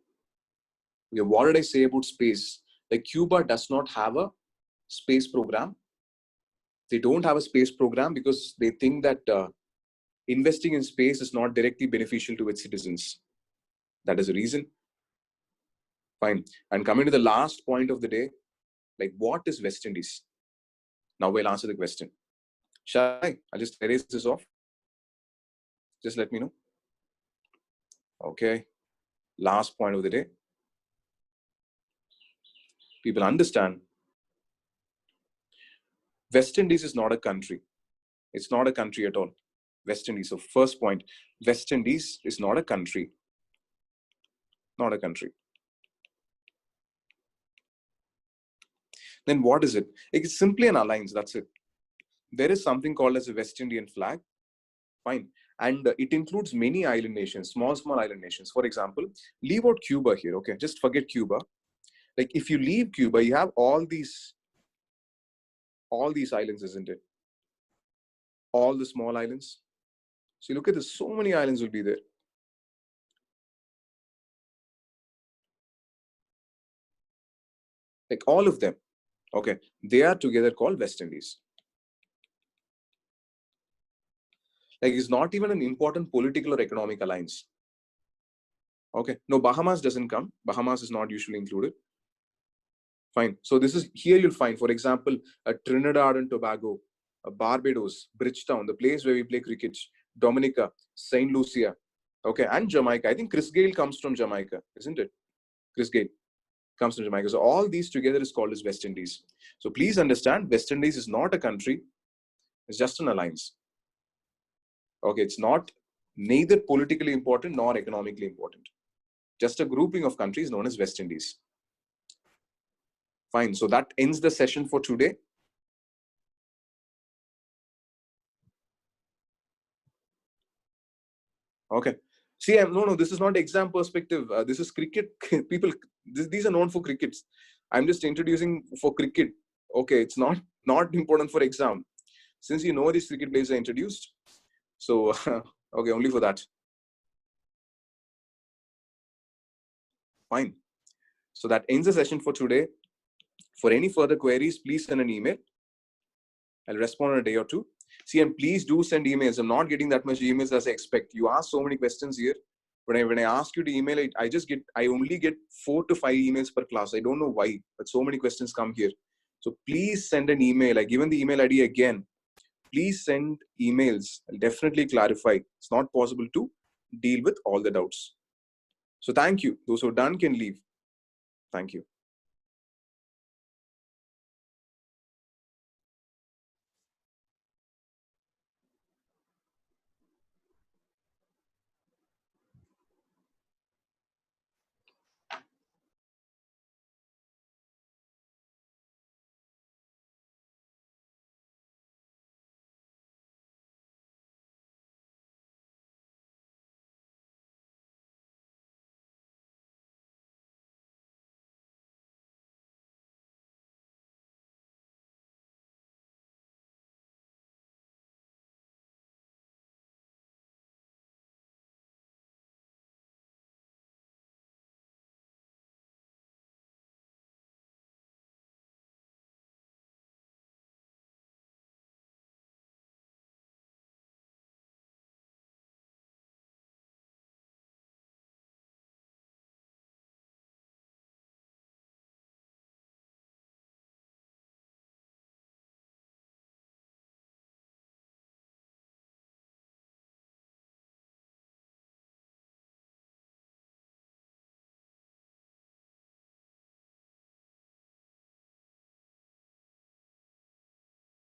Okay, what did I say about space? Like Cuba does not have a space program. They don't have a space program because they think that investing in space is not directly beneficial to its citizens. That is the reason. Fine. And coming to the last point of the day, like what is West Indies? Now we'll answer the question. Shall I? I'll just erase this off. Just let me know. Okay. Last point of the day. People understand West Indies is not a country. It's not a country at all. West Indies. So first point, West Indies is not a country. Not a country. Then what is it? It's simply an alliance. That's it. There is something called as a West Indian flag. Fine. And it includes many island nations, small island nations. For example, leave out Cuba here. Okay, just forget Cuba. Like if you leave Cuba, you have all these islands, isn't it? All the small islands. So you look at this, so many islands will be there. Like all of them. Okay, they are together called West Indies. Like it's not even an important political or economic alliance. Okay, no, Bahamas doesn't come. Bahamas is not usually included. Fine. So this is, here you'll find, for example, Trinidad and Tobago, Barbados, Bridgetown, the place where we play cricket, Dominica, St. Lucia, okay, and Jamaica. I think Chris Gayle comes from Jamaica, isn't it? Chris Gayle comes from Jamaica. So all these together is called as West Indies. So please understand, West Indies is not a country. It's just an alliance. Okay, it's not neither politically important nor economically important. Just a grouping of countries known as West Indies. Fine. So that ends the session for today. Okay. See, no, this is not exam perspective. This is cricket. People, these are known for crickets. I'm just introducing for cricket. Okay, it's not important for exam. Since you know these cricket players are introduced. So, okay, only for that. Fine. So that ends the session for today. For any further queries, please send an email. I'll respond in a day or two. See, and please do send emails. I'm not getting that much emails as I expect. You ask so many questions here. When I ask you to email, I only get 4 to 5 emails per class. I don't know why, but so many questions come here. So please send an email. I've given the email ID again. Please send emails. I'll definitely clarify. It's not possible to deal with all the doubts. So thank you. Those who are done can leave. Thank you.